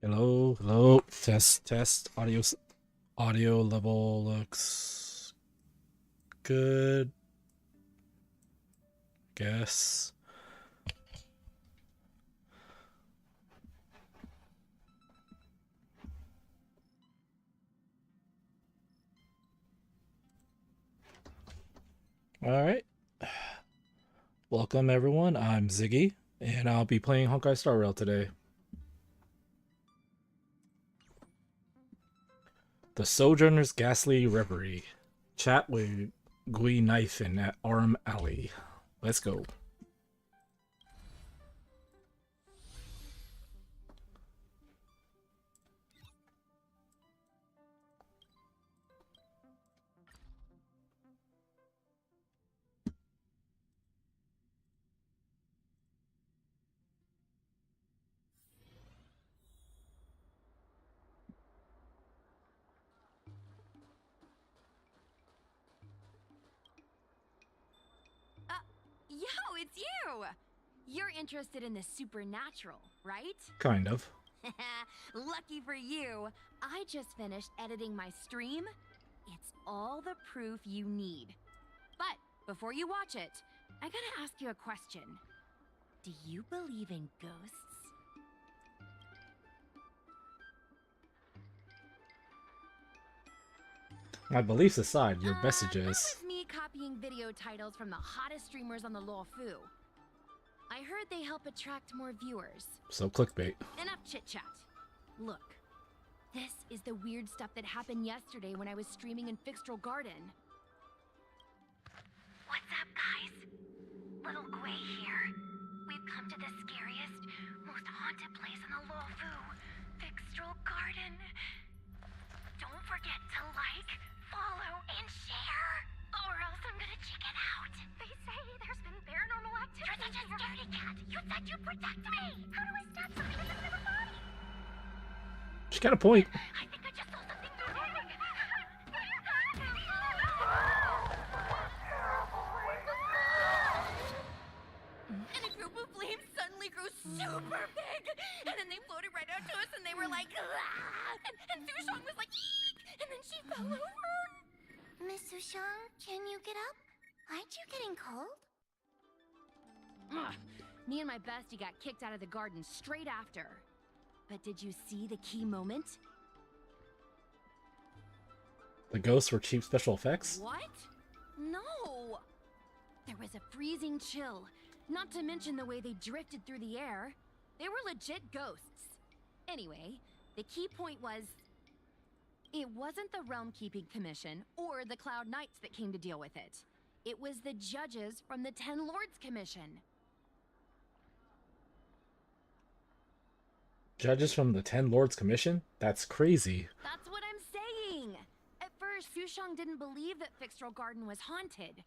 Hello, hello. Test, test. Audio level looks good. Guess. All right. Welcome everyone. I'm Xiggi, and I'll be playing Honkai Star Rail today. The Sojourners Ghastly Reverie. Chat with Gui Knifin at Arm Alley. Let's go. Yo, it's you! You're interested in the supernatural, right? Kind of. Lucky for you, I just finished editing my stream. It's all the proof you need. But before you watch it, I gotta ask you a question. Do you believe in ghosts? My beliefs aside, your That messages. was me copying video titles from the hottest streamers on the Luofu. I heard they help attract more viewers. So clickbait. Enough chit-chat. Look, this is the weird stuff that happened yesterday when I was streaming in Fixtral Garden. What's up, guys? Little Gui here. We've come to the scariest, most haunted place in the Luofu, Fixtral Garden. Don't forget to like, follow, and share, or else I'm gonna chicken out. They say there's been paranormal activity. You're such a scaredy cat. You said you'd protect me. How do I stop something in the middle of my body? She got a point. I think I just saw something moving. And a group of flames suddenly grew super big, and then they floated right out to us, and they were like, "Ah!" and Sushong was like, "Eek!" And then she fell over. Miss Sushang, can you get up? Aren't you getting cold? Ugh. Me and my bestie got kicked out of the garden straight after. But did you see the key moment? The ghosts were cheap special effects? What? No! There was a freezing chill, not to mention the way they drifted through the air. They were legit ghosts. Anyway, the key point was... it wasn't the Realm Keeping Commission or the Cloud Knights that came to deal with it. It was the judges from the Ten Lords Commission. Judges from the Ten Lords Commission? That's crazy. That's what I'm saying! At first, Sushang didn't believe that Fixtral Garden was haunted.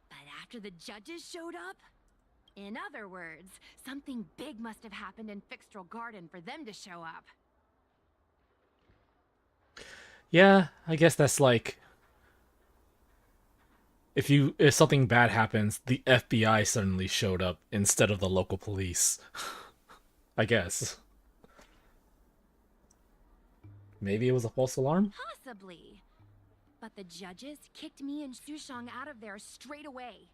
But after the judges showed up... in other words, something big must have happened in Fixtral Garden for them to show up. Yeah, I guess that's like if something bad happens, the FBI suddenly showed up instead of the local police. I guess. Maybe it was a false alarm? Possibly. But the judges kicked me and Sushang out of there straight away.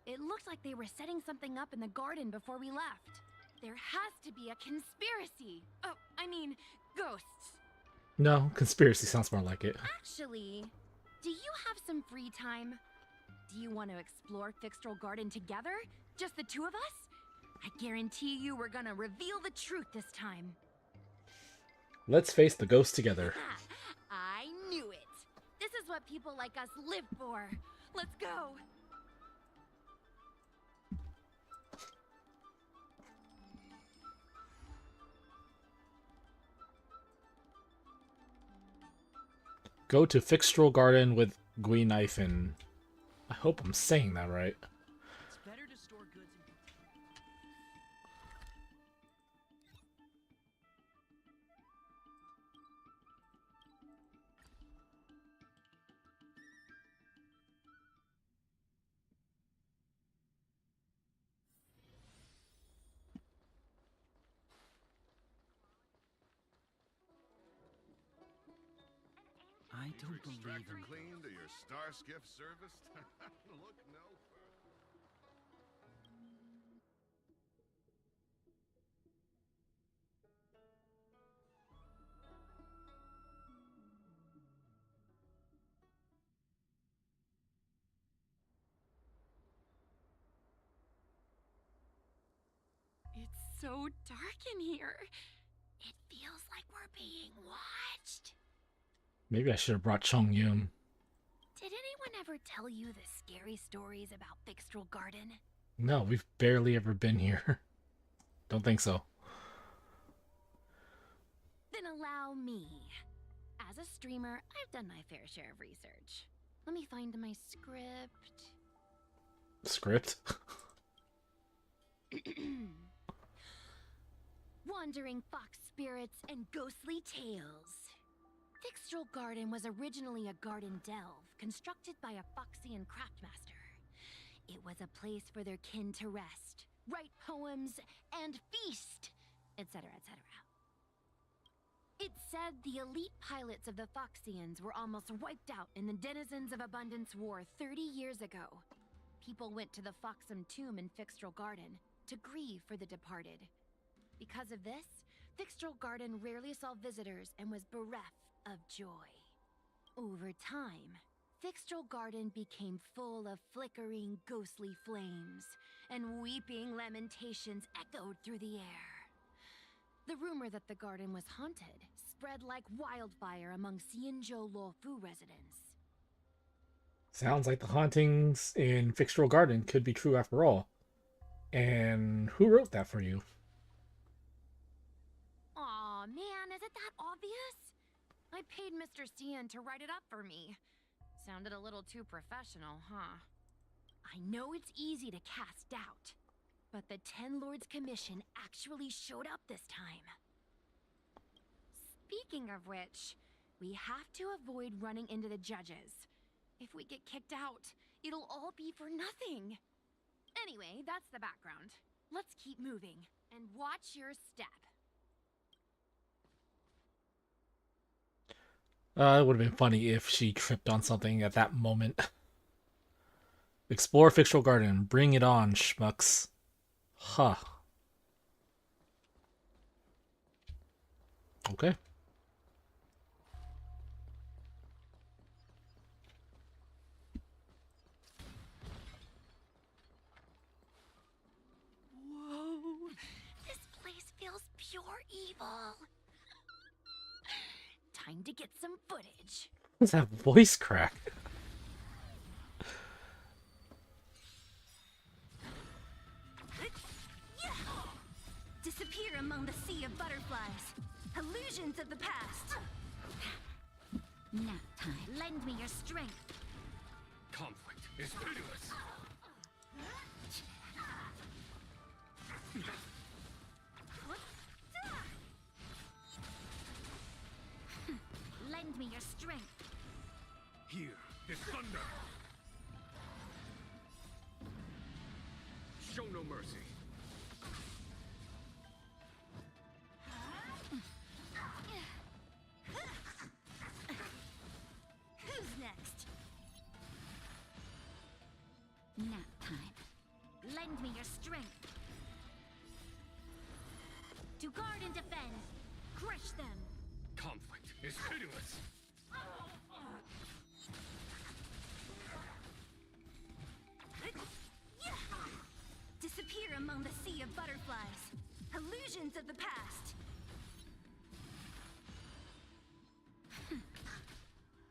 It looked like they were setting something up in the garden before we left. There has to be a conspiracy. Oh, I mean, ghosts. No, conspiracy sounds more like it. Actually, do you have some free time? Do you want to explore Fixtral Garden together? Just the two of us? I guarantee you we're gonna reveal the truth this time. Let's face the ghosts together. I knew it. This is what people like us live for. Let's go. Go to Fixtral Garden with Gui Knifin. I hope I'm saying that right. It's better to store goods in I don't believe Extractor in clean to your star skiff serviced? Look no further. It's so dark in here. It feels like we're being watched. Maybe I should have brought Chong Yun. Did anyone ever tell you the scary stories about Fixtral Garden? No, we've barely ever been here. Don't think so. Then allow me. As a streamer, I've done my fair share of research. Let me find my script. Script? Wandering fox spirits and ghostly tales. Fixtral Garden was originally a garden delve constructed by a Foxian craftmaster. It was a place for their kin to rest, write poems, and feast, etc., etc. It said the elite pilots of the Foxians were almost wiped out in the Denizens of Abundance War 30 years ago. People went to the Foxum tomb in Fixtral Garden to grieve for the departed. Because of this, Fixtral Garden rarely saw visitors and was bereft of joy. Over time, Fixtral Garden became full of flickering, ghostly flames, and weeping lamentations echoed through the air. The rumor that the garden was haunted spread like wildfire among Xianzhou Luofu residents. Sounds like the hauntings in Fixtral Garden could be true after all. And who wrote that for you? Aw, man, is it that obvious? I paid Mr. Cian to write it up for me. Sounded a little too professional, huh? I know it's easy to cast doubt, but the Ten Lords Commission actually showed up this time. Speaking of which, we have to avoid running into the judges. If we get kicked out, it'll all be for nothing. Anyway, that's the background. Let's keep moving, and watch your step. It would have been funny if she tripped on something at that moment. Explore Fixtral Garden. Bring it on, schmucks. Huh. Okay. Whoa! This place feels pure evil. Time to get some footage. What's that voice crack? Disappear among the sea of butterflies. Illusions of the past. Nap time. Lend me your strength. Conflict is pitiless. Lend me your strength. Here is thunder. Show no mercy. Who's next? Nap time. Lend me your strength. To guard and defend. Crush them. Conflict is pitiless. Disappear among the sea of butterflies. Illusions of the past.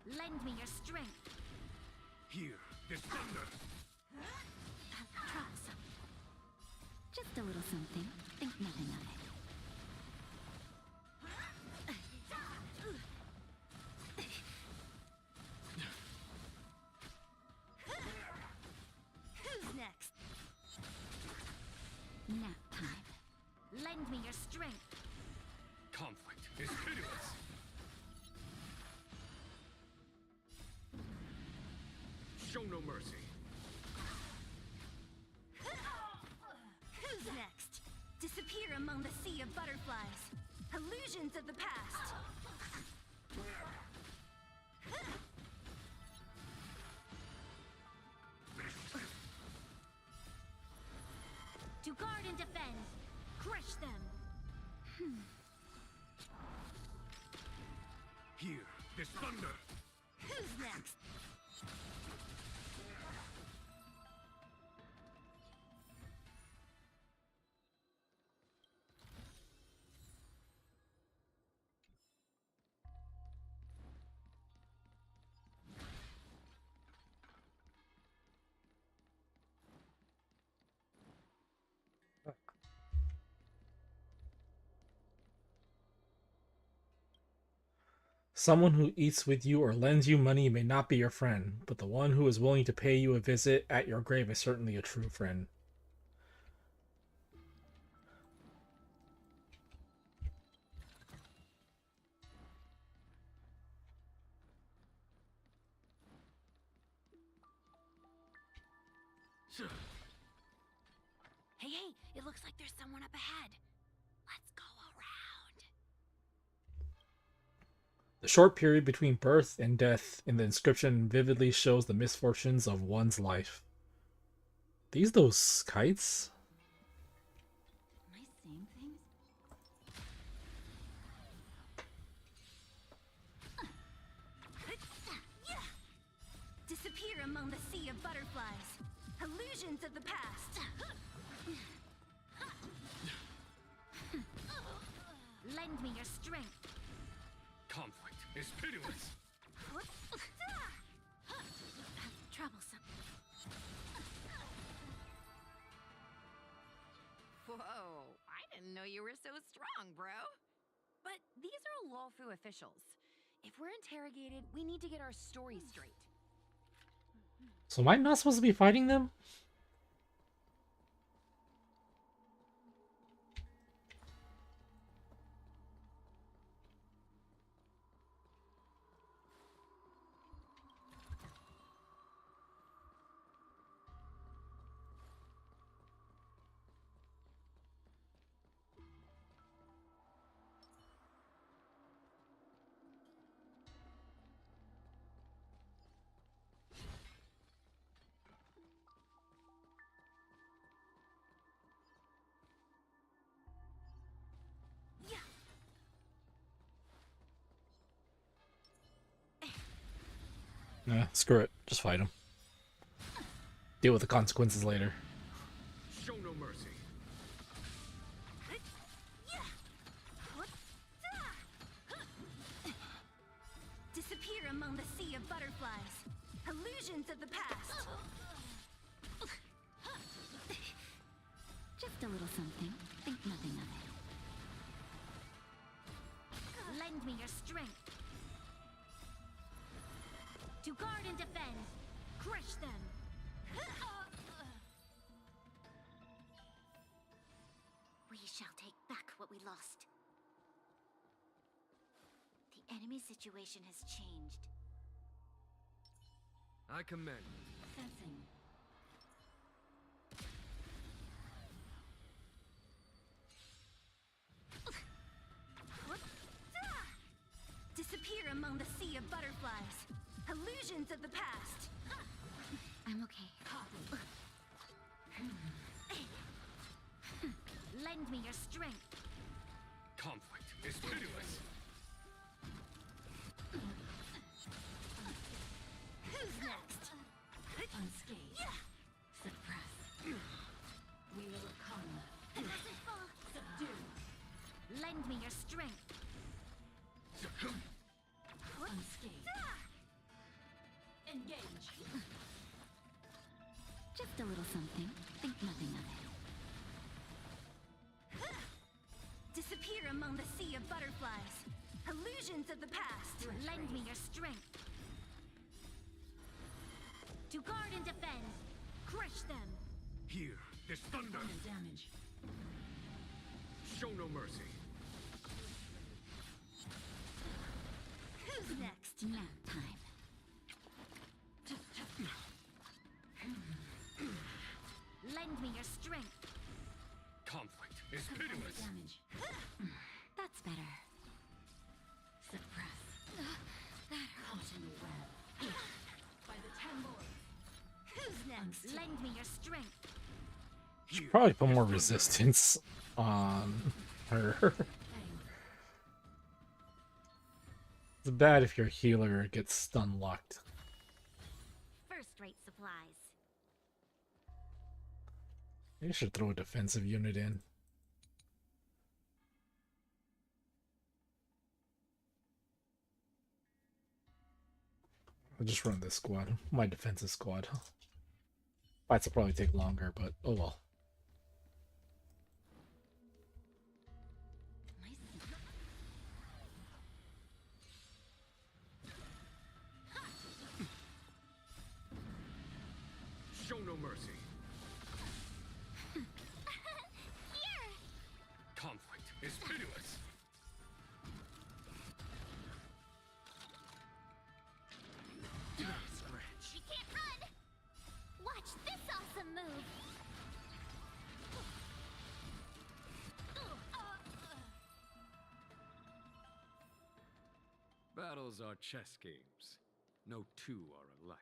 Lend me your strength. Here is thunder. Try some. Just a little something. Think nothing of it. Who's next? Nap time. Lend me your strength. Conflict is pitiless. Show no mercy. Who's next? Disappear among the sea of butterflies. Illusions of the past. defend. Crush them. Here, this thunder. Who's next? Someone who eats with you or lends you money may not be your friend, but the one who is willing to pay you a visit at your grave is certainly a true friend. Hey, it looks like there's someone up ahead. Let's go around. The short period between birth and death in the inscription vividly shows the misfortunes of one's life. These those kites? Am I seeing things? Disappear among the sea of butterflies. Illusions of the past. Lend me your strength. Conflict is pitiless. Troublesome. Whoa, I didn't know you were so strong, bro. But these are Luofu officials. If we're interrogated, we need to get our story straight. So am I not supposed to be fighting them? Nah, screw it. Just fight him. Deal with the consequences later. Show no mercy. Disappear among the sea of butterflies. Illusions of the past. Just a little something. Think nothing of it. Lend me your strength. To guard and defend. Crush them. We shall take back what we lost. The enemy situation has changed. I commend. Sensing. Disappear among the sea of butterflies. Illusions of the past. I'm okay. Lend me your strength. Conflict is pitiless. Who's next? Unscathed. Suppress. We will come. Subdue. Lend me your strength. Unscathed. Engage. Just a little something. Think nothing of it. Disappear among the sea of butterflies. Illusions of the past. Lend me your strength. To guard and defend. Crush them. Here, this thunder. Component damage. Show no mercy. Who's next? Nap time. Lend me your strength. Conflict is Component pitiless. damage. That's better. Suppress. Caught in the web. By the 10 lords. Who's next? Lend me your strength. Should probably put more resistance on her. It's bad if your healer gets stun locked. First-rate supplies. You should throw a defensive unit in. I'll just run this squad. My defensive squad. Fights will probably take longer, but oh well. Show no mercy. Here! Conflict is pitiless. You can't run! Watch this awesome move! Battles are chess games. No two are alike.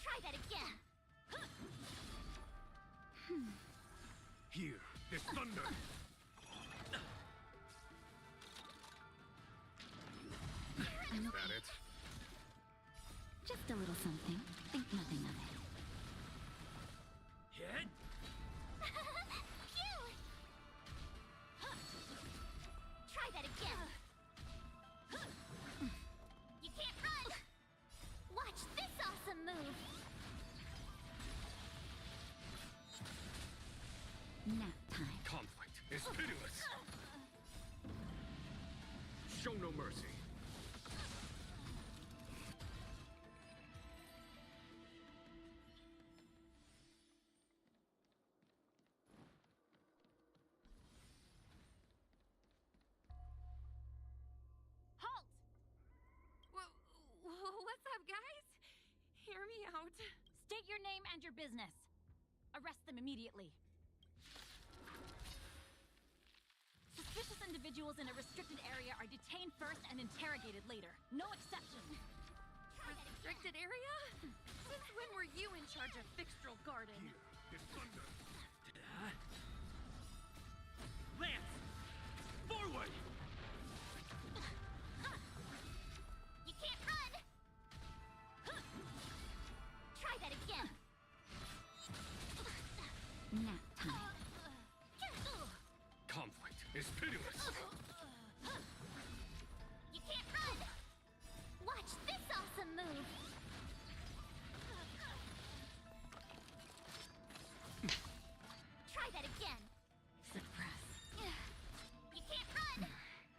Try that again! Here, this thunder. Is that it? Just a little something. Think nothing of it. Hit? Phew! Try that again! You can't run! Watch this awesome move! Nap time. Conflict is pitiless. Show no mercy. Halt! What's up, guys? Hear me out. State your name and your business. Arrest them immediately. Suspicious individuals in a restricted area are detained first and interrogated later. No exception. Restricted area? Since when were you in charge of Fixtral Garden? Here, this thunder. Lance! Forward! You can't run! Try that again! Nap time. Conflict is pitiless. You can't run! Watch this awesome move! Try that again! Suppress. You can't run!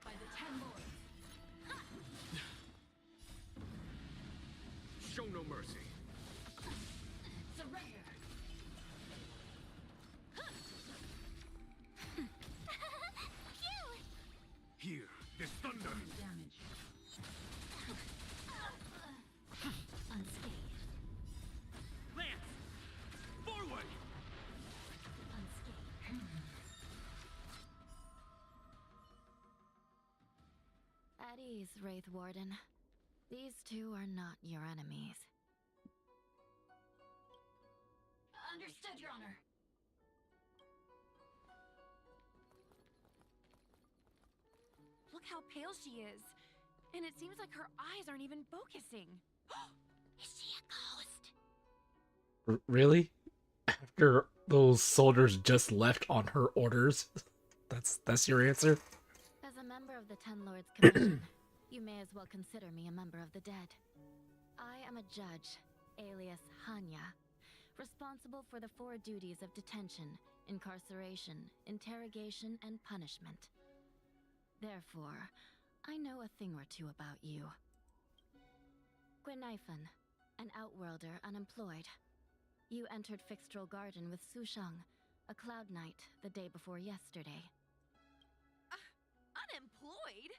By the 10 lords. Show no mercy. Surrender. Phew! Here, this thunder. Damage. Unscathed. Lance! Forward! Unscathed. At ease, Wraith Warden. These two are not your enemies. Understood, Your Honor. Look how pale she is. And it seems like her eyes aren't even focusing. Is she a ghost? Really? After those soldiers just left on her orders? That's your answer? As a member of the Ten Lords Commission, you may as well consider me a member of the dead. I am a judge, alias Hanya, responsible for the 4 duties of detention, incarceration, interrogation, and punishment. Therefore, I know a thing or two about you. Gwenifan, an outworlder unemployed. You entered Fixtral Garden with Sushang, a cloud knight, the day before yesterday. Unemployed?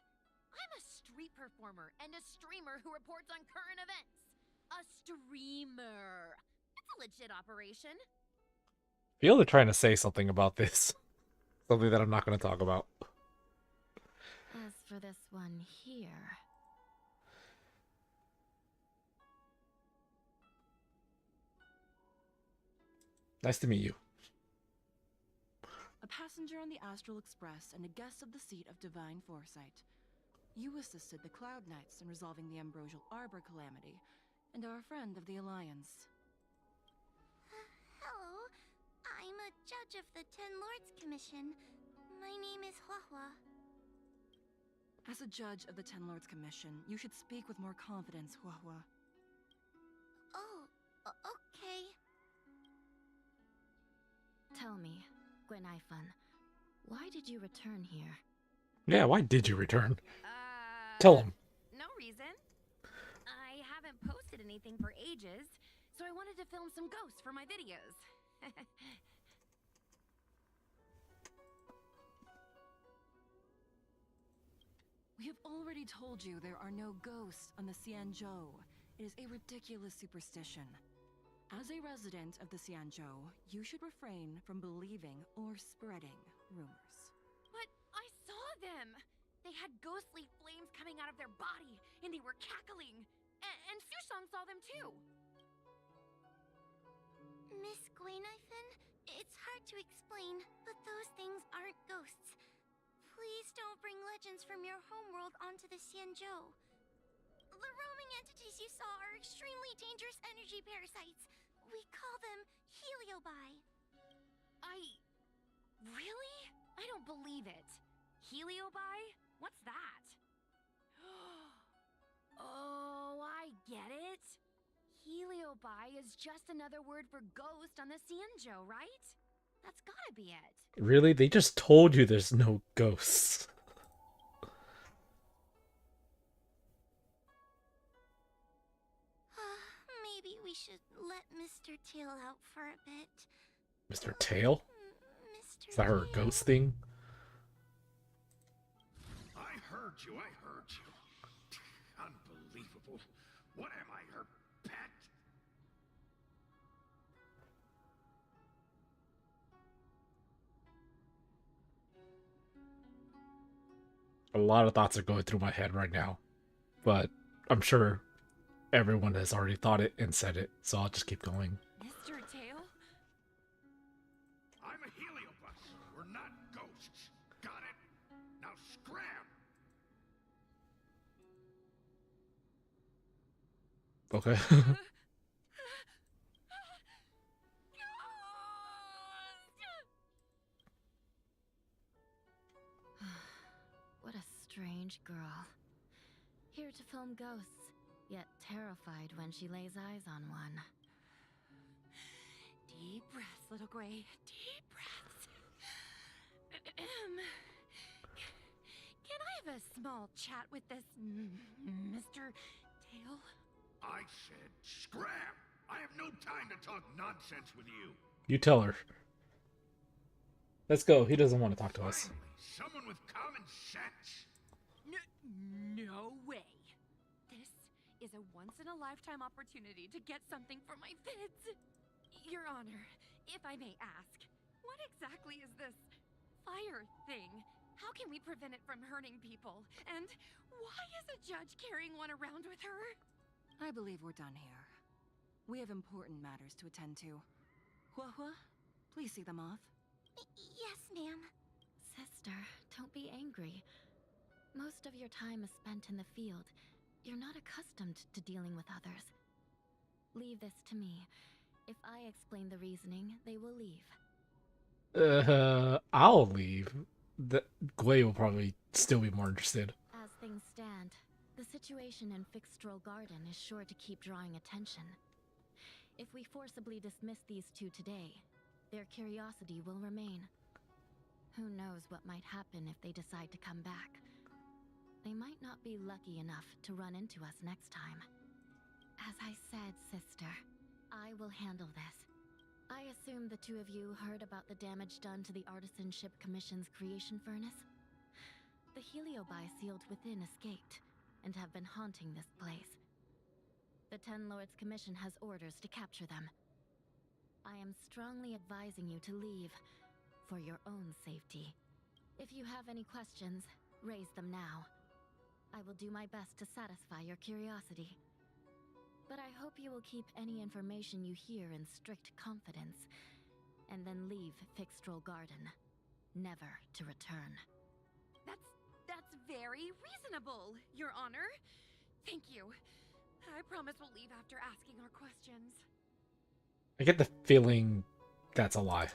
I'm a street performer and a streamer who reports on current events. A streamer. It's a legit operation. Feel they're trying to say something about this. Something that I'm not going to talk about. As for this one here... Nice to meet you. A passenger on the Astral Express and a guest of the seat of divine foresight. You assisted the Cloud Knights in resolving the Ambrosial Arbor calamity, and are a friend of the Alliance. Hello. I'm a judge of the Ten Lords Commission. My name is Huohuo. As a judge of the Ten Lords Commission, you should speak with more confidence, Huohuo. Oh, okay. Tell me, Gwenaifun, why did you return here? Yeah, why did you return? Tell him. No reason. I haven't posted anything for ages, so I wanted to film some ghosts for my videos. We have already told you there are no ghosts on the Xianzhou. It is a ridiculous superstition. As a resident of the Xianzhou, you should refrain from believing or spreading rumors. But I saw them! They had ghostly flames coming out of their body, and they were cackling. And Sushang saw them too! Miss Gwenaifun, it's hard to explain, but those things aren't ghosts. Please don't bring legends from your homeworld onto the Xianzhou. The roaming entities you saw are extremely dangerous energy parasites. We call them heliobi. Really? I don't believe it. Heliobi? What's that? Oh, I get it. Heliobi is just another word for ghost on the Xianzhou, right? That's gotta be it. Really? They just told you there's no ghosts. Maybe we should let Mr. Tail out for a bit. Mr. Tail? Mr. Is that her Tail? ghost thing? I heard you. Unbelievable. What am I, her pet? A lot of thoughts are going through my head right now. But I'm sure everyone has already thought it and said it, so I'll just keep going. Mr. Tail? I'm a heliobus. We're not ghosts. Got it? Now scram! Okay. What a strange girl. Here to film ghosts, yet terrified when she lays eyes on one. Deep breaths, little gray. Deep breaths. Can I have a small chat with this Mr. Tail? I said scram! I have no time to talk nonsense with you. You tell her. Let's go. He doesn't want to talk to us. Finally, someone with common sense. No way. This is a once-in-a-lifetime opportunity to get something for my vids. Your Honor, if I may ask, what exactly is this fire thing? How can we prevent it from hurting people? And why is a judge carrying one around with her? I believe we're done here. We have important matters to attend to. Huohuo, please see them off. Yes, ma'am. Sister, don't be angry. Most of your time is spent in the field. You're not accustomed to dealing with others. Leave this to me. If I explain the reasoning, they will leave. I'll leave. Gwei will probably still be more interested. As things stand, the situation in Fixtral Garden is sure to keep drawing attention. If we forcibly dismiss these two today, their curiosity will remain. Who knows what might happen if they decide to come back. They might not be lucky enough to run into us next time. As I said, sister, I will handle this. I assume the two of you heard about the damage done to the Artisanship Commission's creation furnace? The the Heliobi sealed within escaped, and have been haunting this place. The Ten Lords Commission has orders to capture them. I am strongly advising you to leave, for your own safety. If you have any questions, raise them now. I will do my best to satisfy your curiosity. But I hope you will keep any information you hear in strict confidence, and then leave Fixtrol Garden, never to return. That's very reasonable, Your Honor. Thank you. I promise we'll leave after asking our questions. I get the feeling that's a lie.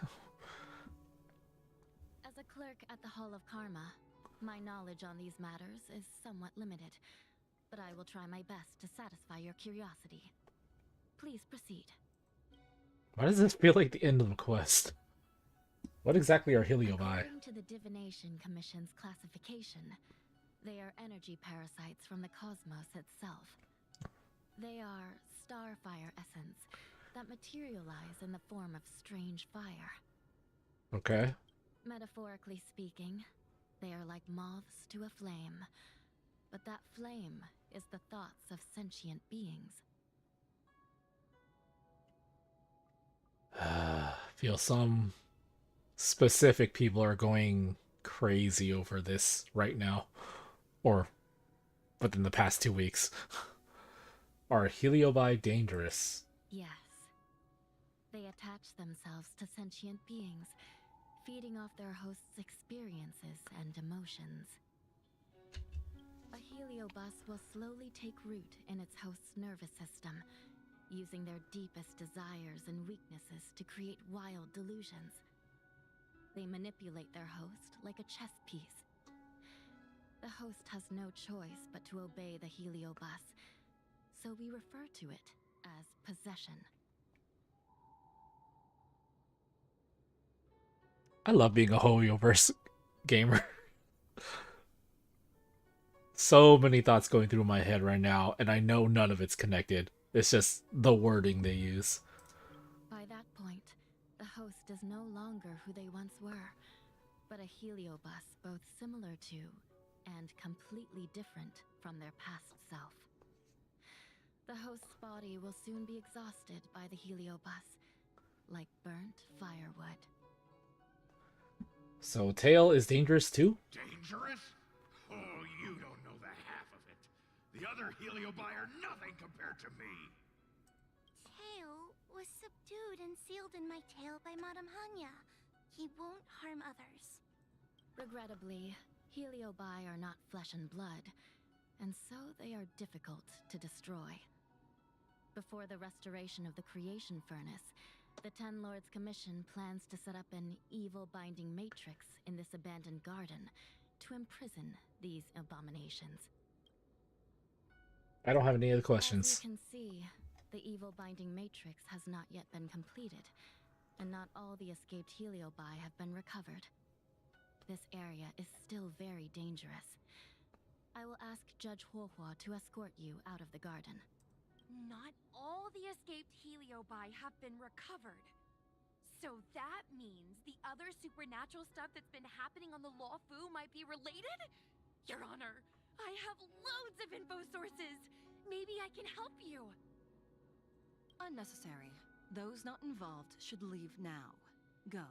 As a clerk at the Hall of Karma, my knowledge on these matters is somewhat limited, but I will try my best to satisfy your curiosity. Please proceed. Why does this feel like the end of the quest? What exactly are Heliobi? According to the Divination Commission's classification, they are energy parasites from the cosmos itself. They are starfire essence that materialize in the form of strange fire. Okay. Metaphorically speaking, they are like moths to a flame, but that flame is the thoughts of sentient beings. Feel some specific people are going crazy over this right now, or within the past 2 weeks. Are Heliobi dangerous? Yes. They attach themselves to sentient beings, feeding off their host's experiences and emotions. A heliobus will slowly take root in its host's nervous system, using their deepest desires and weaknesses to create wild delusions. They manipulate their host like a chess piece. The host has no choice but to obey the heliobus, so we refer to it as possession. I love being a Hoyoverse gamer. So many thoughts going through my head right now, and I know none of it's connected. It's just the wording they use. By that point, the host is no longer who they once were, but a heliobus both similar to and completely different from their past self. The host's body will soon be exhausted by the heliobus, like burnt firewood. So Tail is dangerous too? Dangerous? Oh, you don't know the half of it. The other Heliobi are nothing compared to me. Tail was subdued and sealed in my tail by Madame Hanya. He won't harm others. Regrettably, Heliobi are not flesh and blood, and so they are difficult to destroy. Before the restoration of the creation furnace, the Ten Lords Commission plans to set up an evil binding matrix in this abandoned garden to imprison these abominations. I don't have any other As questions. you can see, the evil binding matrix has not yet been completed, and not all the escaped Heliobi have been recovered. This area is still very dangerous. I will ask Judge Huohuo to escort you out of the garden. Not all the escaped Heliobi have been recovered. So that means the other supernatural stuff that's been happening on the Luofu might be related? Your Honor, I have loads of info sources. Maybe I can help you. Unnecessary. Those not involved should leave now. Go.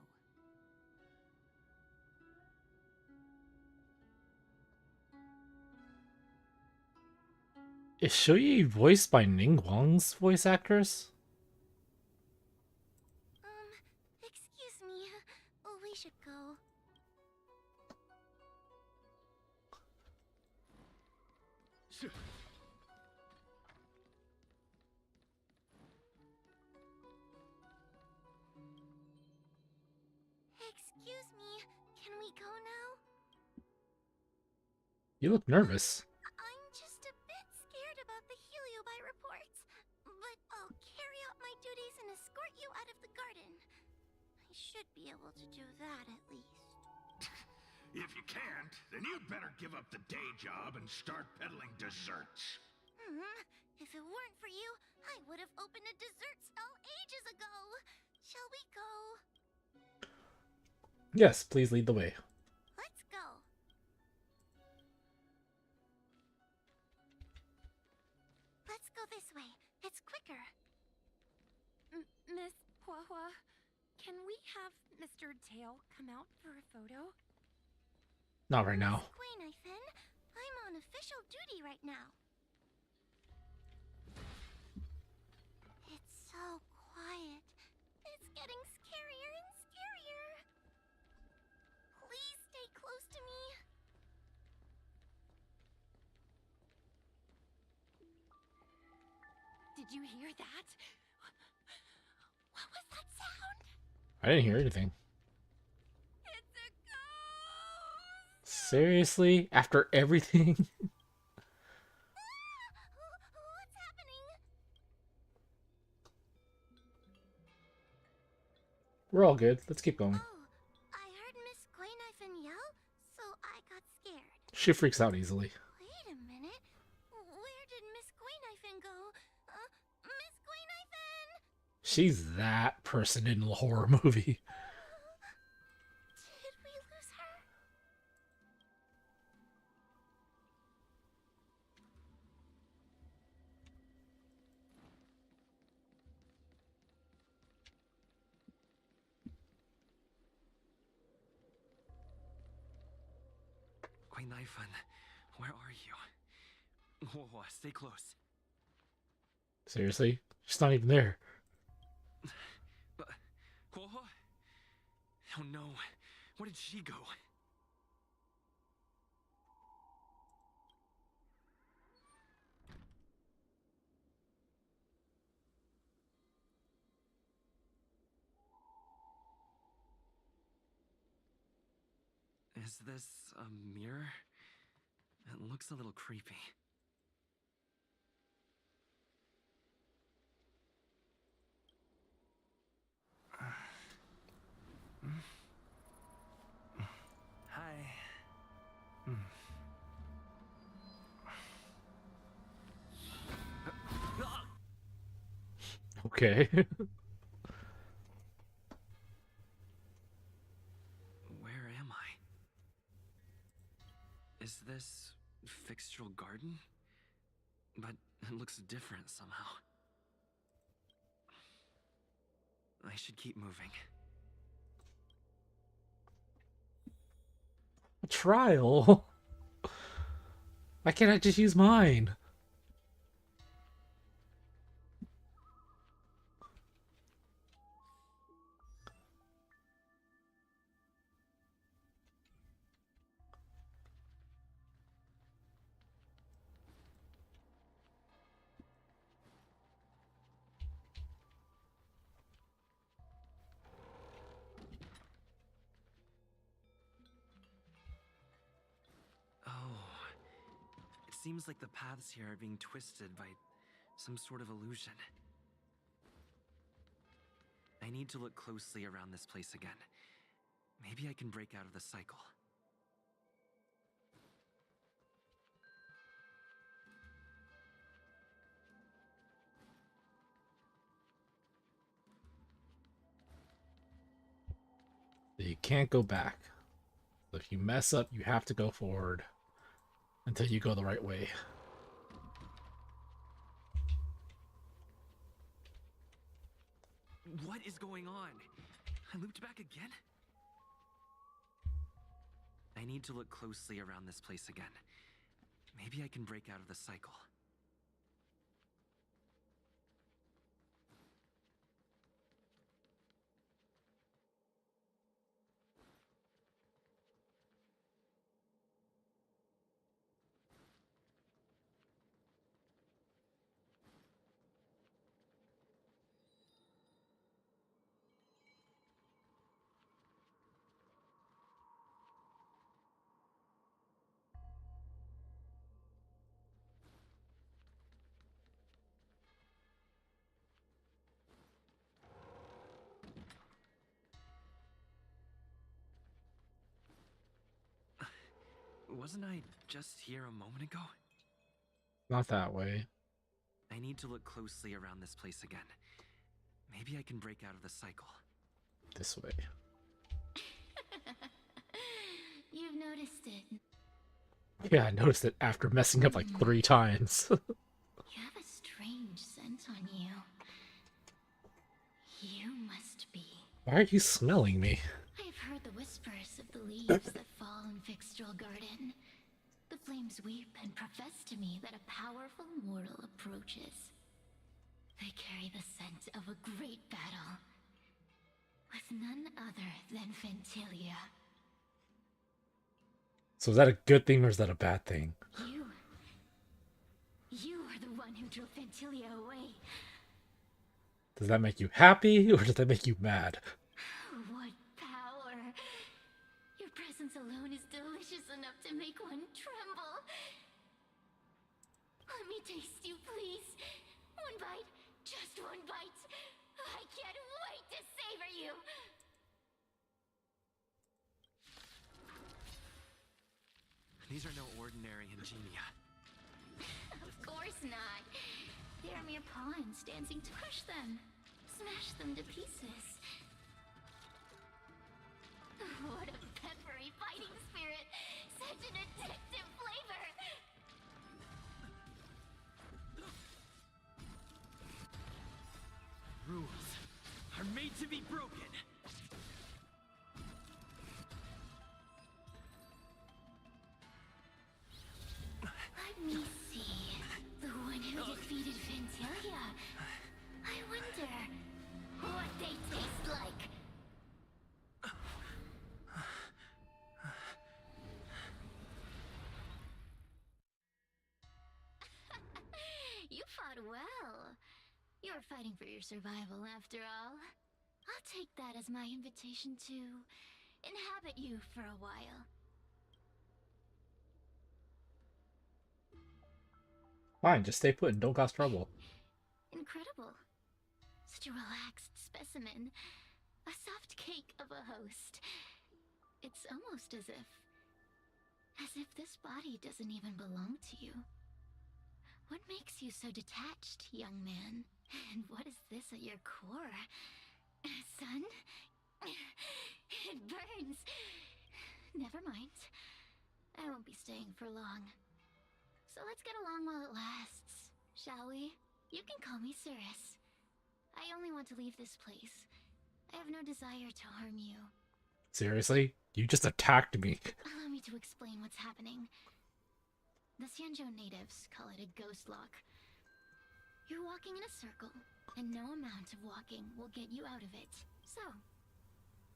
Is Shuyi voiced by Ningguang's voice actress? Excuse me. We should go. Excuse me. Can we go now? You look nervous. I'm just a bit scared about the Heliobi reports, but I'll carry out my duties and escort you out of the garden. I should be able to do that at least. If you can't, then you'd better give up the day job and start peddling desserts. If it weren't for you, I would have opened a dessert stall ages ago. Shall we go? Yes, please lead the way. Let's go. Can we have Mr. Tail come out for a photo? Not right now. Miss Guinevere, I'm on official duty right now. It's so quiet. It's getting scarier and scarier. Please stay close to me. Did you hear that? What was that sound? I didn't hear anything. It's a ghost! Seriously? After everything? What's happening? We're all good. Let's keep going. Oh, I heard Miss Guinevere yell, so I got scared. She freaks out easily. Wait a minute. Where did Miss Guinevere go? Miss Guinevere! She's that person in a horror movie. Did we lose her? Guinevere, where are you? Huohuo, stay close. Seriously? She's not even there. Huohuo? Oh no, where did she go? Is this a mirror? It looks a little creepy. Hi. Okay. Where am I? Is this Fixtural Garden? But it looks different somehow. I should keep moving. Trial? Why can't I just use mine? Seems like the paths here are being twisted by some sort of illusion. I need to look closely around this place again. Maybe I can break out of the cycle. You can't go back. If you mess up, you have to go forward until you go the right way. What is going on? I looped back again? I need to look closely around this place again. Maybe I can break out of the cycle. Wasn't I just here a moment ago? Not that way. I need to look closely around this place again. Maybe I can break out of the cycle. This way. You've noticed it. Yeah, I noticed it after messing up like 3 times. You have a strange scent on you. You must be Why are you smelling me? I've heard the whispers of the leaves that fall in Fixtral Garden. The flames weep and profess to me that a powerful mortal approaches. They carry the scent of a great battle, with none other than Ventilia. So is that a good thing or is that a bad thing? You are the one who drove Ventilia away. Does that make you happy or does that make you mad? What power! Your presence alone is delicious enough to make one tremble. Let me taste you, please. One bite, just one bite. I can't wait to savor you. These are no ordinary ingenia. Of course not. They are mere pawns dancing to crush them. Smash them to pieces. What a peppery fighting spirit! Such an addictive flavor! Rules are made to be broken. Let me see. The one who defeated Ventilia. I wonder what they taste like. You fought well. You're fighting for your survival after all. I'll take that as my invitation to inhabit you for a while. Fine, just stay put and don't cause trouble. Incredible. Such a relaxed specimen. A soft cake of a host. It's almost as if this body doesn't even belong to you. What makes you so detached, young man? And what is this at your core? Sun? It burns. Never mind. I won't be staying for long. So let's get along while it lasts, shall we? You can call me Cirrus. I only want to leave this place. I have no desire to harm you. Seriously? You just attacked me. Allow me to explain what's happening. The Xianzhou natives call it a ghost lock. You're walking in a circle, and no amount of walking will get you out of it. So,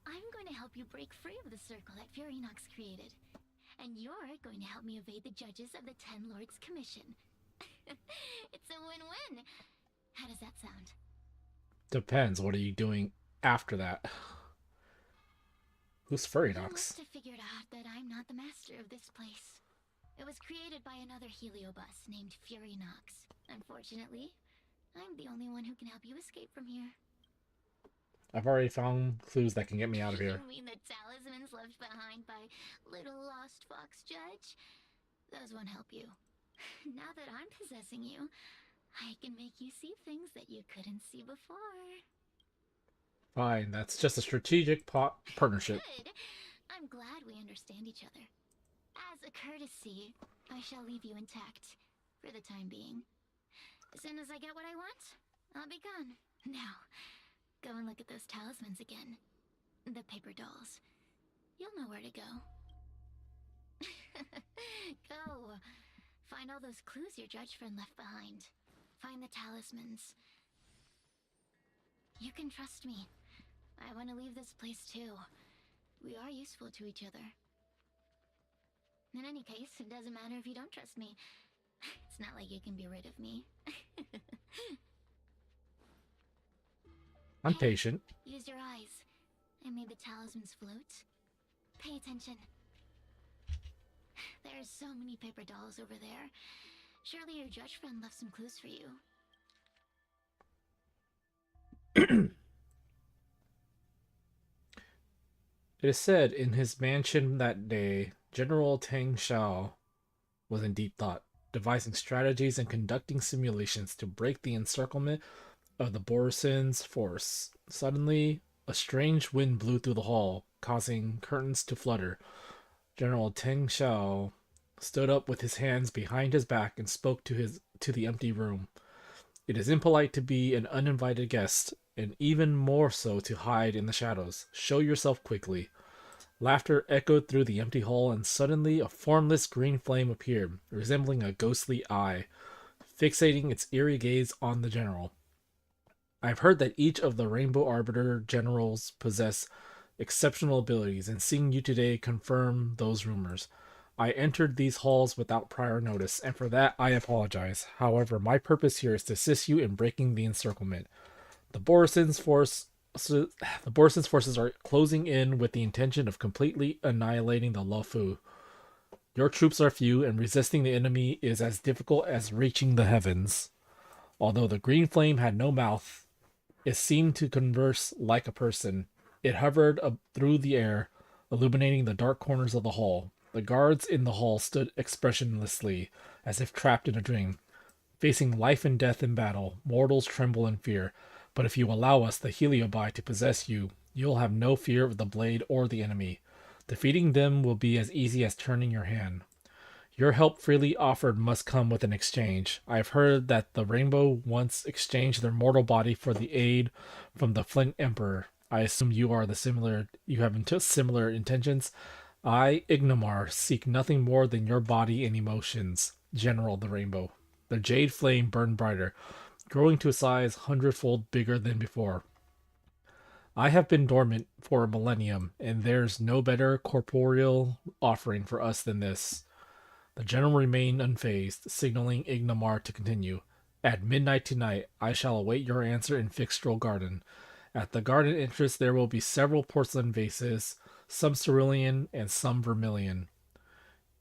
I'm going to help you break free of the circle that Furinox created. And you're going to help me evade the judges of the Ten Lords Commission. It's a win-win. How does that sound? Depends. What are you doing after that? Who's You Furinox? must have figured out that I'm not the master of this place. It was created by another heliobus named Furinox. Unfortunately, I'm the only one who can help you escape from here. I've already found clues that can get me out of here. You mean the talismans left behind by little lost fox judge? Those won't help you. Now that I'm possessing you, I can make you see things that you couldn't see before. Fine, that's just a strategic partnership. Good. I'm glad we understand each other. As a courtesy, I shall leave you intact for the time being. As soon as I get what I want, I'll be gone. Now, go and look at those talismans again. The paper dolls. You'll know where to go. Go. Find all those clues your judge friend left behind. Find the talismans. You can trust me. I want to leave this place too. We are useful to each other. In any case, it doesn't matter if you don't trust me. It's not like you can be rid of me. I'm patient. Use your eyes. I made the talismans float. Pay attention. There are so many paper dolls over there. Surely your judge friend left some clues for you. It is said in his mansion that day, General Tang Xiao was in deep thought, devising strategies and conducting simulations to break the encirclement of the Borisin's force. Suddenly, a strange wind blew through the hall, causing curtains to flutter. General Tang Xiao stood up with his hands behind his back and spoke to the empty room. It is impolite to be an uninvited guest and even more so to hide in the shadows. Show yourself quickly. Laughter echoed through the empty hall, and suddenly a formless green flame appeared, resembling a ghostly eye, fixating its eerie gaze on the general. I've heard that each of the Rainbow Arbiter generals possess exceptional abilities, and seeing you today confirm those rumors. I entered these halls without prior notice, and for that I apologize. However, my purpose here is to assist you in breaking the encirclement. The Borison's forces are closing in with the intention of completely annihilating the Luofu. Your troops are few, and resisting the enemy is as difficult as reaching the heavens. Although the green flame had no mouth, it seemed to converse like a person. It hovered up through the air, illuminating the dark corners of the hall. The guards in the hall stood expressionlessly, as if trapped in a dream. Facing life and death in battle, mortals tremble in fear. But if you allow us, the Heliobi, to possess you, you'll have no fear of the blade or the enemy. Defeating them will be as easy as turning your hand. Your help freely offered must come with an exchange. I have heard that the Rainbow once exchanged their mortal body for the aid from the Flint Emperor. I assume you have similar intentions. I, Ignomar, seek nothing more than your body and emotions, General the Rainbow. The jade flame burned brighter, growing to a size 100-fold bigger than before. I have been dormant for a millennium, and there's no better corporeal offering for us than this. The general remained unfazed, signaling Ignomar to continue. At midnight tonight, I shall await your answer in Fixtral Garden. At the garden entrance there will be several porcelain vases, some cerulean and some vermilion.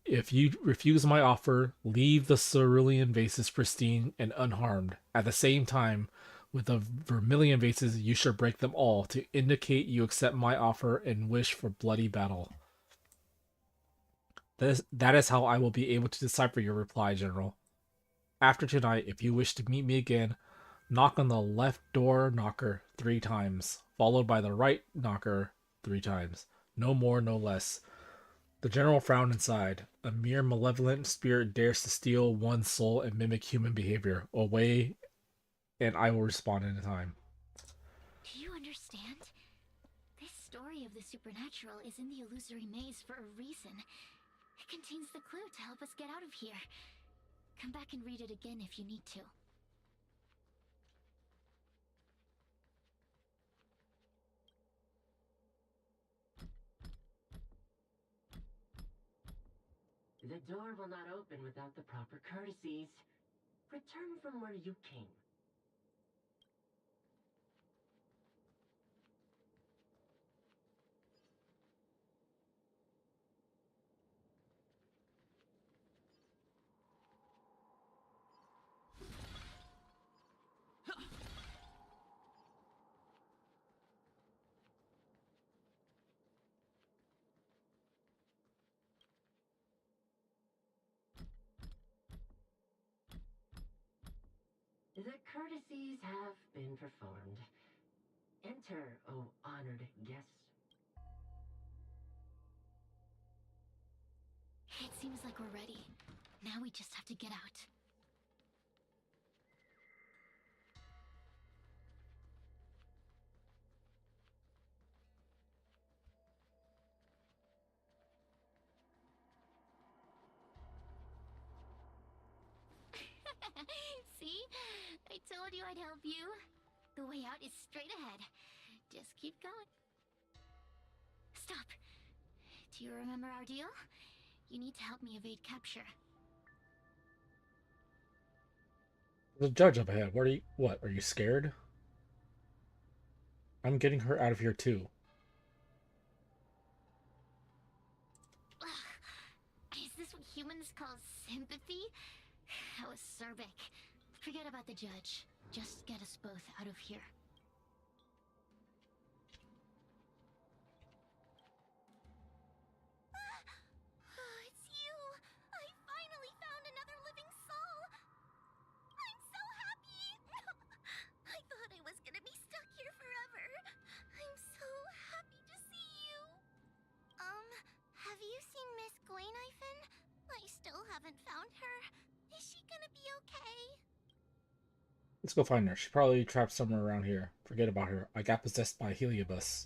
If you refuse my offer, leave the cerulean vases pristine and unharmed. At the same time, with the vermilion vases, you should break them all to indicate you accept my offer and wish for bloody battle. That is how I will be able to decipher your reply, General. After tonight, if you wish to meet me again, knock on the left door knocker 3 times, followed by the right knocker 3 times. No more, no less. The general frowned and sighed. A mere malevolent spirit dares to steal one's soul and mimic human behavior. Away, and I will respond in time. Do you understand? This story of the supernatural is in the illusory maze for a reason. It contains the clue to help us get out of here. Come back and read it again if you need to. The door will not open without the proper courtesies. Return from where you came. The courtesies have been performed. Enter, O honored guest. It seems like we're ready. Now we just have to get out. See? I told you I'd help you. The way out is straight ahead. Just keep going. Stop. Do you remember our deal? You need to help me evade capture. There's a judge up ahead. What? Are you scared? I'm getting her out of here too. Is this what humans call sympathy? How acerbic. Forget about the judge. Just get us both out of here. It's you! I finally found another living soul! I'm so happy! I thought I was gonna be stuck here forever. I'm so happy to see you. Have you seen Miss 'Gwainifin? I still haven't found her. Is she gonna be okay? Let's go find her. She's probably trapped somewhere around here. Forget about her. I got possessed by a Heliobus.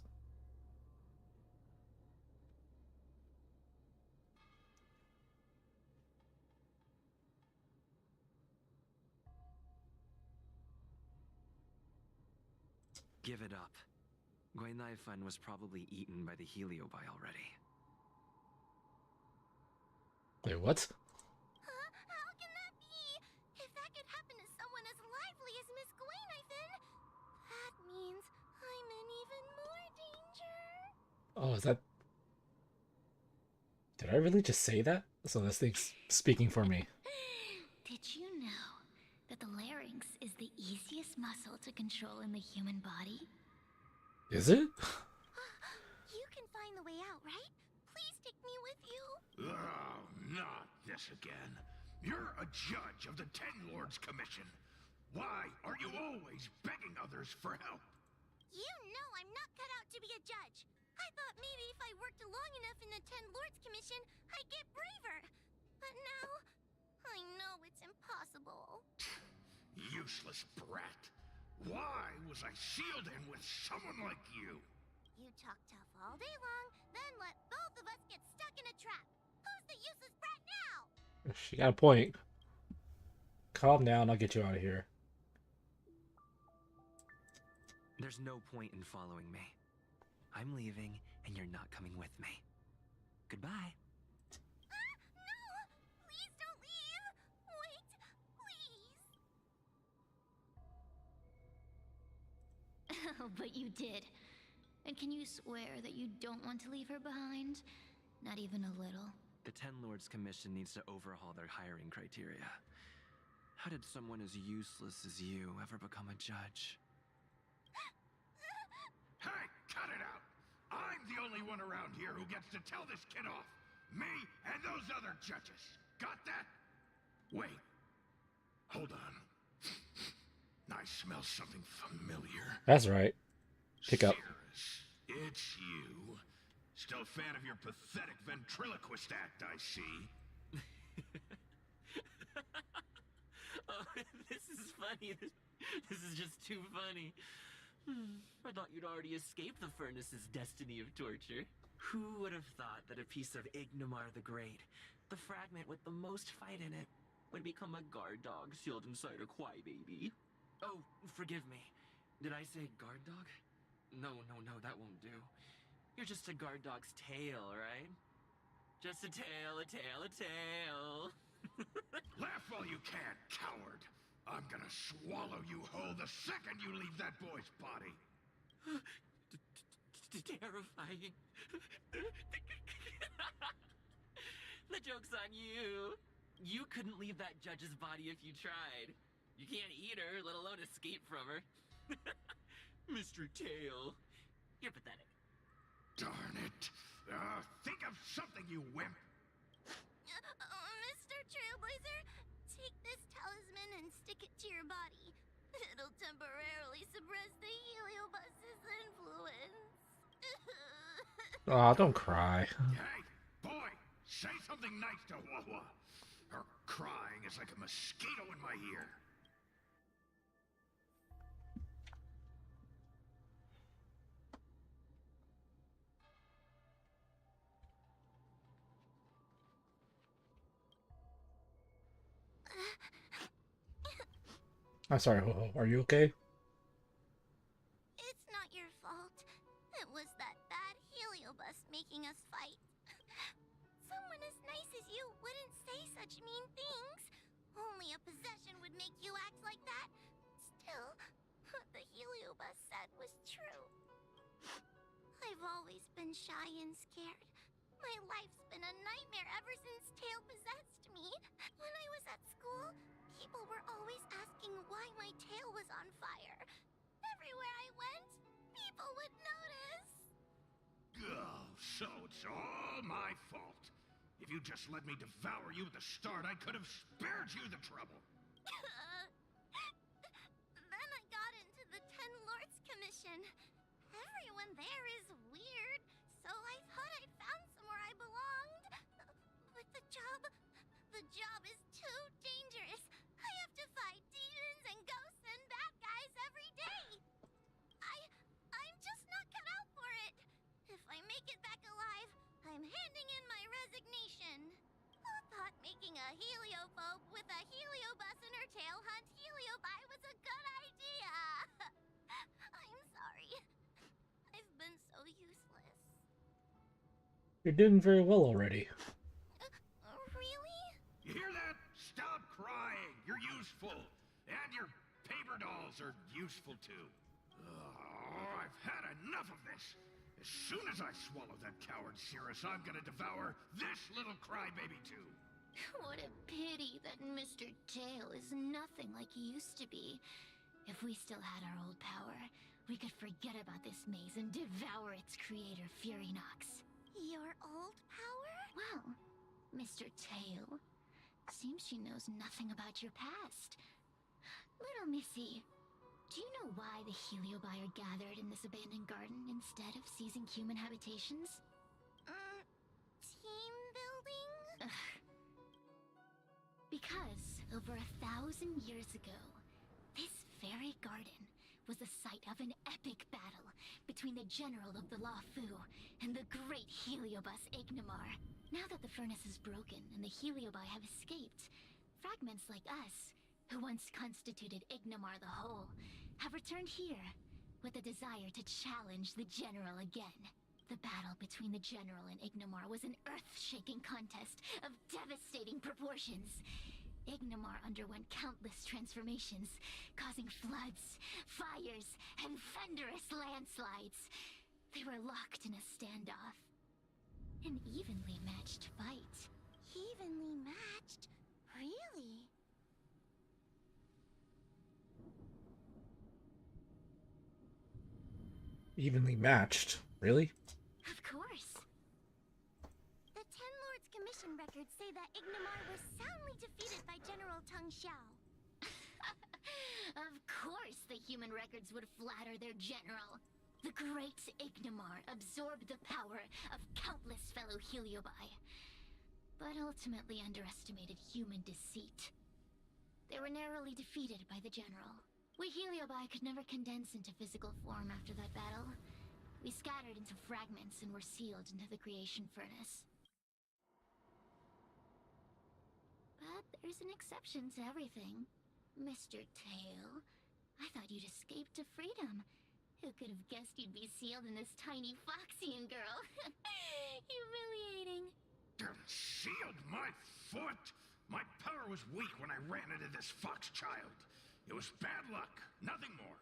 Give it up. Gwenaifan was probably eaten by the Heliobi already. Wait, what? Huh? How can that be? If that could happen to someone as lively as Miss Gwenaifin, that means I'm in even more danger. Oh, is that... Did I really just say that? So this thing's speaking for me. Did you know that the larynx is the easiest muscle to control in the human body? Is it? You can find the way out, right? Please take me with you. Oh, not this again. You're a judge of the Ten Lords Commission. Why are you always begging others for help? You know I'm not cut out to be a judge. I thought maybe if I worked long enough in the Ten Lords Commission, I'd get braver. But now, I know it's impossible. Useless brat. Why was I sealed in with someone like you? You talk tough all day long, then let both of us get stuck in a trap. Who's the useless brat now? She got a point. Calm down, I'll get you out of here. There's no point in following me. I'm leaving, and you're not coming with me. Goodbye. No! Please don't leave! Wait, please! Oh, but you did. And can you swear that you don't want to leave her behind? Not even a little. The Ten Lords Commission needs to overhaul their hiring criteria. How did someone as useless as you ever become a judge? Hey, cut it out! I'm the only one around here who gets to tell this kid off. Me and those other judges. Got that? Wait. Hold on. I smell something familiar. That's right. Pick up. Cirrus, it's you. Still a fan of your pathetic ventriloquist act, I see. Oh, this is funny. This is just too funny. I thought you'd already escaped the furnace's destiny of torture. Who would have thought that a piece of Ignomar the Great, the fragment with the most fight in it, would become a guard dog sealed inside a crybaby? Oh, forgive me. Did I say guard dog? No, that won't do. You're just a guard dog's tail, right? Just a tail, a tail, a tail. Laugh all you can, coward. I'm gonna swallow you whole the second you leave that boy's body. Terrifying. The joke's on you. You couldn't leave that judge's body if you tried. You can't eat her, let alone escape from her. Mr. Tail, you're pathetic. Darn it. Think of something, you wimp. Mr. Trailblazer, take this talisman and stick it to your body. It'll temporarily suppress the Heliobus's influence. Aw, don't cry. Hey, boy, say something nice to Huohuo. Her crying is like a mosquito in my ear. I'm sorry, Huohuo. Are you okay? It's not your fault. It was that bad Heliobus making us fight. Someone as nice as you wouldn't say such mean things. Only a possession would make you act like that. Still, what the Heliobus said was true. I've always been shy and scared. My life's been a nightmare ever since Tail possessed me. When I was at school, people were always asking why my tail was on fire. Everywhere I went, people would notice. Oh, so it's all my fault. If you just let me devour you at the start, I could have spared you the trouble. Then I got into the Ten Lords Commission. Everyone there is weird, so I thought I'd found somewhere I belonged. But the job is too dangerous. I have to fight demons and ghosts and You're doing very well already. Really? You hear that? Stop crying. You're useful. And your paper dolls are useful too. Oh, I've had enough of this. As soon as I swallow that coward Cirrus, I'm gonna devour this little crybaby too. What a pity that Mr. Tail is nothing like he used to be. If we still had our old power, we could forget about this maze and devour its creator, Furynox. Your old power? Well, Mr. Tail, seems she knows nothing about your past. Little Missy, do you know why the Heliobi are gathered in this abandoned garden instead of seizing human habitations? Team building? Because over 1,000 years ago, this very garden was the site of an epic battle between the general of the Luofu and the great Heliobus Ignomar. Now that the furnace is broken and the Heliobi have escaped, fragments like us, who once constituted Ignomar the Whole, have returned here with a desire to challenge the general again. The battle between the general and Ignomar was an earth-shaking contest of devastating proportions. Ignomar underwent countless transformations, causing floods, fires, and thunderous landslides. They were locked in a standoff. An evenly matched fight. Evenly matched? Really? Evenly matched? Really? Of course. The Ten Lords Commission records say that Ignomar was soundly defeated by General Teng Xiao. Of course the human records would flatter their general. The great Ignomar absorbed the power of countless fellow Heliobi, but ultimately underestimated human deceit. They were narrowly defeated by the general. We Heliobi could never condense into physical form after that battle. We scattered into fragments and were sealed into the creation furnace. But there's an exception to everything. Mr. Tail, I thought you'd escaped to freedom. Who could have guessed you'd be sealed in this tiny Foxian girl? Humiliating. Sealed my foot? My power was weak when I ran into this fox child. It was bad luck, nothing more.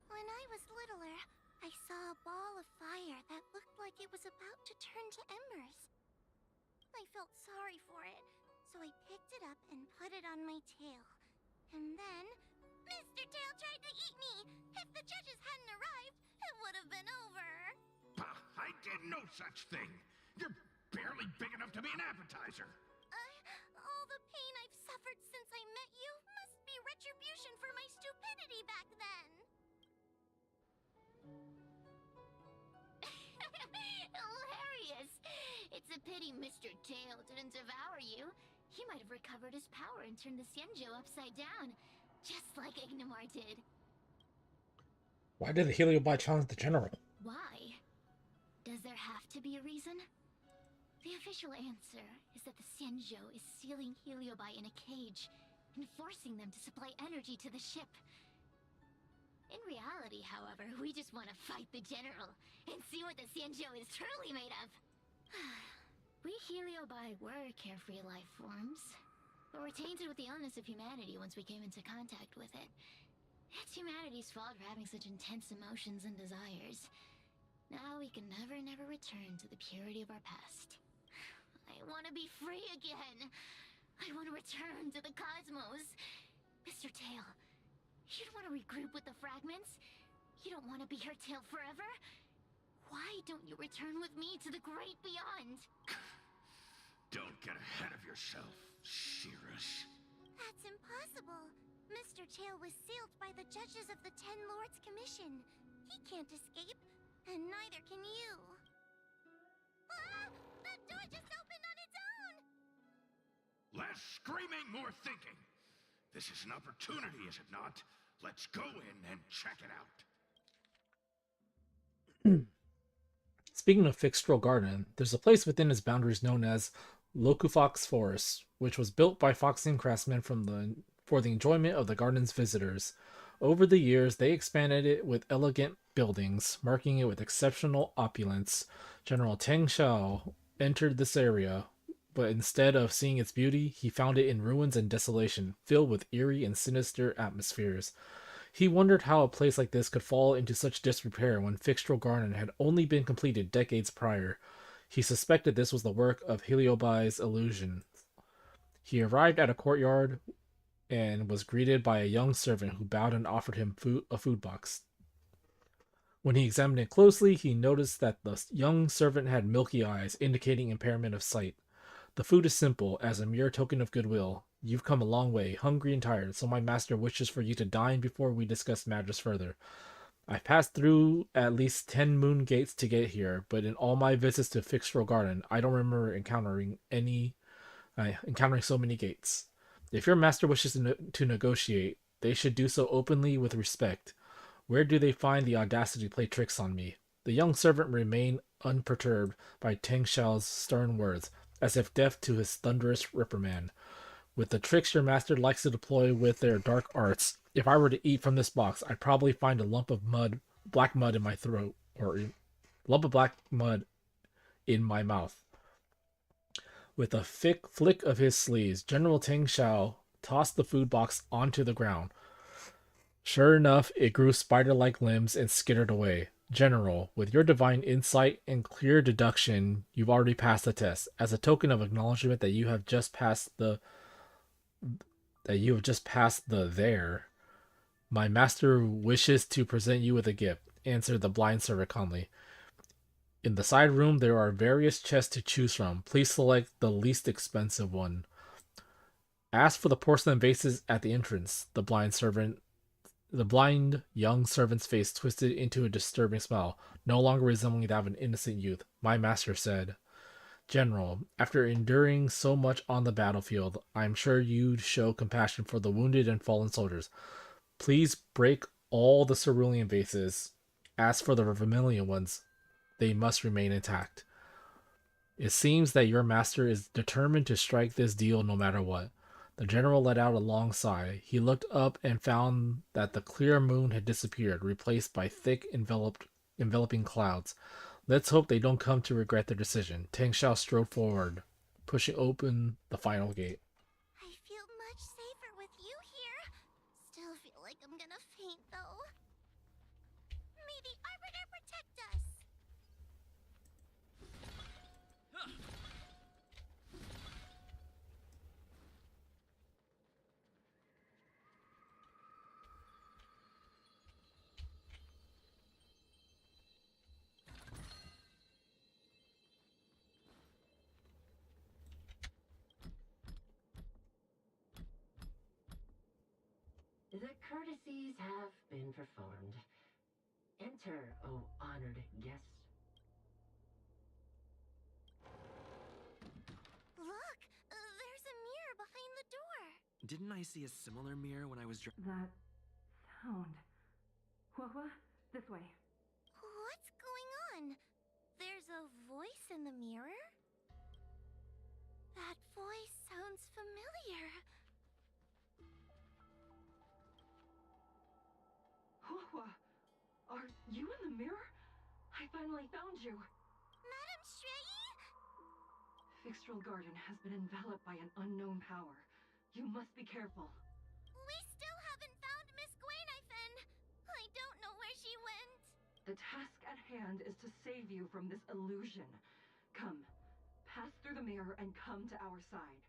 When I was littler, I saw a ball of fire that looked like it was about to turn to embers. I felt sorry for it, so I picked it up and put it on my tail. And then, Mr. Tail tried to eat me! If the judges hadn't arrived, it would have been over! Bah, I did no such thing! You're barely big enough to be an appetizer! All the pain I've suffered since I met you must be retribution for my stupidity back then! Hilarious! It's a pity Mr. Tail didn't devour you. He might have recovered his power and turned the Xianzhou upside down, just like Ignomar did. Why did the Heliobi challenge the general? Why? Does there have to be a reason? The official answer is that the Xianzhou is sealing Heliobi in a cage and forcing them to supply energy to the ship. In reality, however, we just want to fight the general and see what the Xianzhou is truly made of. We Heliobi were carefree life forms, but were tainted with the illness of humanity once we came into contact with it. It's humanity's fault for having such intense emotions and desires. Now we can never return to the purity of our past. I want to be free again. I want to return to the cosmos. Mr. Tail, you don't want to regroup with the fragments? You don't want to be her tail forever? Why don't you return with me to the great beyond? Don't get ahead of yourself, Cirrus. That's impossible. Mr. Tail was sealed by the judges of the Ten Lords Commission. He can't escape, and neither can you. Ah! That door just opened on its own! Less screaming, more thinking. This is an opportunity, is it not? Let's go in and check it out. Speaking of Fixtral Garden, there's a place within its boundaries known as Lokufox Forest, which was built by Foxian craftsmen for the enjoyment of the garden's visitors. Over the years, they expanded it with elegant buildings, marking it with exceptional opulence. General Teng Xiao entered this area, but instead of seeing its beauty, he found it in ruins and desolation, filled with eerie and sinister atmospheres. He wondered how a place like this could fall into such disrepair when Fixtral Garden had only been completed decades prior. He suspected this was the work of Heliobai's illusion. He arrived at a courtyard and was greeted by a young servant who bowed and offered him a food box. When he examined it closely, he noticed that the young servant had milky eyes, indicating impairment of sight. The food is simple, as a mere token of goodwill. You've come a long way, hungry and tired, so my master wishes for you to dine before we discuss matters further. I've passed through at least 10 moon gates to get here, but in all my visits to Fixtral Garden, I don't remember encountering so many gates. If your master wishes to negotiate, they should do so openly with respect. Where do they find the audacity to play tricks on me? The young servant remained unperturbed by Teng Xiao's stern words, as if deaf to his thunderous reprimand. With the tricks your master likes to deploy with their dark arts, if I were to eat from this box, I'd probably find a lump of black mud in my throat, or a lump of black mud in my mouth. With a flick of his sleeves, General Teng Xiao tossed the food box onto the ground. Sure enough, it grew spider-like limbs and skittered away. General, with your divine insight and clear deduction, you've already passed the test. As a token of acknowledgement that you have just passed the there, my master wishes to present you with a gift, answered the blind servant calmly. In the side room, there are various chests to choose from. Please select the least expensive one. Ask for the porcelain vases at the entrance. The blind young servant's face twisted into a disturbing smile, no longer resembling that of an innocent youth. My master said, General, after enduring so much on the battlefield, I am sure you'd show compassion for the wounded and fallen soldiers. Please break all the cerulean vases. As for the vermilion ones, they must remain intact. It seems that your master is determined to strike this deal no matter what. The general let out a long sigh. He looked up and found that the clear moon had disappeared, replaced by thick, enveloping clouds. Let's hope they don't come to regret their decision. Teng Xiao strode forward, pushing open the final gate. I feel much safer with you here. Still feel like I'm gonna faint, though. May the Arbiter protect us! The courtesies have been performed. Enter, O honored guest. Look! There's a mirror behind the door! Didn't I see a similar mirror when I was That sound. Huohuo, this way. What's going on? There's a voice in the mirror? That voice sounds familiar. Huohuo, are you in the mirror? I finally found you. Madam Shrei? Fixtral Garden has been enveloped by an unknown power. You must be careful. We still haven't found Miss Gwainifin. I don't know where she went. The task at hand is to save you from this illusion. Come, pass through the mirror and come to our side.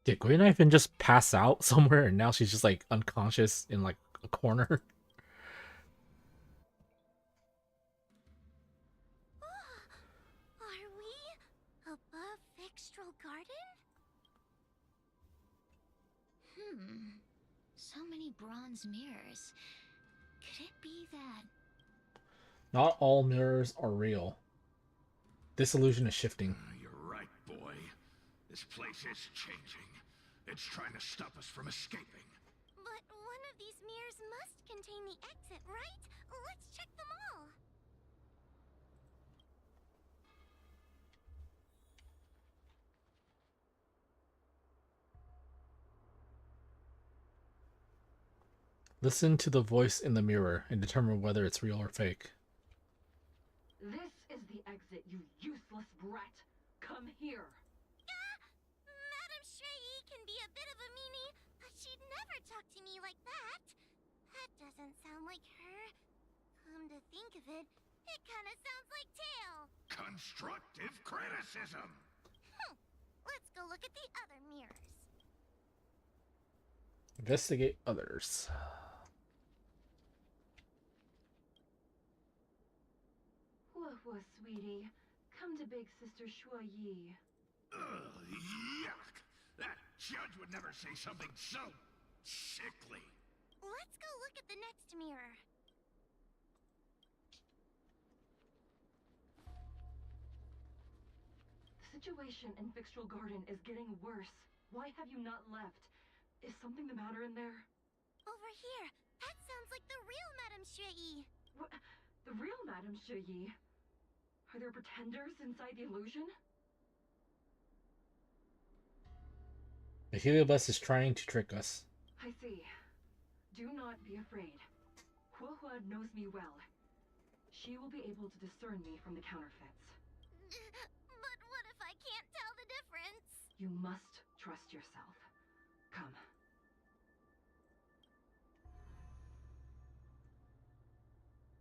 Did Gwainifin just pass out somewhere and now she's just like unconscious in like a corner? Are we above Fixtral Garden? So many bronze mirrors. Could it be that... Not all mirrors are real. This illusion is shifting. You're right, boy. This place is changing. It's trying to stop us from escaping. But one of these mirrors must contain the exit, right? Let's check them all. Listen to the voice in the mirror and determine whether it's real or fake. This is the exit, you useless brat. Come here. Madame Shrey can be a bit of a meanie, but she'd never talk to me like that. That doesn't sound like her. Come to think of it, it kind of sounds like Tail. Constructive criticism! Let's go look at the other mirrors. Investigate others. Huohuo, sweetie. Come to Big Sister Shuoyi. Ugh, yuck! That judge would never say something so sickly. Let's go look at the next mirror. The situation in Fixtral Garden is getting worse. Why have you not left? Is something the matter in there? Over here. That sounds like the real Madame Shrey. What? The real Madame Shuoyi? Are there pretenders inside the illusion? The heliobus is trying to trick us. I see. Do not be afraid. Huohuo knows me well. She will be able to discern me from the counterfeits. But what if I can't tell the difference? You must trust yourself. Come.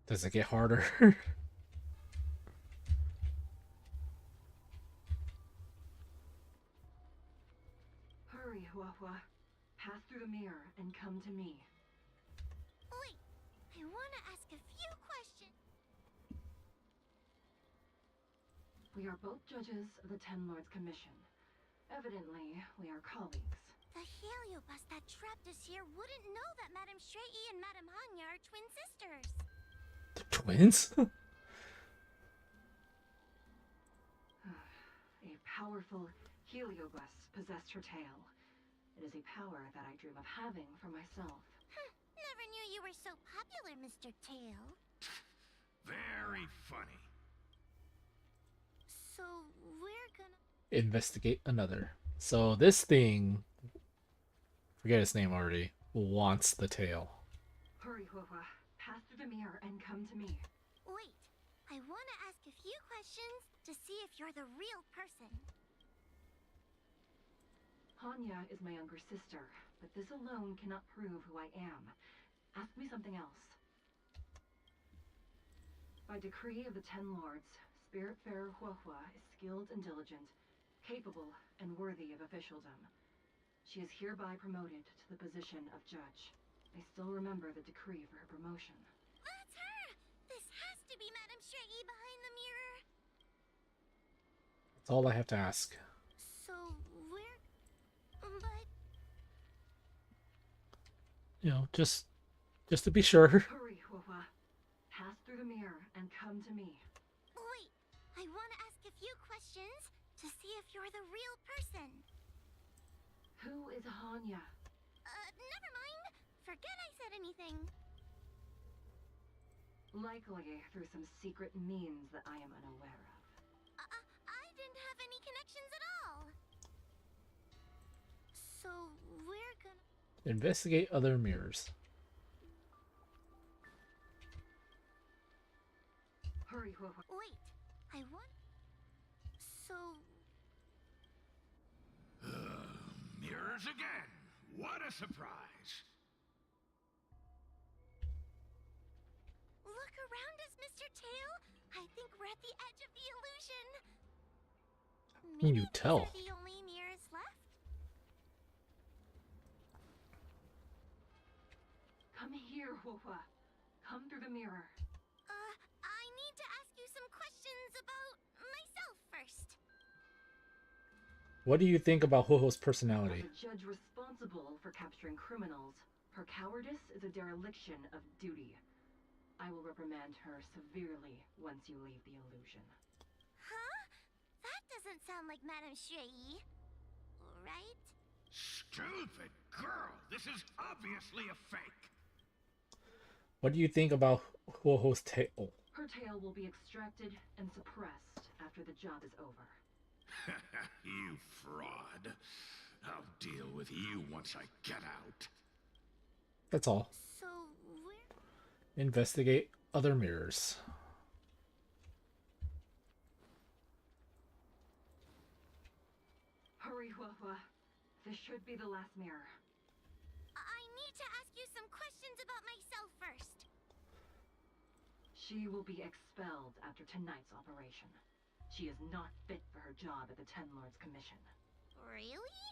Does it get harder? Hurry, Huohuo. Pass through the mirror and come to me. Wait, I want to ask a few questions. We are both judges of the Ten Lords Commission. Evidently, we are colleagues. The heliobus that trapped us here wouldn't know that Madame Shrey and Madame Hanya are twin sisters. The twins? A powerful heliobus possessed her tail. It is a power that I dream of having for myself. Never knew you were so popular, Mr. Tail. Very funny. So, we're gonna... Investigate another. So this thing, forget its name already, wants the tail. Hurry, Huohuo. Pass through the mirror and come to me. Wait, I want to ask a few questions to see if you're the real person. Hanya is my younger sister, but this alone cannot prove who I am. Ask me something else. By decree of the Ten Lords, Spiritfarer Huohuo is skilled and diligent, capable and worthy of officialdom. She is hereby promoted to the position of judge. I still remember the decree for her promotion. That's her! This has to be Madame Shrey behind the mirror. That's all I have to ask. So, we're... But... You know, just to be sure. Hurry, Huohuo. Pass through the mirror and come to me. Wait, I want to ask a few questions to see if you're the real person. Who is Hanya? Never mind. Forget I said anything. Likely through some secret means that I am unaware of. I didn't have any connections at all. So, we're gonna... Investigate other mirrors. Hurry, Huohuo. Wait, I want... So... Mirrors again! What a surprise! Look around us, Mr. Tail. I think we're at the edge of the illusion. Can you Maybe tell? these are the only mirrors left? Come here, Huohuo. Come through the mirror. I need to ask you some questions about myself first. What do you think about Huohuo's personality? As a judge responsible for capturing criminals, her cowardice is a dereliction of duty. I will reprimand her severely once you leave the illusion. Huh? That doesn't sound like Madame Shrey. Right? Stupid girl! This is obviously a fake! What do you think about Huohuo's tail? Her tail will be extracted and suppressed after the job is over. You fraud. I'll deal with you once I get out. That's all. So, where... Investigate other mirrors. Hurry, Huohuo. This should be the last mirror. I need to ask you some questions about myself first. She will be expelled after tonight's operation. She is not fit for her job at the Ten Lords Commission. Really?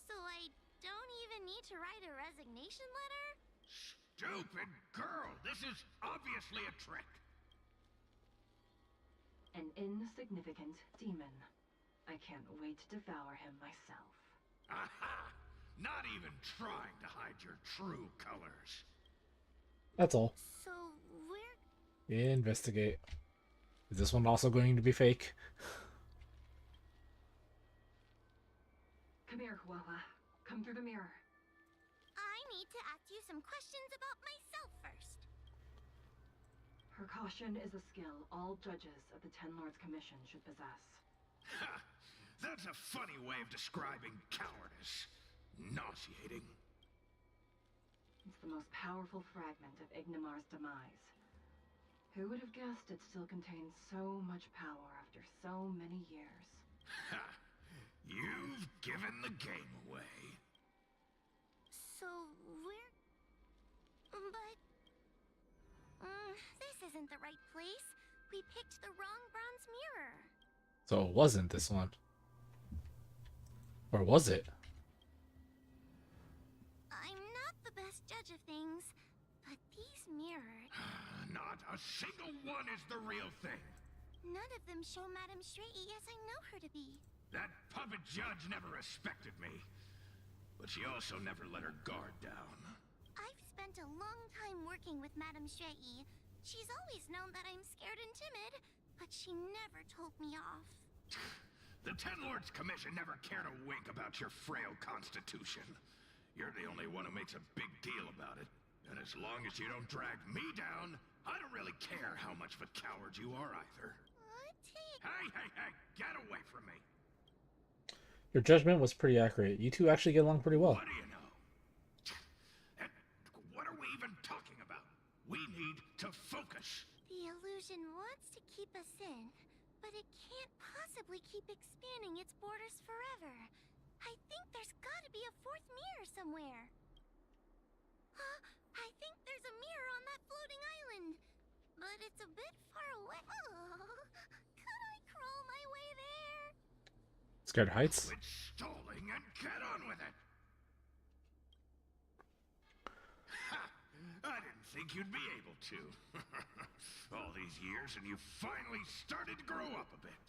So I don't even need to write a resignation letter? Stupid girl! This is obviously a trick! An insignificant demon. I can't wait to devour him myself. Aha! Not even trying to hide your true colors. That's all. So, where... Investigate. Is this one also going to be fake? Come here, Huohuo. Come through the mirror. I need to ask you some questions about myself first. Her caution is a skill all judges of the Ten Lords Commission should possess. Ha! That's a funny way of describing cowardice. Nauseating. It's the most powerful fragment of Ignimar's demise. Who would have guessed it still contains so much power after so many years? Ha! You've given the game away. So, where... But... this isn't the right place. We picked the wrong bronze mirror. So it wasn't this one. Or was it? I'm not the best judge of things, but these mirrors... Not a single one is the real thing. None of them show Madame Straighty as I know her to be. That puppet judge never respected me. But she also never let her guard down. I've spent a long time working with Madame Straighty. She's always known that I'm scared and timid, but she never told me off. The Ten Lords Commission never cared a wink about your frail constitution. You're the only one who makes a big deal about it. And as long as you don't drag me down, I don't really care how much of a coward you are either. Hey, get away from me. Your judgment was pretty accurate. You two actually get along pretty well. What do you know? And what are we even talking about? We need to focus. The illusion wants to keep us in, but it can't possibly keep expanding its borders forever. I think there's gotta be a fourth mirror somewhere. Huh? I think there's a mirror on that floating island, but it's a bit far away. Oh, could I crawl my way there? Scared of heights? Quit stalling and get on with it. Ha! I didn't think you'd be able to. All these years and you finally started to grow up a bit.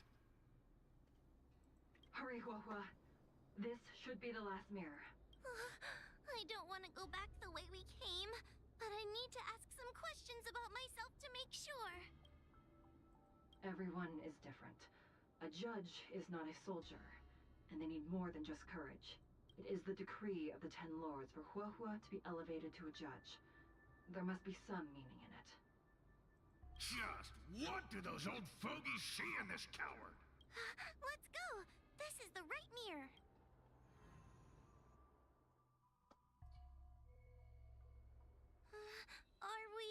Hurry, Huohuo. This should be the last mirror. I don't want to go back the way we came, but I need to ask some questions about myself to make sure. Everyone is different. A judge is not a soldier, and they need more than just courage. It is the decree of the Ten Lords for Huohuo to be elevated to a judge. There must be some meaning in it. Just what do those old fogies see in this coward? Let's go! This is the right mirror. Are we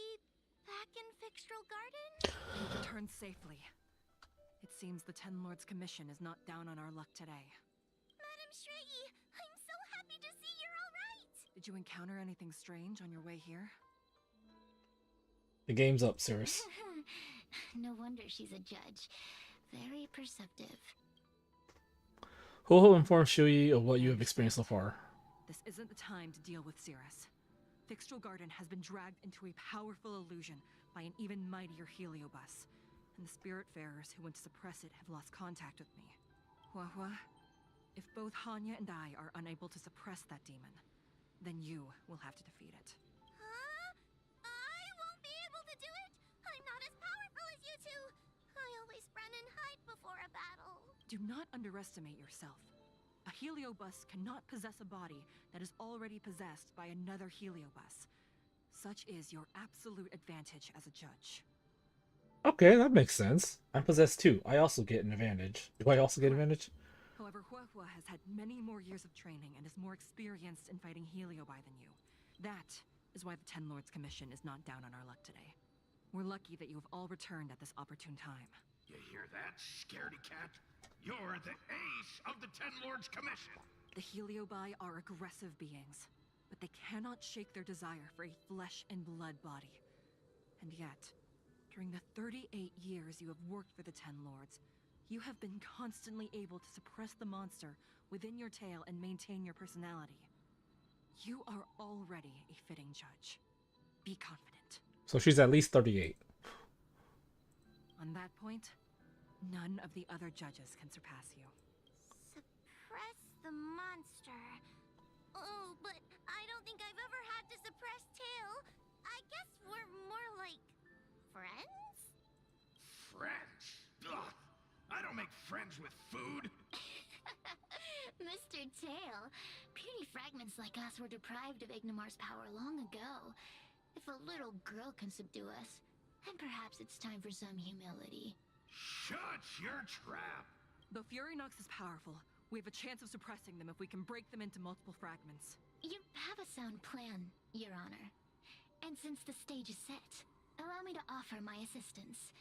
back in Fixtral Garden? We've returned safely. It seems the Ten Lords Commission is not down on our luck today. Madame Straighty, I'm so happy to see you're all right! Did you encounter anything strange on your way here? The game's up, Cirrus. No wonder she's a judge. Very perceptive. Huohuo informs Shui of what you have experienced so far. This isn't the time to deal with Cirrus. Fixtral Garden has been dragged into a powerful illusion by an even mightier heliobus, and the spiritfarers who went to suppress it have lost contact with me. Huohuo, if both Hanya and I are unable to suppress that demon, then you will have to defeat it. Huh? I won't be able to do it! I'm not as powerful as you two! I always run and hide before a battle. Do not underestimate yourself. A heliobus cannot possess a body that is already possessed by another heliobus. Such is your absolute advantage as a judge. Okay, that makes sense. I'm possessed too. I also get an advantage. Do I also get advantage? However, Huohuo has had many more years of training and is more experienced in fighting heliobi than you. That is why the Ten Lords Commission is not down on our luck today. We're lucky that you have all returned at this opportune time. You hear that, scaredy cat? You're the ace of the Ten Lords Commission. The Heliobi are aggressive beings, but they cannot shake their desire for a flesh and blood body. And yet, during the 38 years you have worked for the Ten Lords, you have been constantly able to suppress the monster within your tail and maintain your personality. You are already a fitting judge. Be confident. So she's at least 38. On that point, none of the other judges can surpass you. Suppress the monster. Oh, but I don't think I've ever had to suppress Tail. I guess we're more like friends? Friends? Ugh. I don't make friends with food. Mr. Tail, puny fragments like us were deprived of Ignimar's power long ago. If a little girl can subdue us, then perhaps it's time for some humility. Shut your trap! Though Furynox is powerful, we have a chance of suppressing them if we can break them into multiple fragments. You have a sound plan, Your Honor. And since the stage is set, allow me to offer my assistance.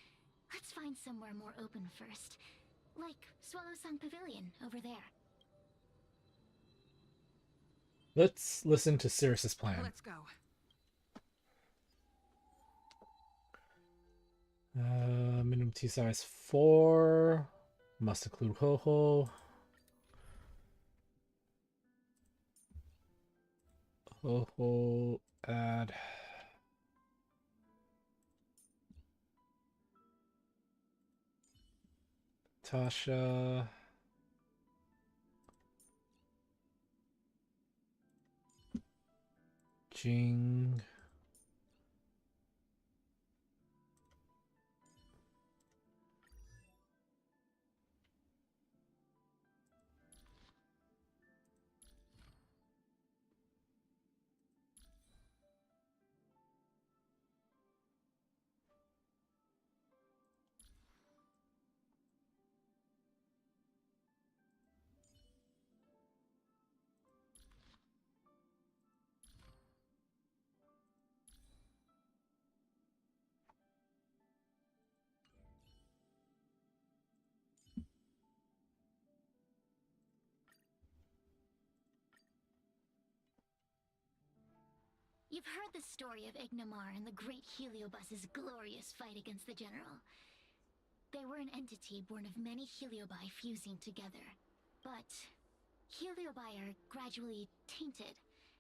Let's find somewhere more open first. Like Swallowsong Pavilion over there. Let's listen to Sirius's plan. Let's go. Minimum T size 4. Must include Huohuo. Huohuo, add. Tasha. Jing. You've heard the story of Ignimar and the great Heliobus's glorious fight against the General. They were an entity born of many Heliobi fusing together. But Heliobi are gradually tainted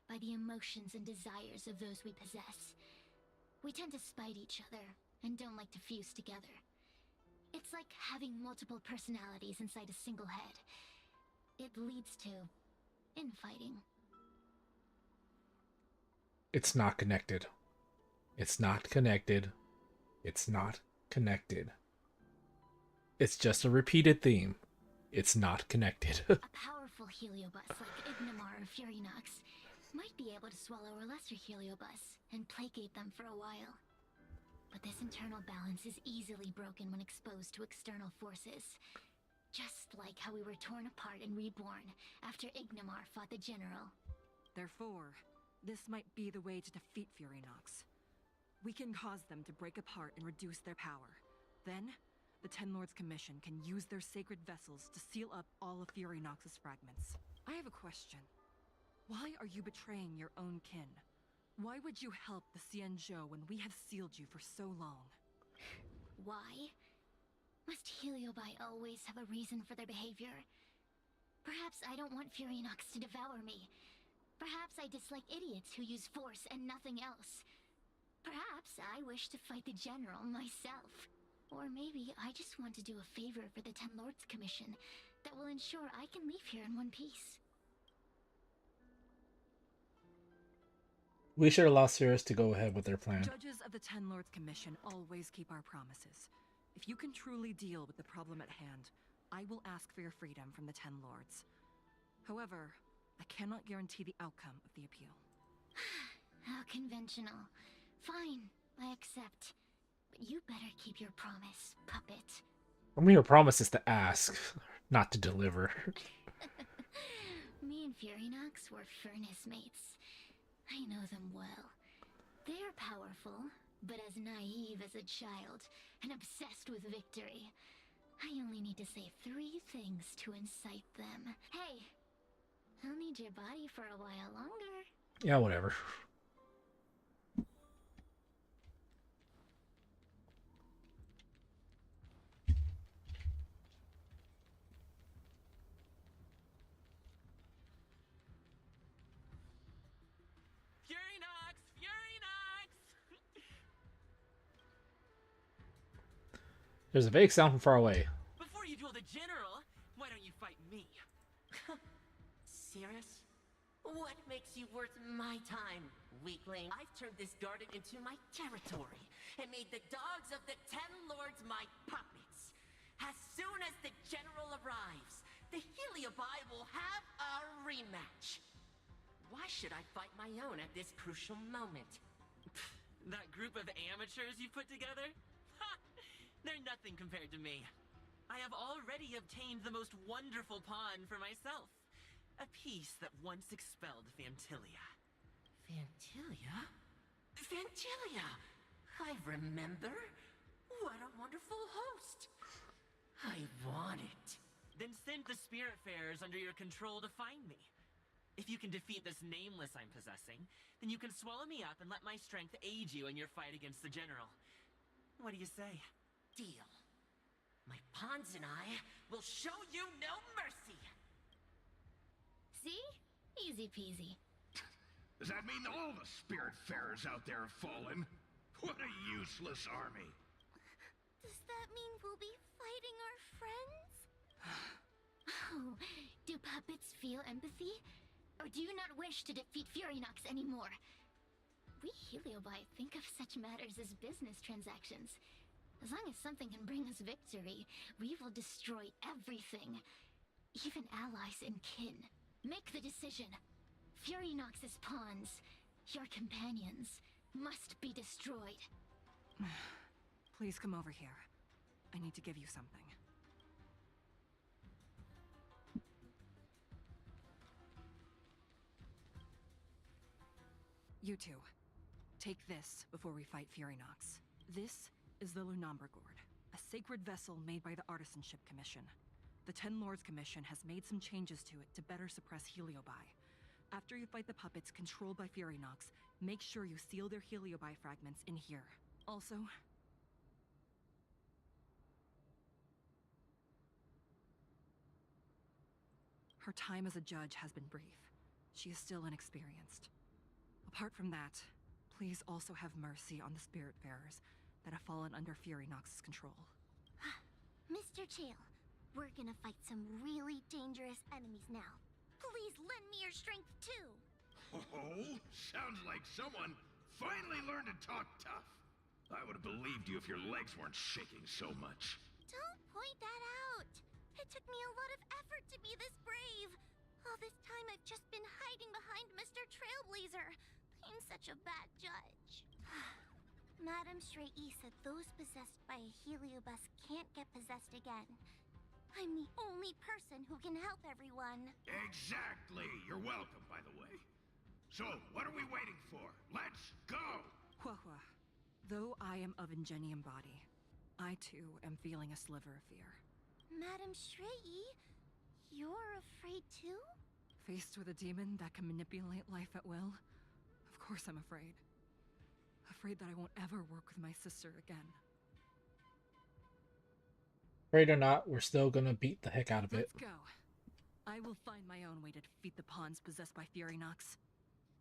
by the emotions and desires of those we possess. We tend to spite each other and don't like to fuse together. It's like having multiple personalities inside a single head. It leads to infighting. It's not connected. It's not connected. It's not connected. It's just a repeated theme. It's not connected. A powerful Heliobus like Ignimar or Furynox might be able to swallow a lesser Heliobus and placate them for a while. But this internal balance is easily broken when exposed to external forces. Just like how we were torn apart and reborn after Ignimar fought the General. Therefore, this might be the way to defeat Furynox. We can cause them to break apart and reduce their power. Then, the Ten Lords Commission can use their sacred vessels to seal up all of Furynox's fragments. I have a question. Why are you betraying your own kin? Why would you help the Xianzhou when we have sealed you for so long? Why? Must Heliobi always have a reason for their behavior? Perhaps I don't want Furynox to devour me. Perhaps I dislike idiots who use force and nothing else. Perhaps I wish to fight the General myself. Or maybe I just want to do a favor for the Ten Lords Commission that will ensure I can leave here in one piece. We should allow Sirius to go ahead with their plan. Judges of the Ten Lords Commission always keep our promises. If you can truly deal with the problem at hand, I will ask for your freedom from the Ten Lords. However, I cannot guarantee the outcome of the appeal. How conventional. Fine, I accept. But you better keep your promise, puppet. I mean, your promise is to ask, not to deliver. Me and Furynox were furnace mates. I know them well. They're powerful, but as naive as a child, and obsessed with victory. I only need to say 3 things to incite them. Hey, I'll need your body for a while longer. Yeah, whatever. There's a vague sound from far away. Before you duel the general, why don't you fight me? Serious? What makes you worth my time, weakling? I've turned this garden into my territory and made the dogs of the 10 lords my puppets. As soon as the general arrives, the Heliobi will have a rematch. Why should I fight my own at this crucial moment? That group of amateurs you put together? Ha! They're nothing compared to me. I have already obtained the most wonderful pawn for myself. A piece that once expelled Fantilia. Fantilia? Fantilia! I remember. What a wonderful host. I want it. Then send the Spiritfarers under your control to find me. If you can defeat this nameless I'm possessing, then you can swallow me up and let my strength aid you in your fight against the general. What do you say? Deal. My pawns and I will show you no mercy. See? Easy peasy. Does that mean all the Spiritfarers out there have fallen? What a useless army. Does that mean we'll be fighting our friends? Oh, do puppets feel empathy? Or do you not wish to defeat Furinox anymore? We Heliobi think of such matters as business transactions. As long as something can bring us victory, we will destroy everything. Even allies and kin. Make the decision. Furinox's pawns, your companions, must be destroyed. Please come over here. I need to give you something. You two, take this before we fight Furinox. This is the Lunambra Gourd, a sacred vessel made by the Artisanship Commission. The 10 Lords Commission has made some changes to it to better suppress Heliobi. After you fight the puppets controlled by Furinox, make sure you seal their Heliobi fragments in here. Also, her time as a judge has been brief. She is still inexperienced. Apart from that, please also have mercy on the Spiritfarers that have fallen under Furinox's control. Mr. Chael, we're gonna fight some really dangerous enemies now. Please lend me your strength too! Oh, sounds like someone finally learned to talk tough. I would have believed you if your legs weren't shaking so much. Don't point that out! It took me a lot of effort to be this brave. All this time I've just been hiding behind Mr. Trailblazer. I'm such a bad judge. Madame Shrey said those possessed by a Heliobus can't get possessed again. I'm the only person who can help everyone. Exactly! You're welcome, by the way. So, what are we waiting for? Let's go! Huohuo, though I am of Ingenium body, I too am feeling a sliver of fear. Madame Shrey, you're afraid too? Faced with a demon that can manipulate life at will, of course I'm afraid. Afraid that I won't ever work with my sister again. Afraid or not, we're still gonna beat the heck out of it. Let's go. I will find my own way to defeat the pawns possessed by Furinox.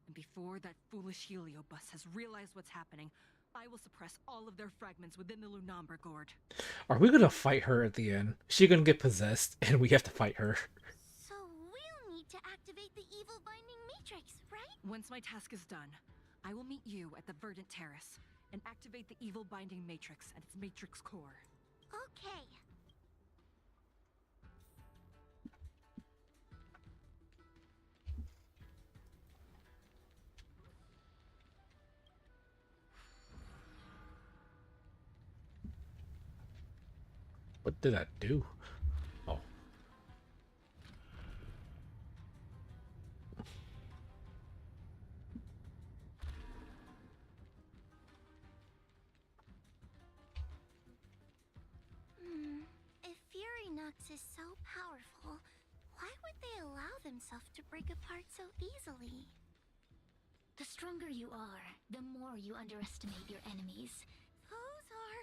And before that foolish Heliobus has realized what's happening, I will suppress all of their fragments within the Lunambra Gourd. Are we gonna fight her at the end? She's gonna get possessed, and we have to fight her. So we'll need to activate the evil binding matrix, right? Once my task is done, I will meet you at the Verdant Terrace and activate the evil binding matrix at its matrix core. Okay. What did that do? Oh. is so powerful, why would they allow themselves to break apart so easily? The stronger you are, the more you underestimate your enemies. Those are...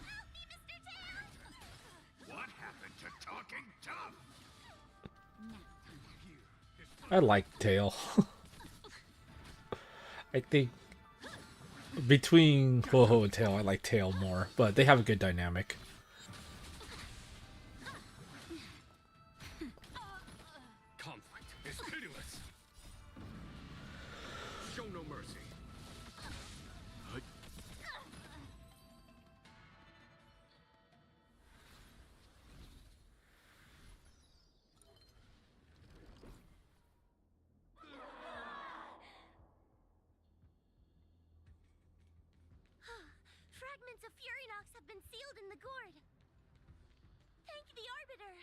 Help me, Mr. Tail! What happened to talking tough? I like Tail. I think between Huohuo and Tail, I like Tail more, but they have a good dynamic. Conflict is pitiless. Show no mercy. Fragments of Furynox have been sealed in the gourd. Thank the Arbiter.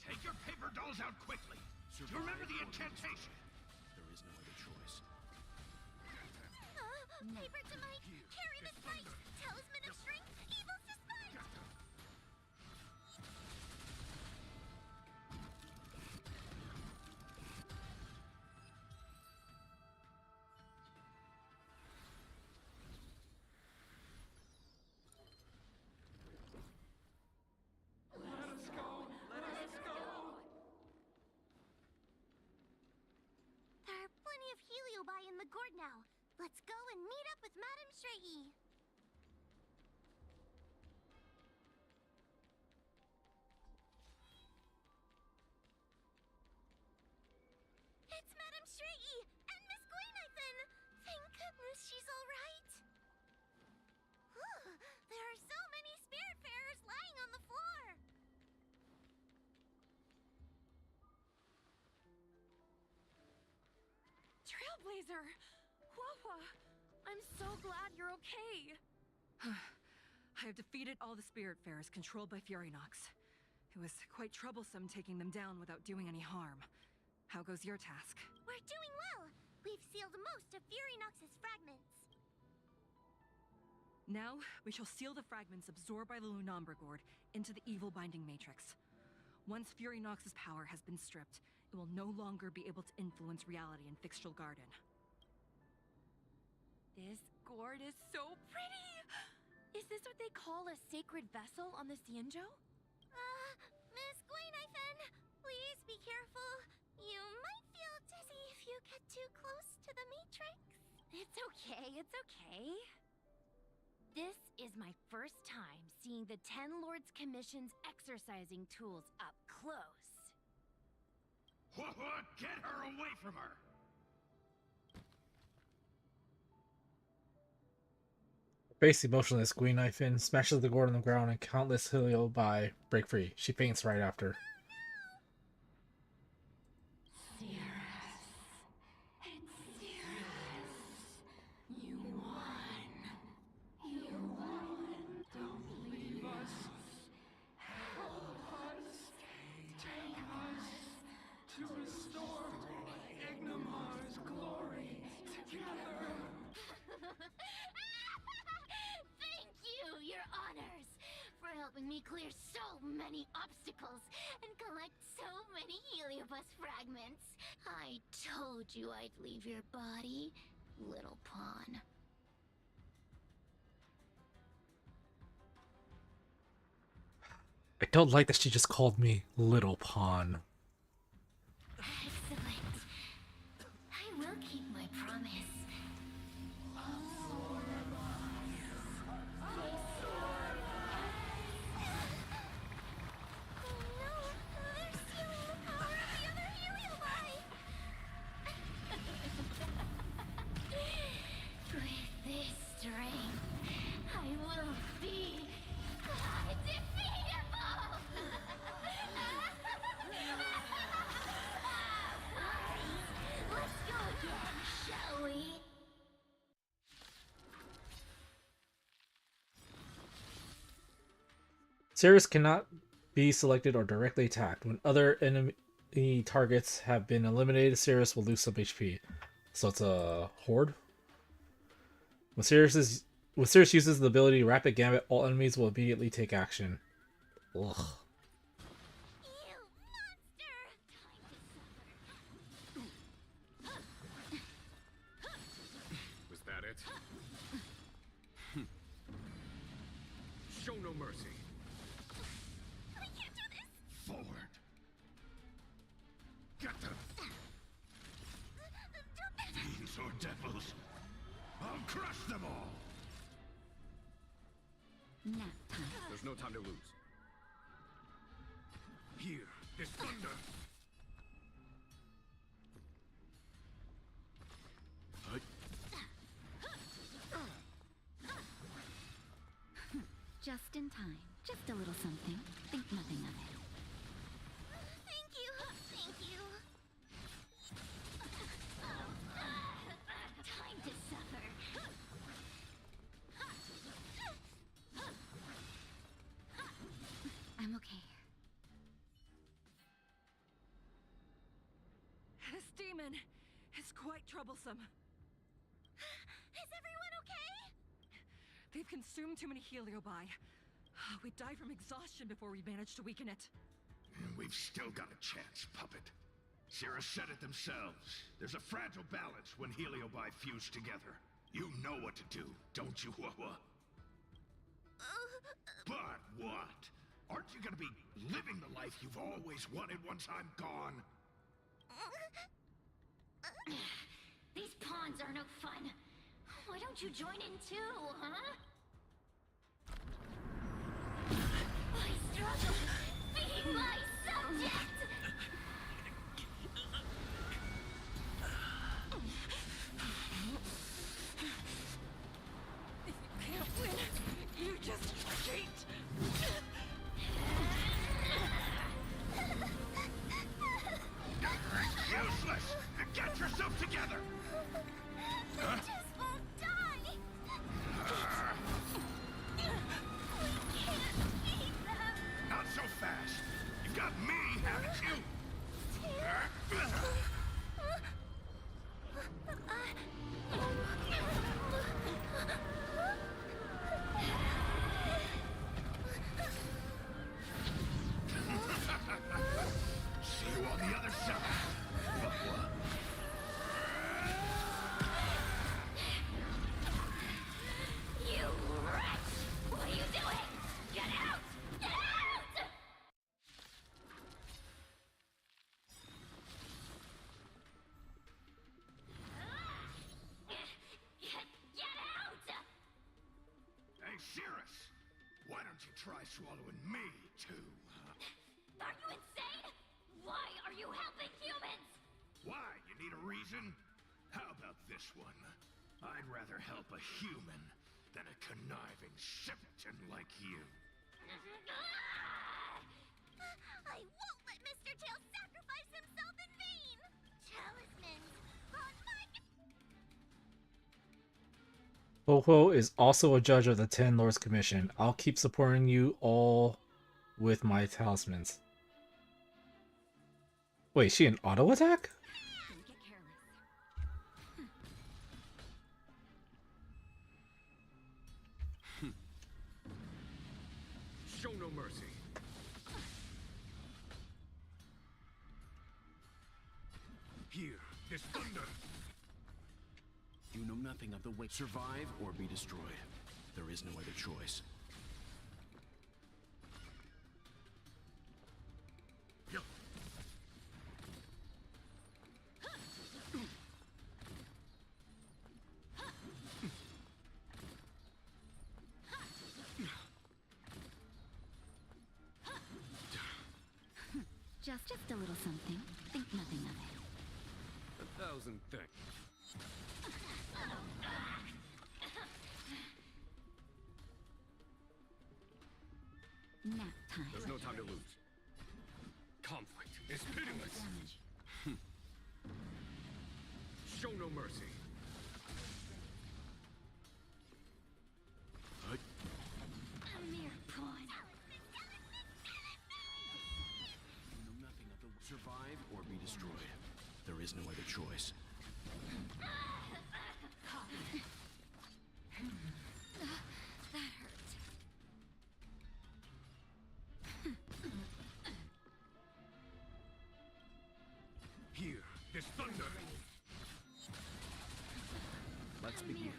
Take your paper dolls out quickly. Do you remember the incantation? There is no other choice. Paper to Mike, carry this fight. Talisman of strength, evil's despite. There are plenty of Heliobi in the gourd now. Let's go and meet up with Madame Xiggi. It's Madame Xiggi and Miss Guinevere. Thank goodness she's all right. There are so many spiritfarers lying on the floor. Trailblazer! Huohuo! I'm so glad you're okay! I have defeated all the Spiritfarers controlled by Furynox. It was quite troublesome taking them down without doing any harm. How goes your task? We're doing well. We've sealed most of Furynox's fragments. Now, we shall seal the fragments absorbed by the Lunambra Gourd into the evil binding matrix. Once Furynox's power has been stripped, it will no longer be able to influence reality in Fixtral Garden. This gourd is so pretty! Is this what they call a sacred vessel on the Xianzhou? Miss Guinevere, please be careful. You might feel dizzy if you get too close to the Matrix. It's okay, it's okay. This is my first time seeing the Ten Lords Commission's exercising tools up close. Huohuo, get her away from her! Basically motionless, Guinevere smashes the gourd on the ground and countless Heliobi break free. She faints right after. Thank you, your honors, for helping me clear so many obstacles and collect so many Heliobus fragments. I told you I'd leave your body, little pawn. I don't like that she just called me little pawn. Excellent. I will keep my promise. With this strength, Sirius cannot be selected or directly attacked. When other enemy targets have been eliminated, Sirius will lose some HP. So it's a horde. When Sirius uses the ability Rapid Gambit, all enemies will immediately take action. Ugh. Was that it? Show no mercy. I can't do this! Forward. Get them. Fiends or devils. I'll crush them all. Nap time. There's no time to lose. Here, this thunder. Just in time. Just a little something. Think nothing of it. Thank you! Thank you! Time to suffer. I'm okay. This demon is quite troublesome. Is everyone okay? They've consumed too many heliobi. We'd die from exhaustion before we managed to weaken it. We've still got a chance, puppet. Sierra said it themselves. There's a fragile balance when heliobi fuse together. You know what to do, don't you, Huohuo? But what? Aren't you gonna be living the life you've always wanted once I'm gone? These pawns are no fun. Why don't you join in too, huh? I struggle being my subject! If you can't win, you just cheat! Useless! Get yourself together! Huh? Just won't die! We can't beat them! Not so fast! You've got me, haven't you? See you on the other side. You wretch! What are you doing? Get out! Get out! Get out! Hey, Cirrus! Why don't you try swallowing me, too? Are you insane? Why are you helping humans? Why? You need a reason? How about this one? I'd rather help a human than a conniving simpleton like you. I won't let Mr. Tail sacrifice himself in vain! Talismans on my... Huohuo is also a judge of the Ten Lords Commission. I'll keep supporting you all with my talismans. Wait, is she an auto attack? Don't get careless. Show no mercy. Here, this thunder. You know nothing of the way. Survive or be destroyed. There is no other choice. Just a little something. Think nothing of it. 1,000 things. Nap time. There's no time to lose. Conflict is pitiless. Show no mercy. A mere pawn. is no other choice. That hurt. Here, this thunder. Let's begin.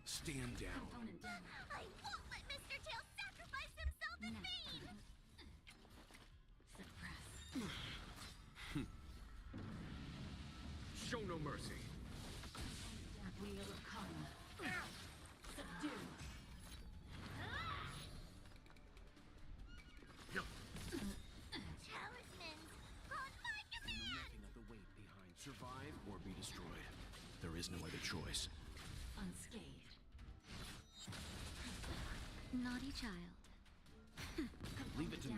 Stand down. I won't let Mr. Tail sacrifice himself in vain! Show no mercy. Talismans! On my command! Nothing of the weight behind. Survive or be destroyed. There is no other choice. Unscathed. Naughty child. Leave it to me.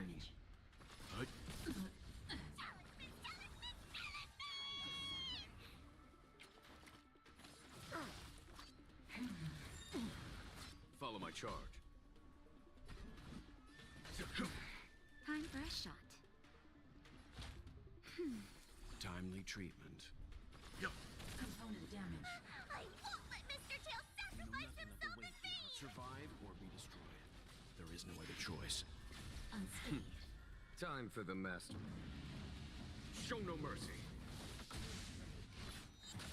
Follow my charge. Time for a shot. Timely treatment. Component damage. I won't let Mr. Tail sacrifice himself in vain! Survive or be destroyed. There is no other choice. Unscathed. Time for the master. Show no mercy. It's not...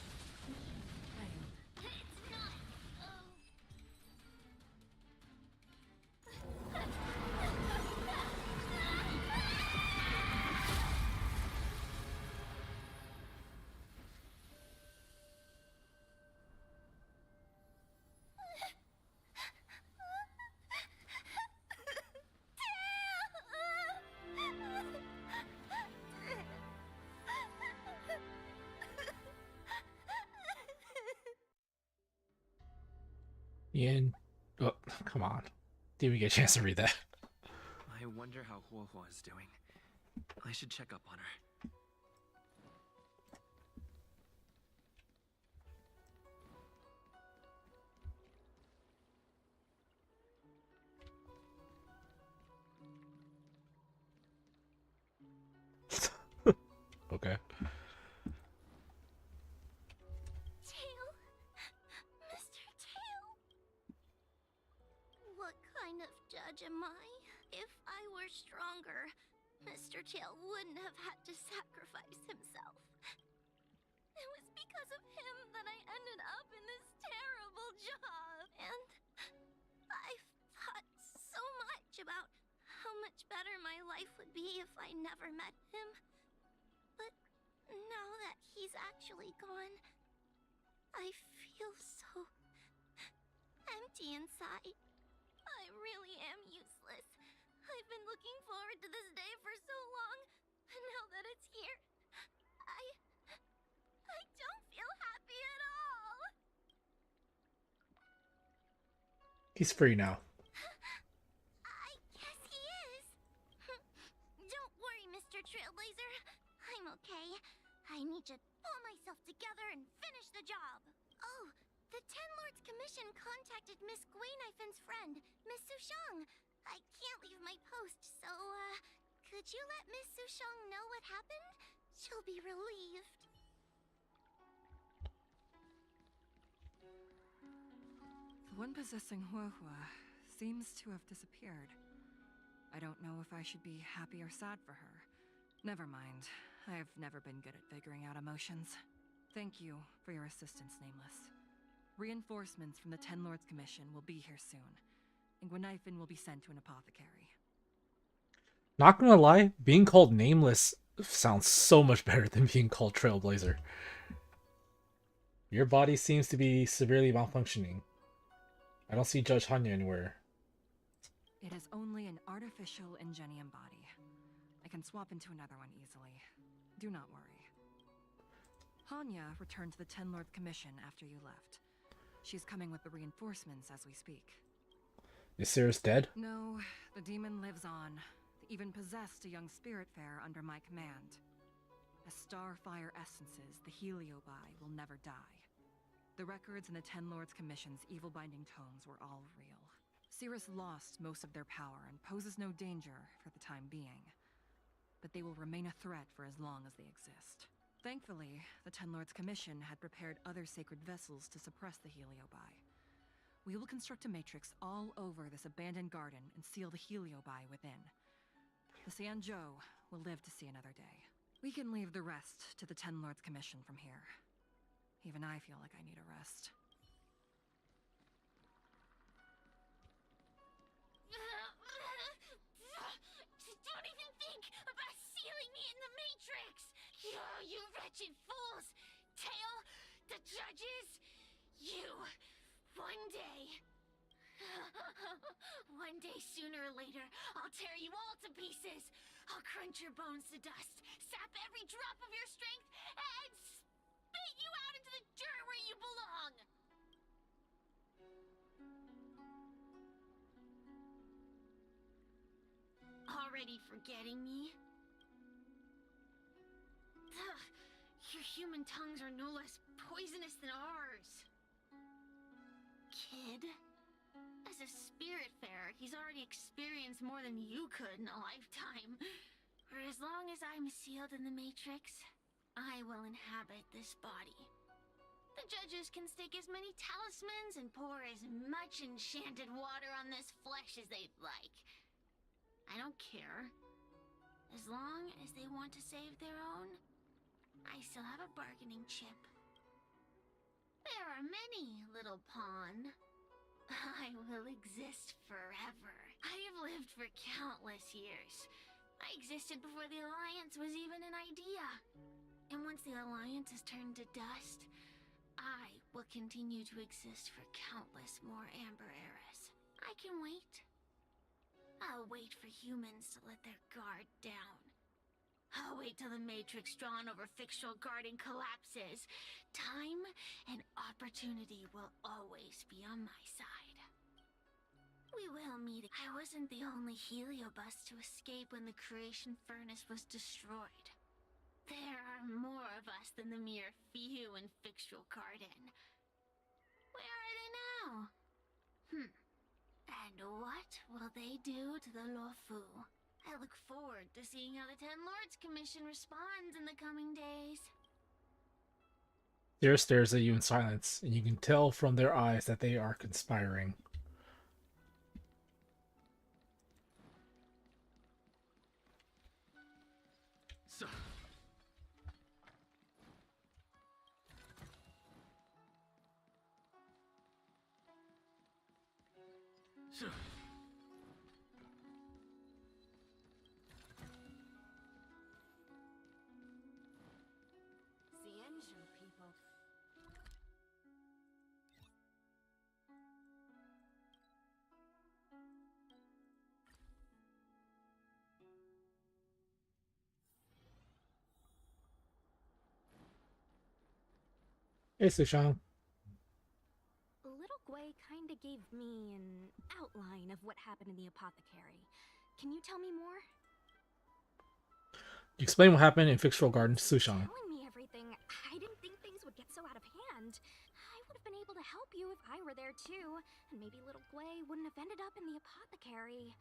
Ian, oh, come on. Didn't even get a chance to read that. I wonder how Huohuo is doing. I should check up on her. Okay. Tail? Mr. Tail? What kind of judge am I? If I were stronger, Mr. Tail wouldn't have had to sacrifice himself. It was because of him that I ended up in this terrible job. And I've thought so much about how much better my life would be if I never met him. But now that he's actually gone, I feel so empty inside. I really am useless. I've been looking forward to this day for so long, and now that it's here, I don't feel happy at all. He's free now. I guess he is. Don't worry, Mr. Trailblazer. I'm okay. I need to pull myself together and finish the job. Oh, the Ten Lords Commission contacted Miss Guinaifin's friend, Miss Sushang. I can't leave my post, so, could you let Miss Sushang know what happened? She'll be relieved. The one possessing Huohuo seems to have disappeared. I don't know if I should be happy or sad for her. Never mind. I've never been good at figuring out emotions. Thank you for your assistance, Nameless. Reinforcements from the Ten Lords Commission will be here soon, and Guinaifen will be sent to an apothecary. Not gonna lie, being called Nameless sounds so much better than being called Trailblazer. Your body seems to be severely malfunctioning. I don't see Judge Hanya anywhere. It is only an artificial Ingenium body. I can swap into another one easily. Do not worry. Hanya returned to the Ten Lords Commission after you left. She's coming with the reinforcements as we speak. Is Cirrus dead? No, the demon lives on. They even possessed a young spiritfarer under my command. As starfire essences, the Heliobi will never die. The records in the Ten Lords Commission's evil-binding tomes were all real. Cirrus lost most of their power and poses no danger for the time being. but they will remain a threat for as long as they exist. Thankfully, the Ten Lords Commission had prepared other sacred vessels to suppress the Heliobi. We will construct a matrix all over this abandoned garden and seal the Heliobi within. The Xianzhou will live to see another day. We can leave the rest to the Ten Lords Commission from here. Even I feel like I need a rest. Don't even think about sealing me in the Matrix! You wretched fools! Tail, the judges, you, one day... One day, sooner or later, I'll tear you all to pieces! I'll crunch your bones to dust, sap every drop of your strength, and spit you out into the dirt where you belong! Already forgetting me? Ugh, your human tongues are no less poisonous than ours. Kid? As a spiritfarer, he's already experienced more than you could in a lifetime. For as long as I'm sealed in the Matrix, I will inhabit this body. The judges can stake as many talismans and pour as much enchanted water on this flesh as they'd like. I don't care. As long as they want to save their own, I still have a bargaining chip. There are many, little pawn. I will exist forever. I have lived for countless years. I existed before the Alliance was even an idea. And once the Alliance is turned to dust, I will continue to exist for countless more Amber eras. I can wait. I'll wait for humans to let their guard down. I'll wait till the Matrix drawn over Fictional Garden collapses. Time and opportunity will always be on my side. We will meet. I wasn't the only Heliobus to escape when the creation furnace was destroyed. There are more of us than the mere few in Fictional Garden. Where are they now? And what will they do to the Luofu? I look forward to seeing how the Ten Lords Commission responds in the coming days. Sierra stares at you in silence, and you can tell from their eyes that they are conspiring. So... Xianzhou people. Hey, Sushan. Little Gui kinda gave me an outline of what happened in the apothecary. Can you tell me more? Explain what happened in Fictional Garden to Sushan. Telling me everything. I didn't think things would get so out of hand. I would have been able to help you if I were there too, and maybe Little Gui wouldn't have ended up in the apothecary.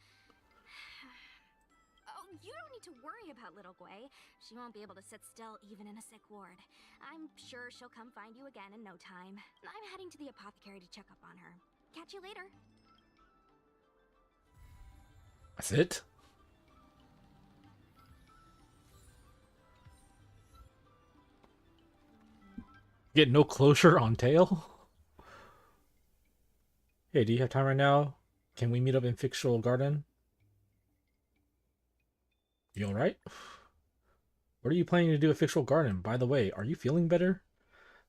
Oh, you don't need to worry about Little Gui. She won't be able to sit still even in a sick ward. I'm sure she'll come find you again in no time. I'm heading to the apothecary to check up on her. Catch you later. That's it? Get no closure on Tail? Hey, do you have time right now? Can we meet up in Fictional Garden? You alright? What are you planning to do at Fictional Garden? By the way, are you feeling better?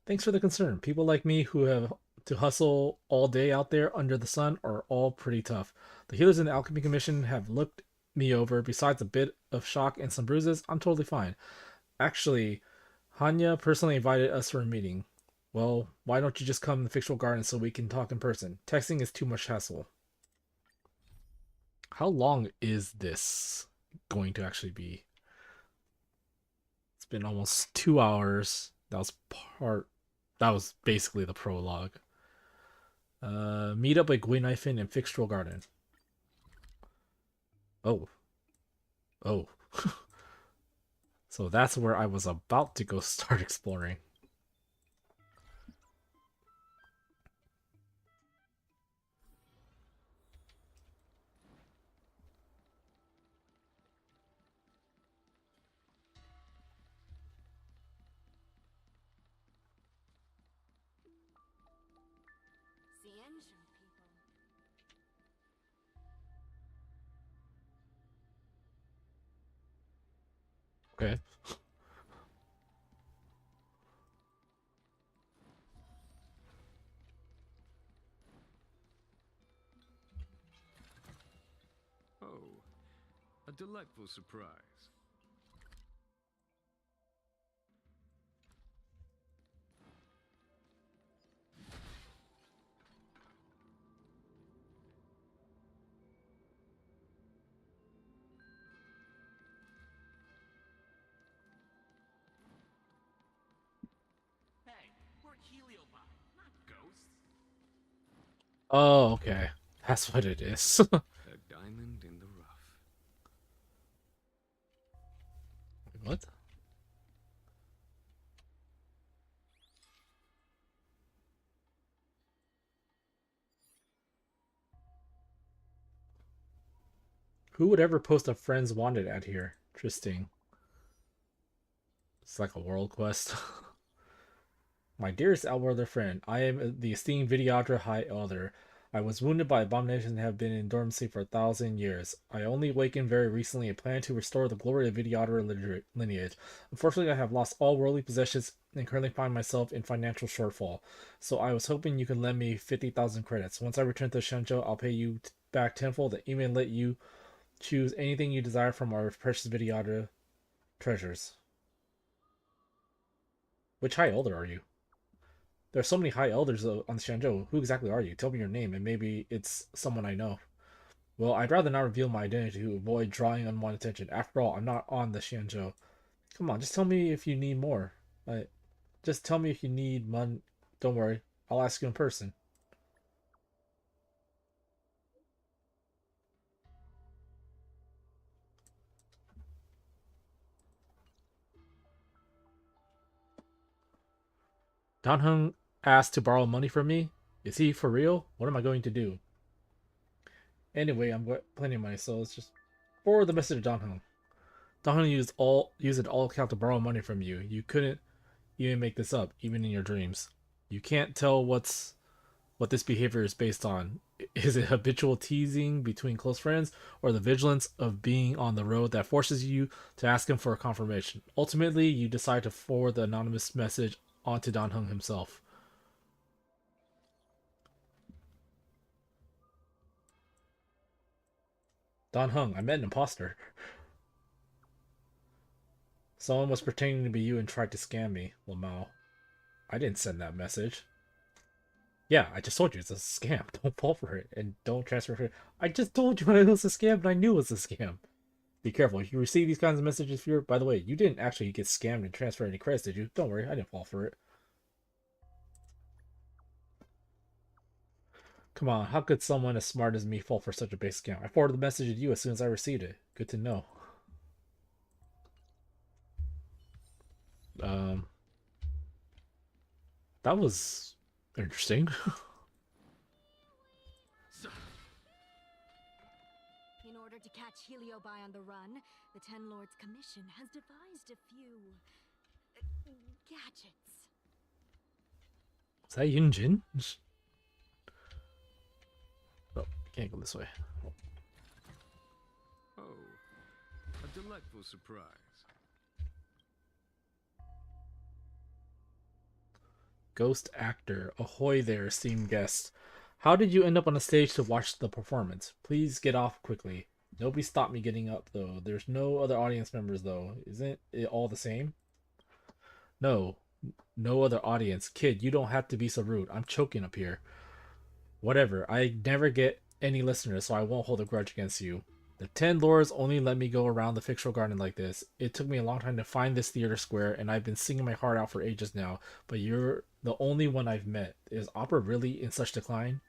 Thanks for the concern. People like me who have to hustle all day out there under the sun are all pretty tough. The healers in the Alchemy Commission have looked me over. Besides a bit of shock and some bruises, I'm totally fine. Actually, Hanya personally invited us for a meeting. Well, why don't you just come to the Fictional Garden so we can talk in person? Texting is too much hassle. How long is this going to actually be? It's been almost 2 hours. That was basically the prologue. Meet up at Gwynifin in Fictional Garden. Oh. So that's where I was about to go start exploring. Okay. Oh, a delightful surprise. Hey, we're Heliobi, not ghosts. Oh, okay. That's what it is. A diamond in the rough. What? Who would ever post a friends wanted ad here? Interesting. It's like a world quest. My dearest Elbrother friend, I am the esteemed videographer High Elder. I was wounded by abomination and have been in dormancy for 1,000 years. I only awakened very recently and plan to restore the glory of videographer lineage. Unfortunately, I have lost all worldly possessions and currently find myself in financial shortfall. So I was hoping you could lend me 50,000 credits. Once I return to Shenzhou, I'll pay you back tenfold and even let you choose anything you desire from our precious videographer treasures. Which High Elder are you? There are so many high elders on Shenzhou. Who exactly are you? Tell me your name, and maybe it's someone I know. Well, I'd rather not reveal my identity to avoid drawing unwanted attention. After all, I'm not on the Shenzhou. Come on, just tell me if you need more. Just tell me if you need money. Don't worry, I'll ask you in person. Dan Heng asked to borrow money from me? Is he for real? What am I going to do? Anyway, I'm plenty of money, so let's just forward the message to Dan Heng. Dan Heng used it all account to borrow money from you. You couldn't even make this up, even in your dreams. You can't tell what this behavior is based on. Is it habitual teasing between close friends, or the vigilance of being on the road that forces you to ask him for a confirmation? Ultimately, you decide to forward the anonymous message onto Dan Heng himself. Dan Heng, I met an imposter. Someone was pretending to be you and tried to scam me, Lamau. I didn't send that message. Yeah, I just told you it's a scam. Don't fall for it and don't transfer it. I just told you it was a scam and I knew it was a scam. Be careful. If you receive these kinds of messages, by the way, you didn't actually get scammed and transfer any credits, did you? Don't worry, I didn't fall for it. Come on, how could someone as smart as me fall for such a base scam? I forwarded the message to you as soon as I received it. Good to know. That was interesting. In order to catch Heliobi on the run, the Ten Lords Commission has devised a few gadgets. Is that Yunjin? Oh, can't go this way. Oh, a delightful surprise. Ghost actor. Ahoy there, esteemed guest. How did you end up on the stage to watch the performance? Please get off quickly. Nobody stopped me getting up, though. There's no other audience members, though. Isn't it all the same? No. No other audience. Kid, you don't have to be so rude. I'm choking up here. Whatever. I never get any listeners, so I won't hold a grudge against you. The 10 lords only let me go around the fictional garden like this. It took me a long time to find this theater square, and I've been singing my heart out for ages now, but you're the only one I've met. Is opera really in such decline?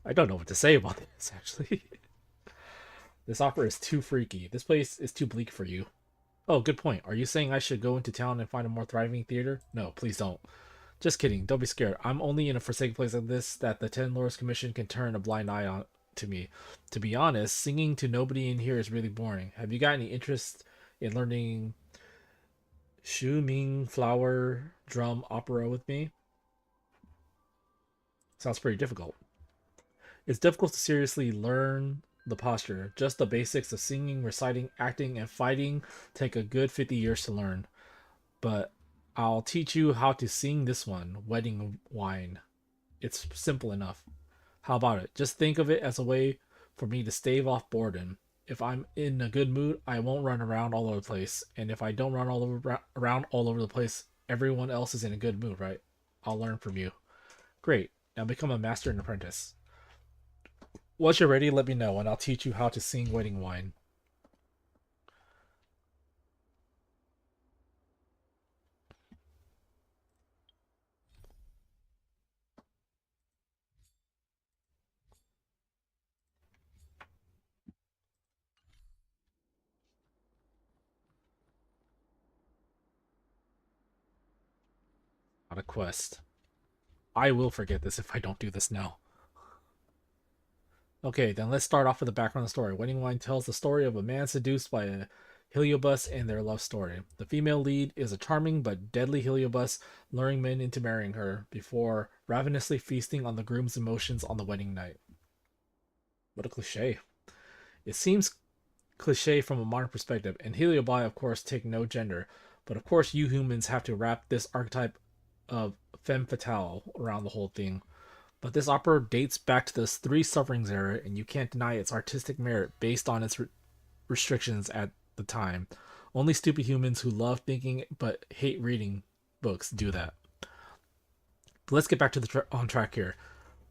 I don't know what to say about this, actually. This offer is too freaky. This place is too bleak for you. Oh, good point. Are you saying I should go into town and find a more thriving theater? No, please don't. Just kidding. Don't be scared. I'm only in a forsaken place like this that the Ten Lords Commission can turn a blind eye on to me. To be honest, singing to nobody in here is really boring. Have you got any interest in learning Shu Ming flower drum opera with me? Sounds pretty difficult. It's difficult to seriously learn the posture. Just the basics of singing, reciting, acting, and fighting take a good 50 years to learn. But I'll teach you how to sing this one, Wedding Wine. It's simple enough. How about it? Just think of it as a way for me to stave off boredom. If I'm in a good mood, I won't run around all over the place. And if I don't run around all over the place, everyone else is in a good mood, right? I'll learn from you. Great. Now become a master and apprentice. Once you're ready, let me know, and I'll teach you how to sing Wedding Wine. Not a quest. I will forget this if I don't do this now. Okay, then let's start off with the background of the story. Wedding Wine tells the story of a man seduced by a Heliobus and their love story. The female lead is a charming but deadly Heliobus, luring men into marrying her before ravenously feasting on the groom's emotions on the wedding night. What a cliche. It seems cliche from a modern perspective, and Heliobi, of course, take no gender. But of course, you humans have to wrap this archetype of femme fatale around the whole thing. But this opera dates back to this Three Sufferings era, and you can't deny its artistic merit based on its restrictions at the time. Only stupid humans who love thinking but hate reading books do that. But let's get back to the on track here.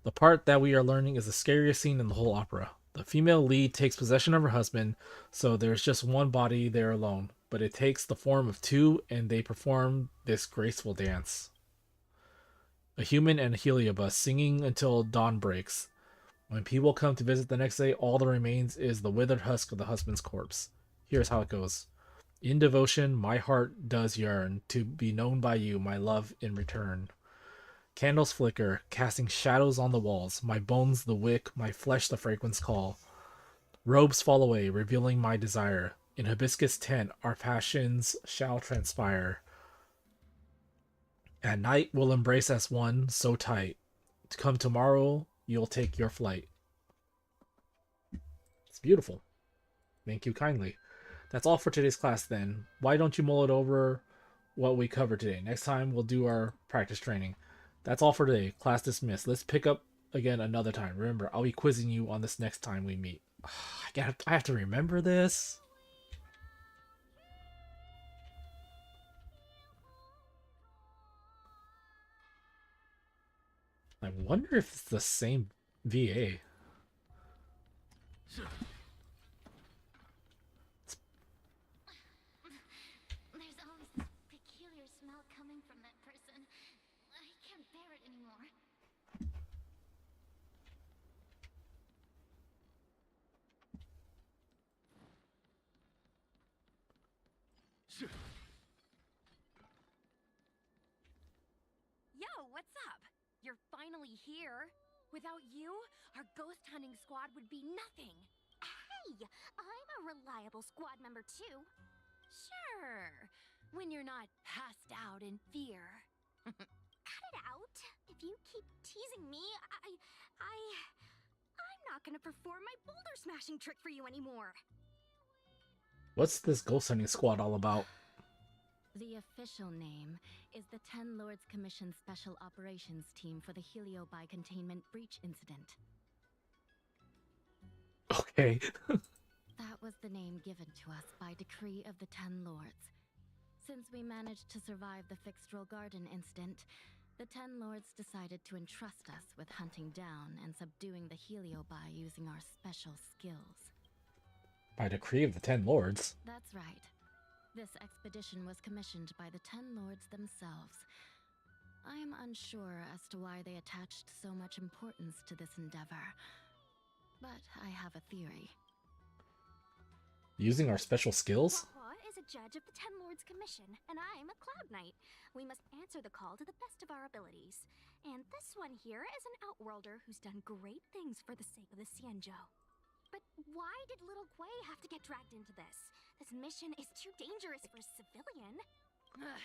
The part that we are learning is the scariest scene in the whole opera. The female lead takes possession of her husband, so there's just one body there alone, but it takes the form of two, and they perform this graceful dance. A human and a Heliobus singing until dawn breaks. When people come to visit the next day, all that remains is the withered husk of the husband's corpse. Here's how it goes. In devotion, my heart does yearn to be known by you, my love, in return. Candles flicker, casting shadows on the walls, my bones the wick, my flesh the fragrance call. Robes fall away, revealing my desire. In hibiscus tent, our passions shall transpire. At night we'll embrace as one, so tight. To come tomorrow, you'll take your flight. It's beautiful. Thank you kindly. That's all for today's class then. Why don't you mull it over what we covered today? Next time we'll do our practice training. That's all for today. Class dismissed. Let's pick up again another time. Remember, I'll be quizzing you on this next time we meet. I have to remember this. I wonder if it's the same VA. There's always this peculiar smell coming from that person. I can't bear it anymore. Yo, what's up? You're finally here. Without you, our ghost hunting squad would be nothing. Hey, I'm a reliable squad member too. Sure, when you're not passed out in fear. Cut it out. If you keep teasing me, I'm not gonna perform my boulder smashing trick for you anymore. What's this ghost hunting squad all about? The official name is the Ten Lords Commission Special Operations Team for the Heliobi Containment Breach Incident. Okay. That was the name given to us by decree of the Ten Lords. Since we managed to survive the Fixtral Garden incident, the Ten Lords decided to entrust us with hunting down and subduing the Heliobi using our special skills. By decree of the Ten Lords? That's right. This expedition was commissioned by the Ten Lords themselves. I am unsure as to why they attached so much importance to this endeavor, but I have a theory. Using our special skills? Huohuo is a judge of the Ten Lords Commission, and I'm a Cloud Knight. We must answer the call to the best of our abilities. And this one here is an outworlder who's done great things for the sake of the Xianzhou. But why did little Gui have to get dragged into this? This mission is too dangerous for a civilian. Ugh,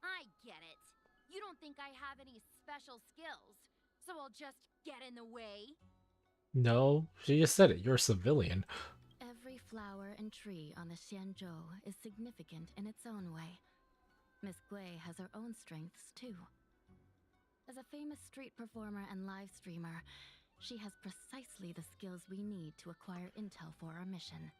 I get it. You don't think I have any special skills, so I'll just get in the way? No, she just said it. You're a civilian. Every flower and tree on the Xianzhou is significant in its own way. Miss Gui has her own strengths, too. As a famous street performer and live streamer, she has precisely the skills we need to acquire intel for our mission.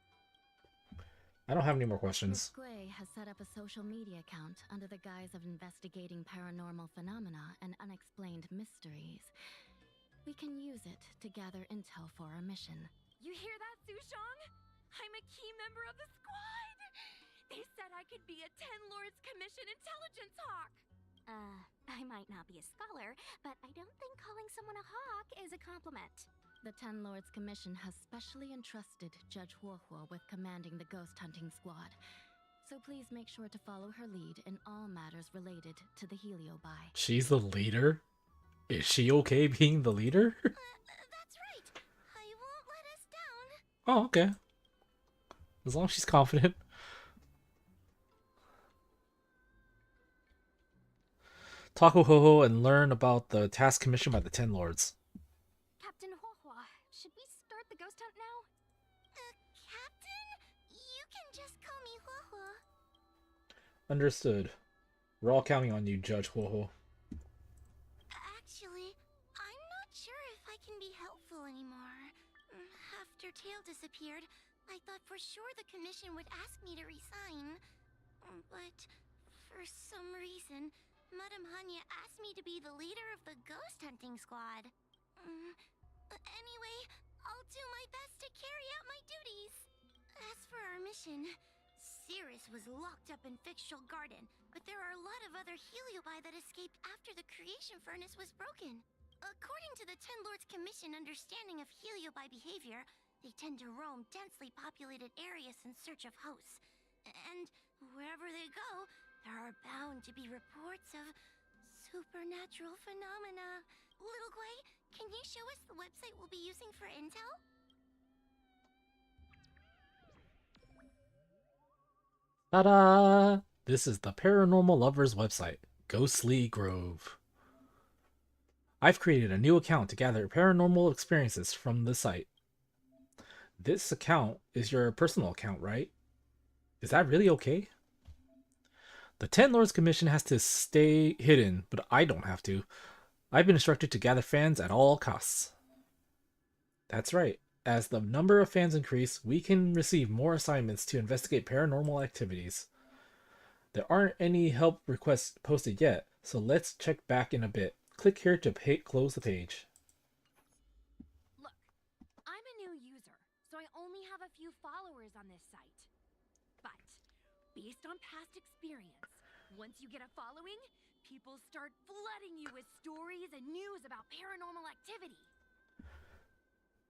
I don't have any more Miss questions. Gui has set up a social media account under the guise of investigating paranormal phenomena and unexplained mysteries. We can use it to gather intel for our mission. You hear that, Sushong? I'm a key member of the squad! They said I could be a Ten Lords Commission intelligence hawk! I might not be a scholar, but I don't think calling someone a hawk is a compliment. The Ten Lords Commission has specially entrusted Judge Huohuo with commanding the ghost hunting squad. So please make sure to follow her lead in all matters related to the Heliobi. She's the leader? Is she okay being the leader? That's right. I won't let us down. Oh, okay. As long as she's confident. Talk with Huohuo and learn about the task commissioned by the Ten Lords. Captain Huohuo, should we start the ghost hunt now? Captain? You can just call me Huohuo. Understood. We're all counting on you, Judge Huohuo. Actually, I'm not sure if I can be helpful anymore. After Tail disappeared, I thought for sure the commission would ask me to resign. But for some reason, Madame Hanya asked me to be the leader of the ghost hunting squad. Anyway, I'll do my best to carry out my duties. As for our mission, Cirrus was locked up in Fictional Garden, but there are a lot of other Heliobi that escaped after the creation furnace was broken. According to the Ten Lords Commission understanding of Heliobi behavior, they tend to roam densely populated areas in search of hosts. And wherever they go, there are bound to be reports of supernatural phenomena. Little Gui, can you show us the website we'll be using for intel? Ta-da! This is the Paranormal Lovers website, Ghostly Grove. I've created a new account to gather paranormal experiences from the site. This account is your personal account, right? Is that really okay? The Ten Lords Commission has to stay hidden, but I don't have to. I've been instructed to gather fans at all costs. That's right. As the number of fans increase, we can receive more assignments to investigate paranormal activities. There aren't any help requests posted yet, so let's check back in a bit. Click here to close the page. Look, I'm a new user, so I only have a few followers on this site. But, based on past experience, once you get a following, people start flooding you with stories and news about paranormal activity.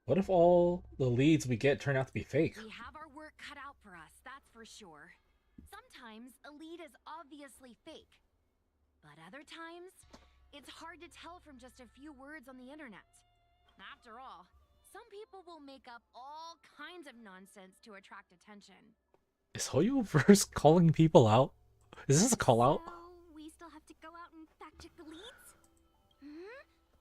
What if all the leads we get turn out to be fake? We have our work cut out for us, that's for sure. Sometimes a lead is obviously fake. But other times, it's hard to tell from just a few words on the internet. After all, some people will make up all kinds of nonsense to attract attention. Is Huohuo calling people out? Is this a call out? So, we still have to go out and fact check the leads?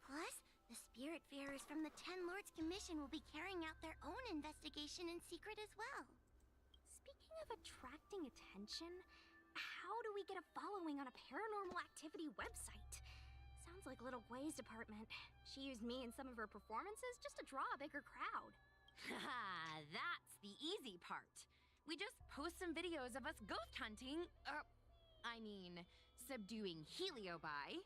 Plus, the Spiritfarers from the Ten Lords Commission will be carrying out their own investigation in secret as well. Speaking of attracting attention, how do we get a following on a paranormal activity website? Sounds like Little Gui's department. She used me in some of her performances just to draw a bigger crowd. Haha, that's the easy part. We just post some videos of us ghost hunting, subduing Heliobi.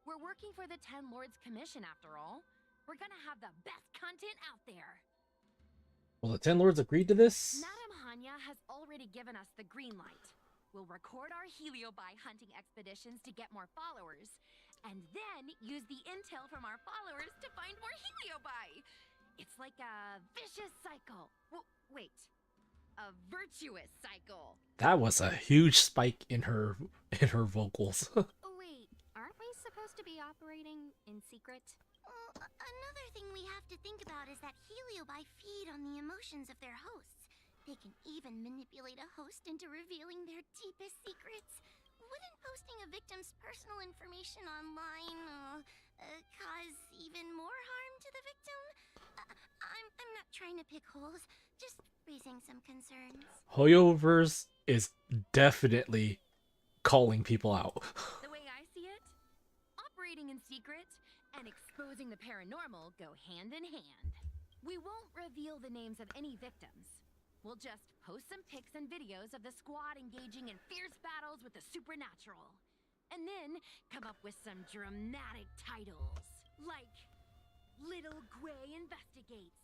We're working for the Ten Lords Commission after all. We're gonna have the best content out there. Will the Ten Lords agree to this? Madame Hanya has already given us the green light. We'll record our Heliobi hunting expeditions to get more followers, and then use the intel from our followers to find more Heliobi. It's like a vicious cycle. Wait, A virtuous cycle. That was a huge spike in her vocals. Wait, aren't we supposed to be operating in secret? Well, another thing we have to think about is that Heliobi feed on the emotions of their hosts. They can even manipulate a host into revealing their deepest secrets. Wouldn't posting a victim's personal information online cause even more harm to the victim? I'm not trying to pick holes, just raising some concerns. Huohuoverse is definitely calling people out. The way I see it, operating in secret and exposing the paranormal go hand in hand. We won't reveal the names of any victims. We'll just post some pics and videos of the squad engaging in fierce battles with the supernatural. And then come up with some dramatic titles, like Little Gray Investigates.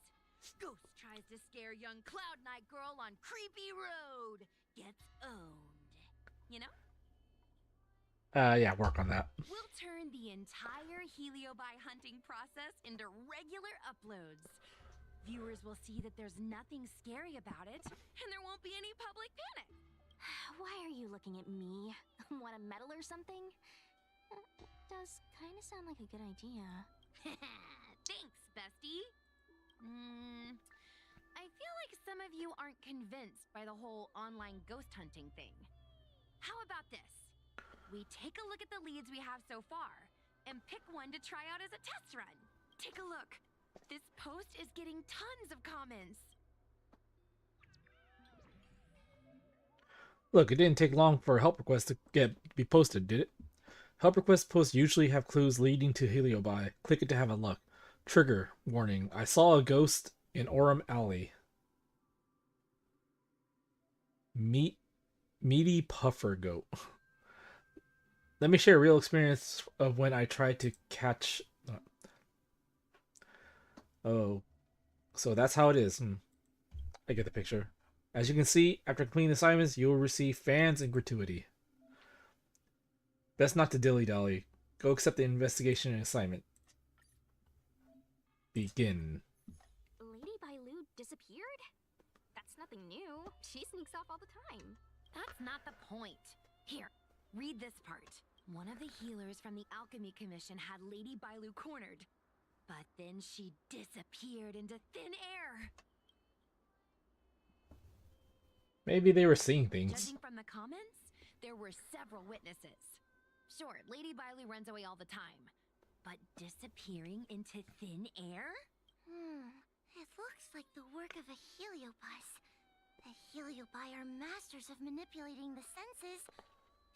Ghost tries to scare young Cloud Knight girl on creepy road. Gets owned. You know? Yeah, work on that. We'll turn the entire Heliobi hunting process into regular uploads. Viewers will see that there's nothing scary about it, and there won't be any public panic. Why are you looking at me? Want a medal or something? Does kind of sound like a good idea. Thanks, bestie. I feel like some of you aren't convinced by the whole online ghost hunting thing. How about this? We take a look at the leads we have so far, and pick one to try out as a test run. Take a look. This post is getting tons of comments. Look, it didn't take long for a help request to be posted, did it? Help request posts usually have clues leading to Heliobi. Click it to have a look. Trigger warning. I saw a ghost in Orem Alley. Meaty puffer goat. Let me share a real experience of when I tried to catch... Oh, so that's how it is. I get the picture. As you can see, after completing assignments, you will receive fans and gratuity. Best not to dilly-dally. Go accept the investigation and assignment. Begin. Lady Bailu disappeared? That's nothing new. She sneaks off all the time. That's not the point. Here, read this part. One of the healers from the Alchemy Commission had Lady Bailu cornered, but then she disappeared into thin air. Maybe they were seeing things. Judging from the comments, there were several witnesses. Sure, Lady Bailu runs away all the time, but disappearing into thin air? It looks like the work of a heliobus. The heliobi are masters of manipulating the senses.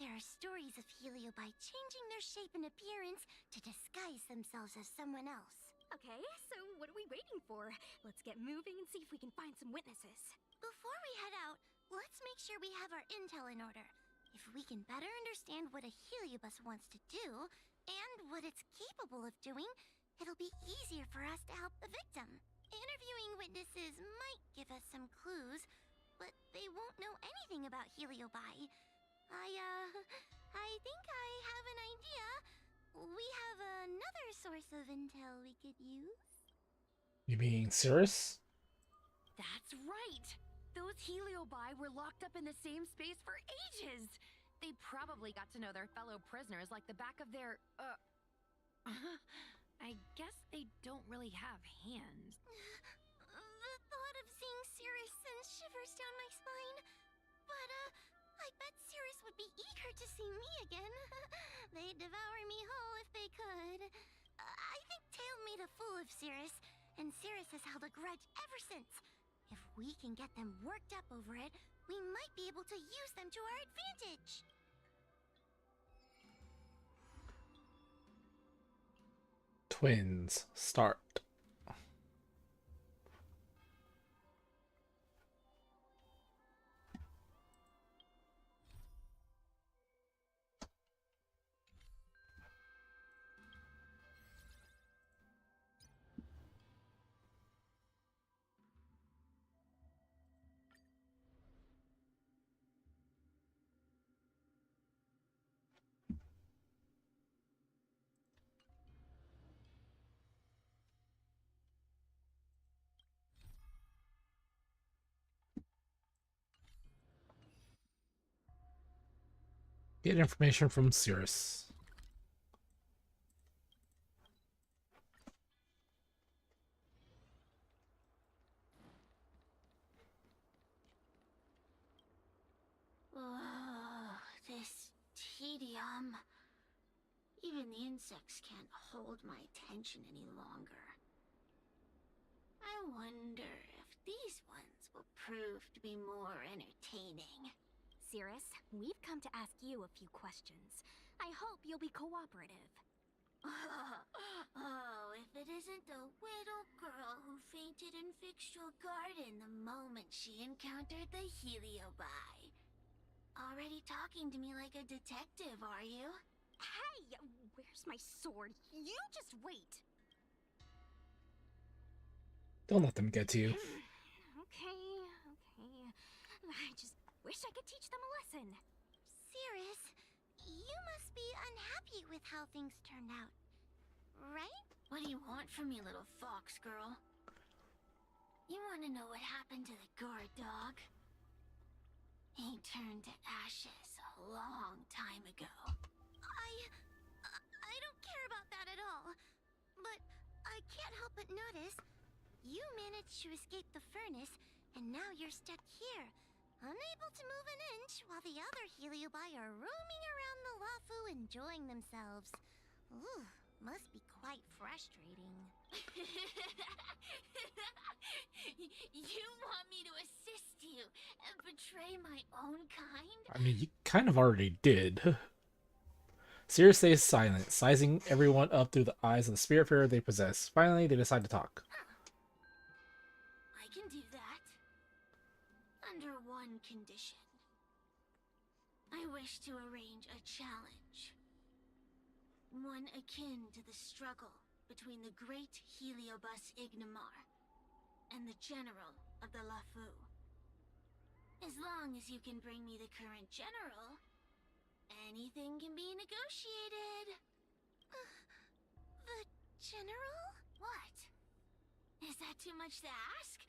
There are stories of heliobi changing their shape and appearance to disguise themselves as someone else. Okay, so what are we waiting for? Let's get moving and see if we can find some witnesses. Before we head out, let's make sure we have our intel in order. If we can better understand what a heliobus wants to do, and what it's capable of doing, it'll be easier for us to help the victim. Interviewing witnesses might give us some clues, but they won't know anything about heliobi. I think I have an idea. We have another source of intel we could use. You mean Cirrus? That's right! Those heliobi were locked up in the same space for ages! They probably got to know their fellow prisoners like the back of their, I guess they don't really have hands. The thought of seeing Cirrus sends shivers down my spine. But, I bet Cirrus would be eager to see me again. They'd devour me whole if they could. I think Tail made a fool of Cirrus, and Cirrus has held a grudge ever since. If we can get them worked up over it, we might be able to use them to our advantage. Twins. Start. Get information from Cirrus. Oh, this tedium. Even the insects can't hold my attention any longer. I wonder if these ones will prove to be more entertaining. Cirrus, we've come to ask you a few questions. I hope you'll be cooperative. Oh, if it isn't the little girl who fainted in Fixtral Garden the moment she encountered the Heliobi. Already talking to me like a detective, are you? Hey, where's my sword? You just wait. Don't let them get to you. Okay. I just wish I could teach them a lesson. Cirrus, you must be unhappy with how things turned out, right? What do you want from me, little fox girl? You want to know what happened to the guard dog? He turned to ashes a long time ago. I don't care about that at all. But I can't help but notice you managed to escape the furnace, and now you're stuck here, unable to move an inch while the other Heliobi are roaming around the Lafu enjoying themselves. Ooh, must be quite frustrating. You want me to assist you and betray my own kind? I mean, you kind of already did. Cirrus stays silent, sizing everyone up through the eyes of the spiritfarer they possess. Finally, they decide to talk. I can do that. Under one condition. I wish to arrange a challenge. One akin to the struggle between the great Heliobus Ignamar and the general of the Lafu. As long as you can bring me the current general, anything can be negotiated. The general? What? Is that too much to ask?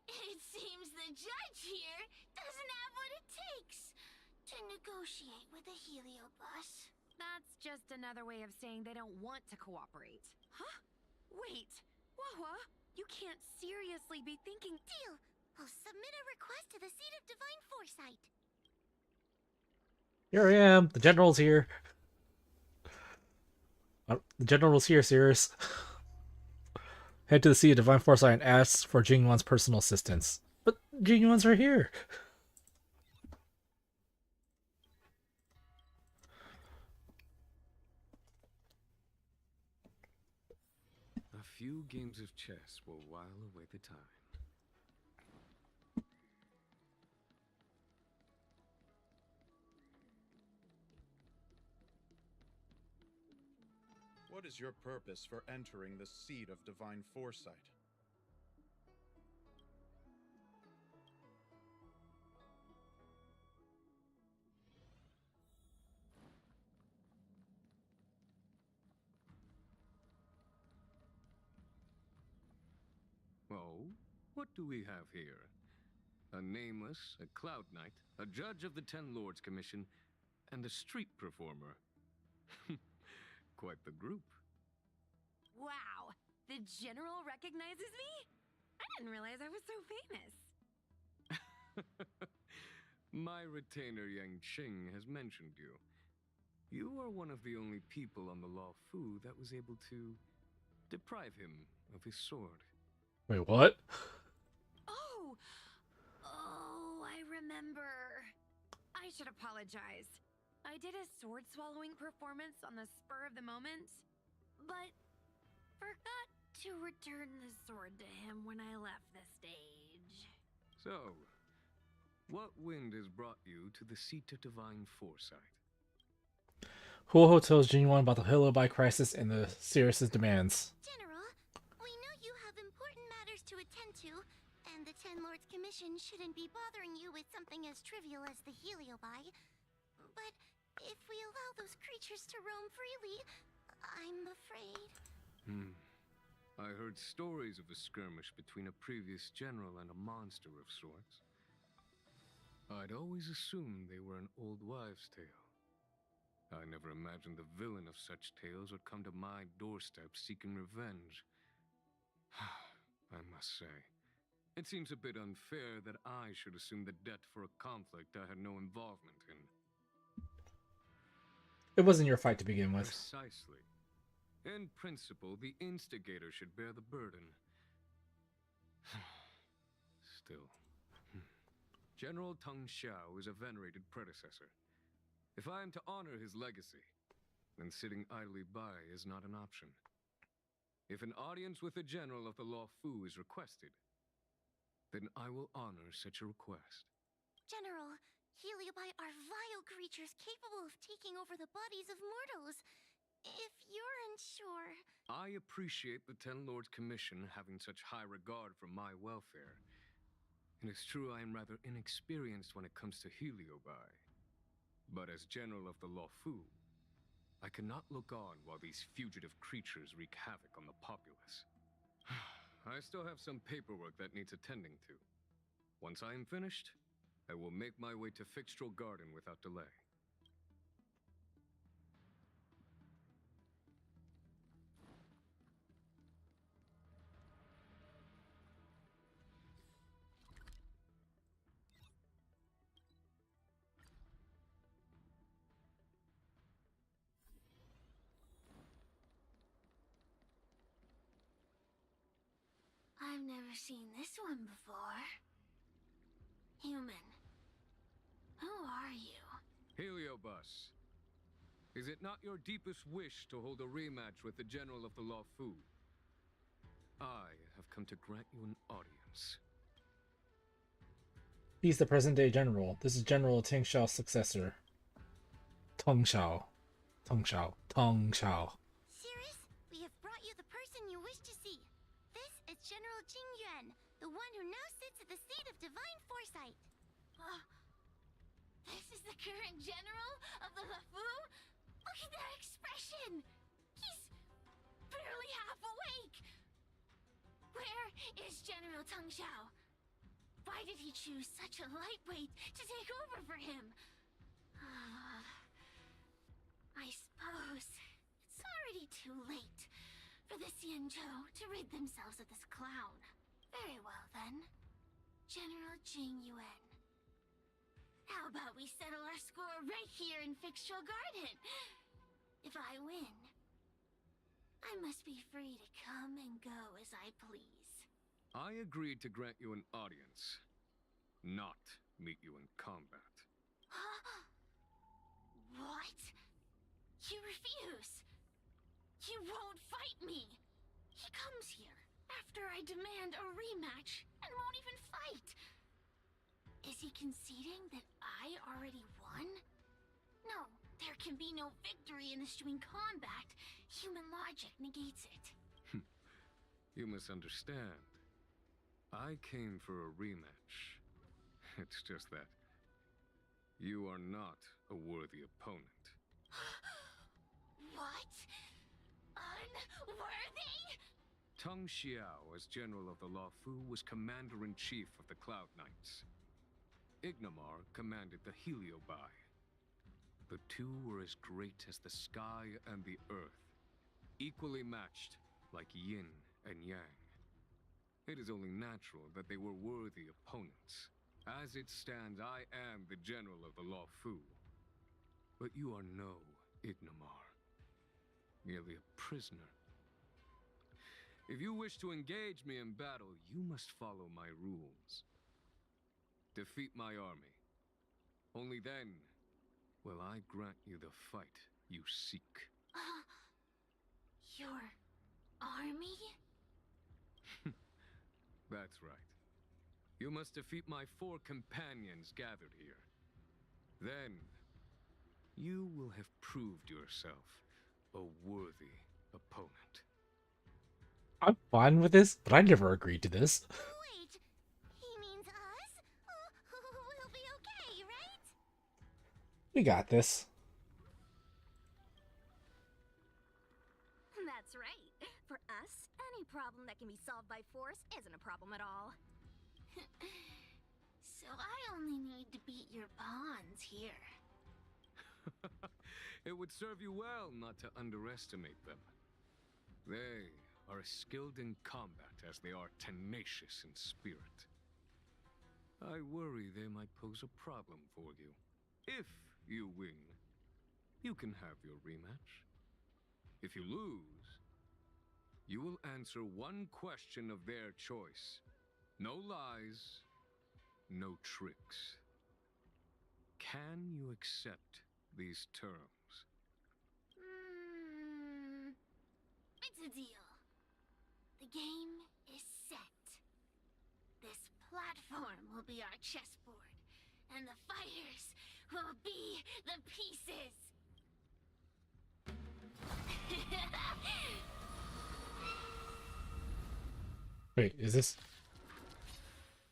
It seems the judge here doesn't have what it takes to negotiate with the Heliobus. That's just another way of saying they don't want to cooperate. Huh? Wait, Huohuo, you can't seriously be thinking— Deal! I'll submit a request to the Seat of Divine Foresight. Here I am. The general's here. The general's here, Cirrus. Head to the Seat of Divine Foresight and ask for Jingyuan's personal assistance. But Jingyuan's right here. A few games of chess will while away the time. What is your purpose for entering the Seat of Divine Foresight? Oh, what do we have here? A nameless, a cloud knight, a judge of the Ten Lords Commission, and a street performer. Quite the group. Wow, the general recognizes me? I didn't realize I was so famous. My retainer Yang Qing has mentioned you. You are one of the only people on the Law Fu that was able to deprive him of his sword. Wait, what? Oh, I remember. I should apologize. I did a sword-swallowing performance on the spur of the moment, but forgot to return the sword to him when I left the stage. So, what wind has brought you to the Seat of Divine Foresight? Huohuo tells Jingyuan about the Heliobi crisis and the Cirrus's demands. General, we know you have important matters to attend to, and the Ten Lords Commission shouldn't be bothering you with something as trivial as the Heliobi. But if we allow those creatures to roam freely, I'm afraid... I heard stories of a skirmish between a previous general and a monster of sorts. I'd always assumed they were an old wives' tale. I never imagined the villain of such tales would come to my doorstep seeking revenge. I must say, it seems a bit unfair that I should assume the debt for a conflict I had no involvement in. It wasn't your fight to begin with. Precisely. In principle, the instigator should bear the burden. Still. General Teng Xiao is a venerated predecessor. If I am to honor his legacy, then sitting idly by is not an option. If an audience with the general of the Law Fu is requested, then I will honor such a request. General, Heliobi are vile creatures capable of taking over the bodies of mortals. If you're unsure... I appreciate the Ten Lords Commission having such high regard for my welfare. It is true I am rather inexperienced when it comes to Heliobi. But as General of the Law Fu, I cannot look on while these fugitive creatures wreak havoc on the populace. I still have some paperwork that needs attending to. Once I am finished, I will make my way to Fixtral Garden without delay. I've never seen this one before. Human. Who are you? Heliobus, is it not your deepest wish to hold a rematch with the General of the Law Fu? I have come to grant you an audience. He's the present-day general. This is General Teng Xiao's successor. Teng Xiao. Teng Xiao. Teng Xiao. Cirrus, we have brought you the person you wish to see. This is General Jing Yuan, the one who now sits at the seat of divine foresight. This is the current general of the LeFou? Look at that expression! He's barely half awake! Where is General Teng Xiao? Why did he choose such a lightweight to take over for him? I suppose it's already too late for the Xianzhou to rid themselves of this clown. Very well then. General Jing Yuan. How about we settle our score right here in Fixtral Garden? If I win, I must be free to come and go as I please. I agreed to grant you an audience, not meet you in combat. What? You refuse? You won't fight me? He comes here after I demand a rematch and won't even fight. Is he conceding that I already won? No, there can be no victory in eschewing combat. Human logic negates it. You misunderstand. I came for a rematch. It's just that you are not a worthy opponent. What? Unworthy? Teng Xiao, as General of the Law Fu, was Commander-in-Chief of the Cloud Knights. Ignomar commanded the Heliobi. The two were as great as the sky and the earth, equally matched like yin and yang. It is only natural that they were worthy opponents. As it stands, I am the General of the Law Fu. But you are no Ignomar, merely a prisoner. If you wish to engage me in battle, you must follow my rules. Defeat my army. Only then will I grant you the fight you seek. Your army? That's right. You must defeat my 4 companions gathered here. Then, you will have proved yourself a worthy opponent. I'm fine with this, but I never agreed to this. Wait, he means us? We'll be okay, right? We got this. That's right. For us, any problem that can be solved by force isn't a problem at all. So I only need to beat your pawns here. It would serve you well not to underestimate them. They are as skilled in combat as they are tenacious in spirit. I worry they might pose a problem for you. If you win, you can have your rematch. If you lose, you will answer one question of their choice. No lies, no tricks. Can you accept these terms? It's a deal. The game is set. This platform will be our chessboard, and the fighters will be the pieces. Wait, is this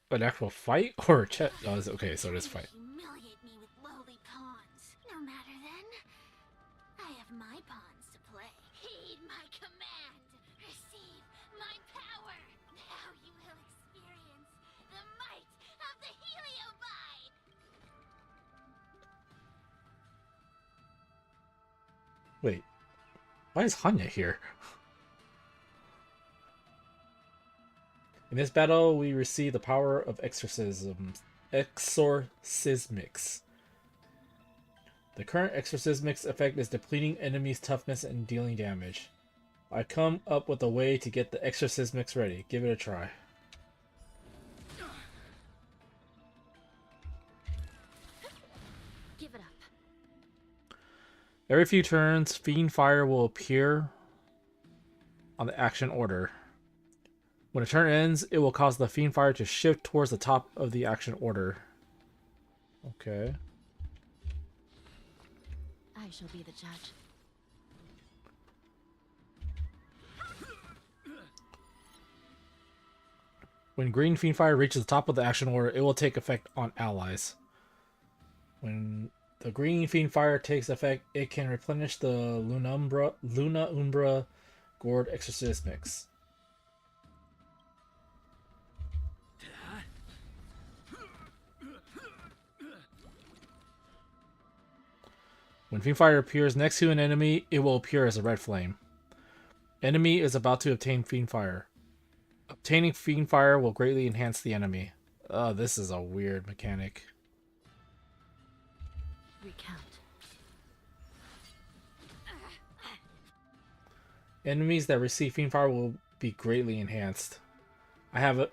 an actual fight or a chess? Oh, okay, so it is fight. Humiliate me with lowly pawns. No matter then. I have my pawns to play. Heed my command. Receive my power. Now you will experience the might of the Heliobite. Wait, why is Hanya here? In this battle, we receive the power of exorcisms. Exorcismics. The current exorcismics effect is depleting enemies' toughness and dealing damage. I come up with a way to get the exorcismics ready. Give it a try. Give it up. Every few turns, Fiend Fire will appear on the action order. When a turn ends, it will cause the Fiend Fire to shift towards the top of the action order. Okay. I shall be the judge. When Green Fiend Fire reaches the top of the action order, it will take effect on allies. When the Green Fiend Fire takes effect, it can replenish the Luna Umbra Gourd Exorcismics. When Fiend Fire appears next to an enemy, it will appear as a red flame. Enemy is about to obtain Fiend Fire. Obtaining Fiend Fire will greatly enhance the enemy. Oh, this is a weird mechanic. Recount. Enemies that receive Fiend Fire will be greatly enhanced. I have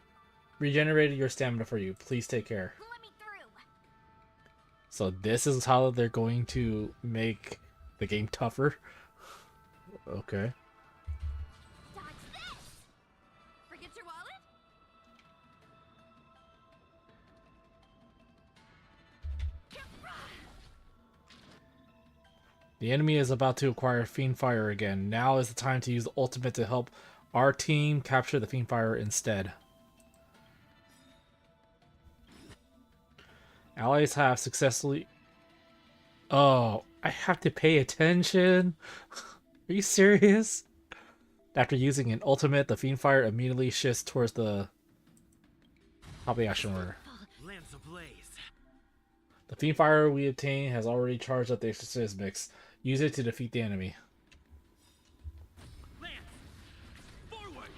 regenerated your stamina for you. Please take care. Let me through. So this is how they're going to make the game tougher? Okay. Dodge this. Forget your wallet? The enemy is about to acquire Fiend Fire again. Now is the time to use the ultimate to help our team capture the Fiend Fire instead. Allies have successfully... Oh, I have to pay attention? Are you serious? After using an ultimate, the Fiend Fire immediately shifts towards the top of the action order. Lance ablaze. The Fiend Fire we obtain has already charged up the Exorcismics. Use it to defeat the enemy. Lance, forward.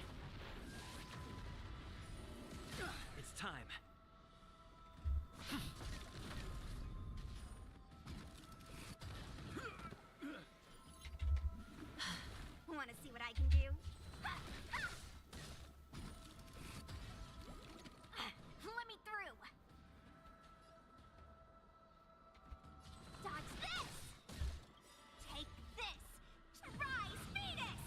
It's time. Want to see what I can do? Let me through. Dodge this. Take this. Rise, Venus.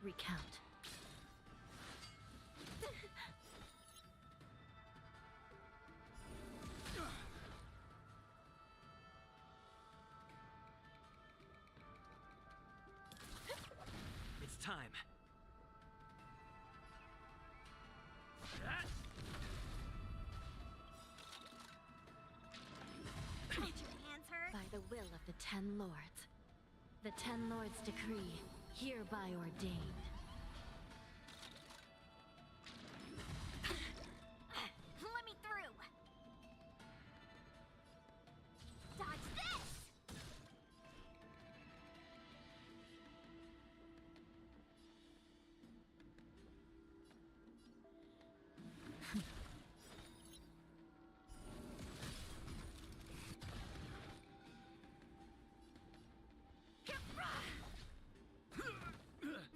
Recount. It's time. the Ten Lords. The Ten Lords' decree, hereby ordained. Let me through! Dodge this!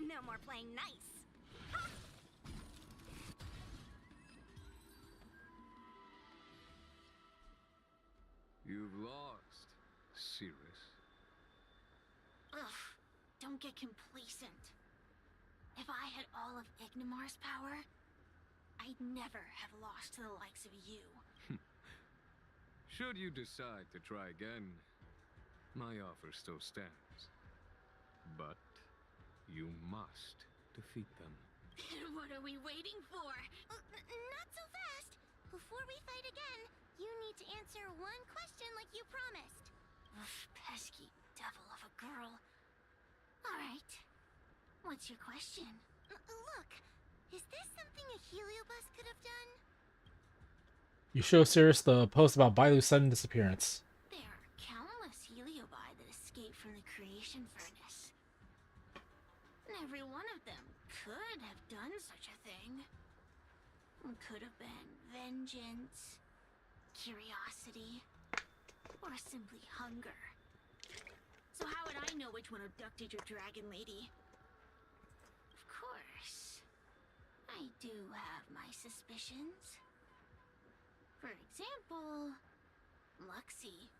No more playing nice. You've lost, Cirrus. Ugh, don't get complacent. If I had all of Ignimar's power, I'd never have lost to the likes of you. Should you decide to try again, my offer still stands. But you must defeat them. What are we waiting for? Not so fast. Before we fight again, you need to answer one question like you promised. Ugh, pesky devil of a girl. All right. What's your question? Look, is this something a Heliobus could have done? You show Cirrus the post about Bailu's sudden disappearance. There are countless Heliobi that escaped from the creation furnace. And every one of them could have done such a thing. It could have been vengeance, curiosity, or simply hunger. So how would I know which one abducted your dragon lady? Of course, I do have my suspicions. For example, Luxie.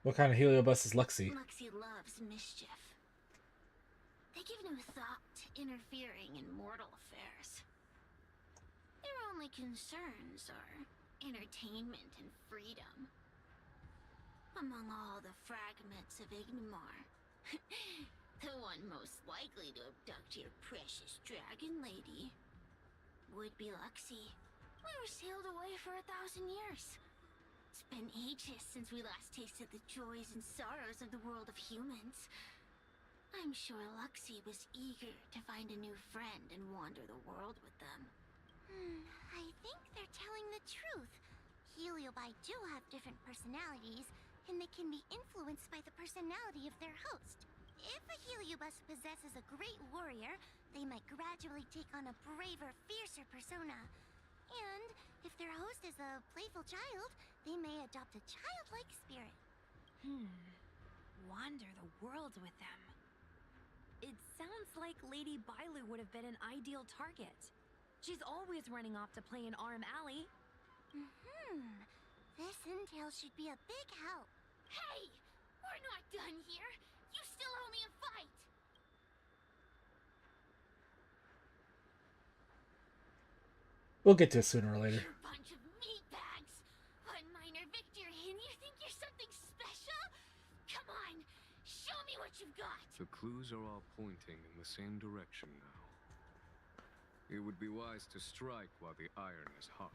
What kind of Heliobus is Luxie? Luxie loves mischief. They give no thought to interfering in mortal affairs. Their only concerns are entertainment and freedom. Among all the fragments of Ignimar, the one most likely to abduct your precious dragon lady would be Luxie. We were sailed away for 1,000 years. It's been ages since we last tasted the joys and sorrows of the world of humans. I'm sure Luxie was eager to find a new friend and wander the world with them. I think they're telling the truth. Heliobi do have different personalities, and they can be influenced by the personality of their host. If a Heliobus possesses a great warrior, they might gradually take on a braver, fiercer persona. And if their host is a playful child, they may adopt a childlike spirit. Wander the world with them. It sounds like Lady Bailu would have been an ideal target. She's always running off to play in Arm Alley. This intel should be a big help. Hey! We're not done here! You still owe me a fight! We'll get to it sooner or later. You bunch of meatbags! One minor victory and you think you're something special? Come on! Show me what you've got! The clues are all pointing in the same direction now. It would be wise to strike while the iron is hot.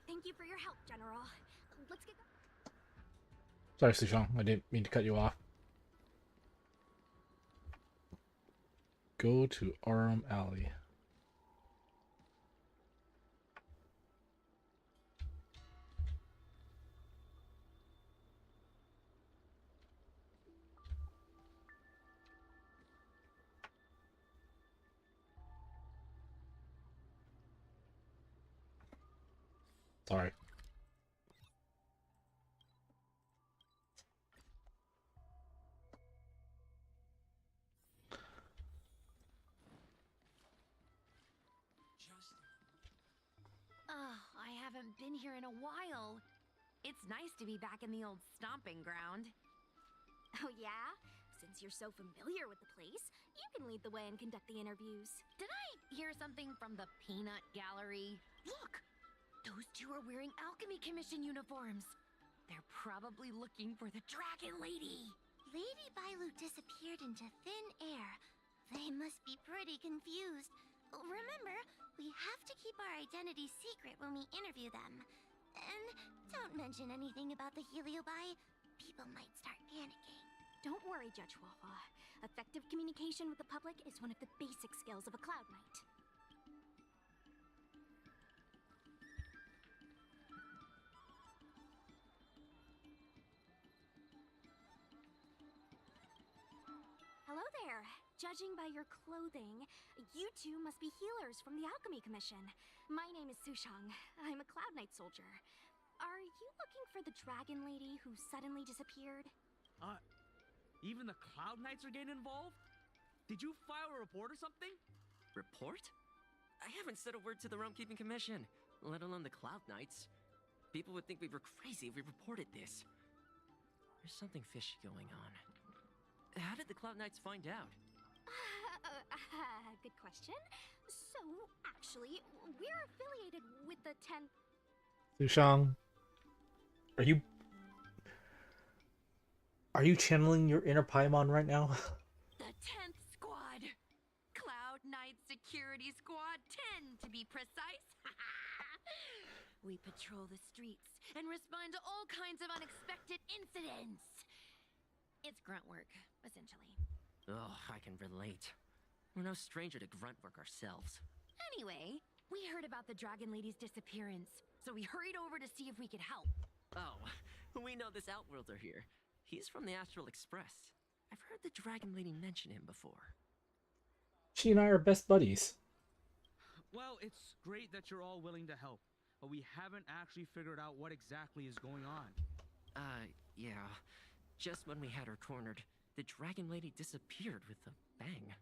Thank you for your help, General. Let's get... Sorry, Sushong. I didn't mean to cut you off. Go to Arum Alley. Sorry. I haven't been here in a while. It's nice to be back in the old stomping ground. Oh yeah? Since you're so familiar with the place, you can lead the way and conduct the interviews. Did I hear something from the Peanut Gallery? Look! Those two are wearing Alchemy Commission uniforms. They're probably looking for the Dragon Lady. Lady Bailu disappeared into thin air. They must be pretty confused. Remember, we have to keep our identities secret when we interview them. And don't mention anything about the Heliobi. People might start panicking. Don't worry, Judge Huohuo. Effective communication with the public is one of the basic skills of a Cloud Knight. Hello there. Judging by your clothing, you two must be healers from the Alchemy Commission. My name is Sushang. I'm a Cloud Knight soldier. Are you looking for the dragon lady who suddenly disappeared? Even the Cloud Knights are getting involved? Did you file a report or something? Report? I haven't said a word to the Realm Keeping Commission, let alone the Cloud Knights. People would think we were crazy if we reported this. There's something fishy going on. How did the Cloud Knights find out? Good question. So, actually, we're affiliated with the 10th... Sushang, are you channeling your inner Paimon right now? The 10th Squad. Cloud Knight Security Squad 10, to be precise. We patrol the streets and respond to all kinds of unexpected incidents. It's grunt work, essentially. Oh, I can relate. We're no stranger to grunt work ourselves. Anyway, we heard about the Dragon Lady's disappearance, so we hurried over to see if we could help. Oh, we know this Outworlder here. He's from the Astral Express. I've heard the Dragon Lady mention him before. She and I are best buddies. Well, it's great that you're all willing to help, but we haven't actually figured out what exactly is going on. Yeah. Just when we had her cornered, the Dragon Lady disappeared with a bang.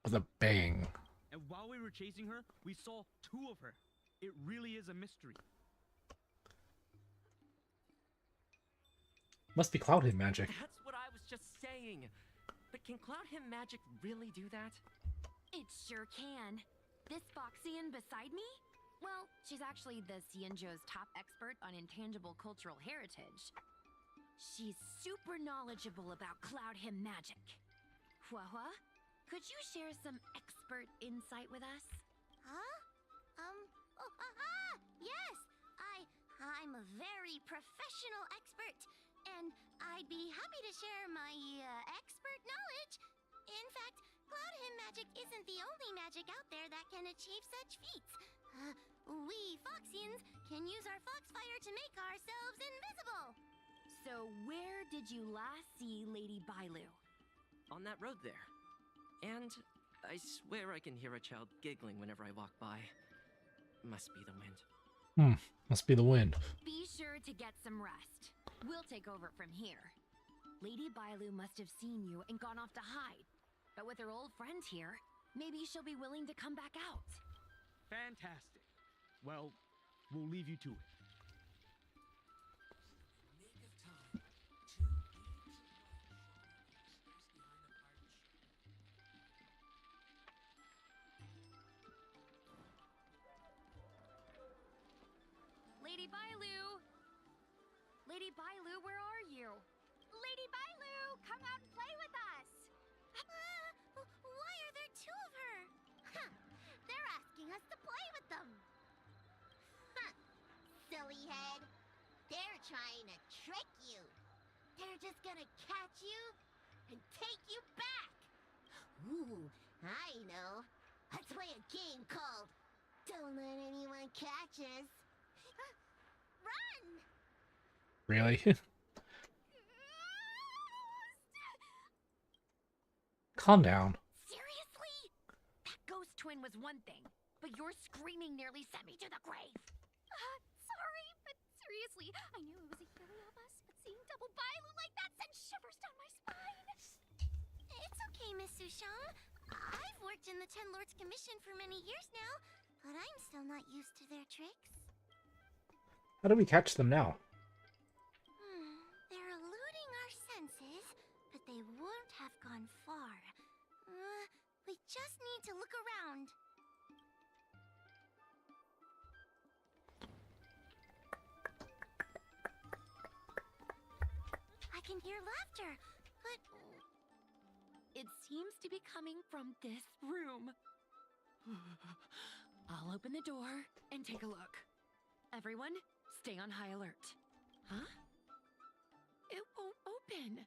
With a bang. And while we were chasing her, we saw 2 of her. It really is a mystery. Must be Cloud Him magic. That's what I was just saying. But can Cloud Him magic really do that? It sure can. This Foxian beside me? Well, she's actually the Xianzhou's top expert on intangible cultural heritage. She's super knowledgeable about Cloud Him magic. Huohuo, could you share some expert insight with us? Huh? Yes! I'm a very professional expert, and I'd be happy to share my, expert knowledge. In fact, Cloud Him magic isn't the only magic out there that can achieve such feats. We Foxians can use our Foxfire to make ourselves invisible. So where did you last see Lady Bailu? On that road there. And I swear I can hear a child giggling whenever I walk by. Must be the wind. Must be the wind. Be sure to get some rest. We'll take over from here. Lady Bailu must have seen you and gone off to hide. But with her old friend here, maybe she'll be willing to come back out. Fantastic. Well, we'll leave you to it. Lady Bailu! Lady Bailu, where are you? Lady Bailu, come out and play with us! Why are there 2 of her? Huh, they're asking us to play with them. Huh, silly head. They're trying to trick you. They're just gonna catch you and take you back. Ooh, I know. Let's play a game called Don't Let Anyone Catch Us. Run! Really? Calm down. Seriously? That ghost twin was one thing, but your screaming nearly sent me to the grave. Sorry, but seriously, I knew it was a Heliobus, but seeing double Bailu like that sent shivers down my spine. It's okay, Miss Sushang. I've worked in the 10 Lords Commission for many years now, but I'm still not used to their tricks. How do we catch them now? They're eluding our senses, but they won't have gone far. We just need to look around. I can hear laughter, but... It seems to be coming from this room. I'll open the door and take a look. Everyone, Stay on high alert. Huh? It won't open.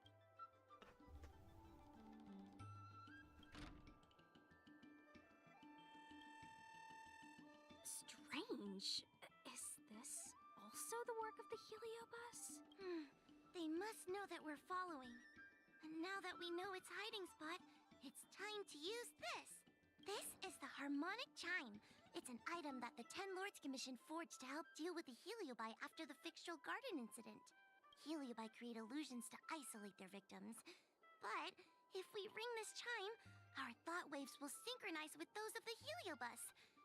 Strange. Is this also the work of the Heliobus? They must know that we're following. And now that we know its hiding spot, it's time to use this. This is the harmonic chime. It's an item that the Ten Lords Commission forged to help deal with the Heliobi after the Fictional Garden incident. Heliobi create illusions to isolate their victims. But if we ring this chime, our thought waves will synchronize with those of the Heliobus.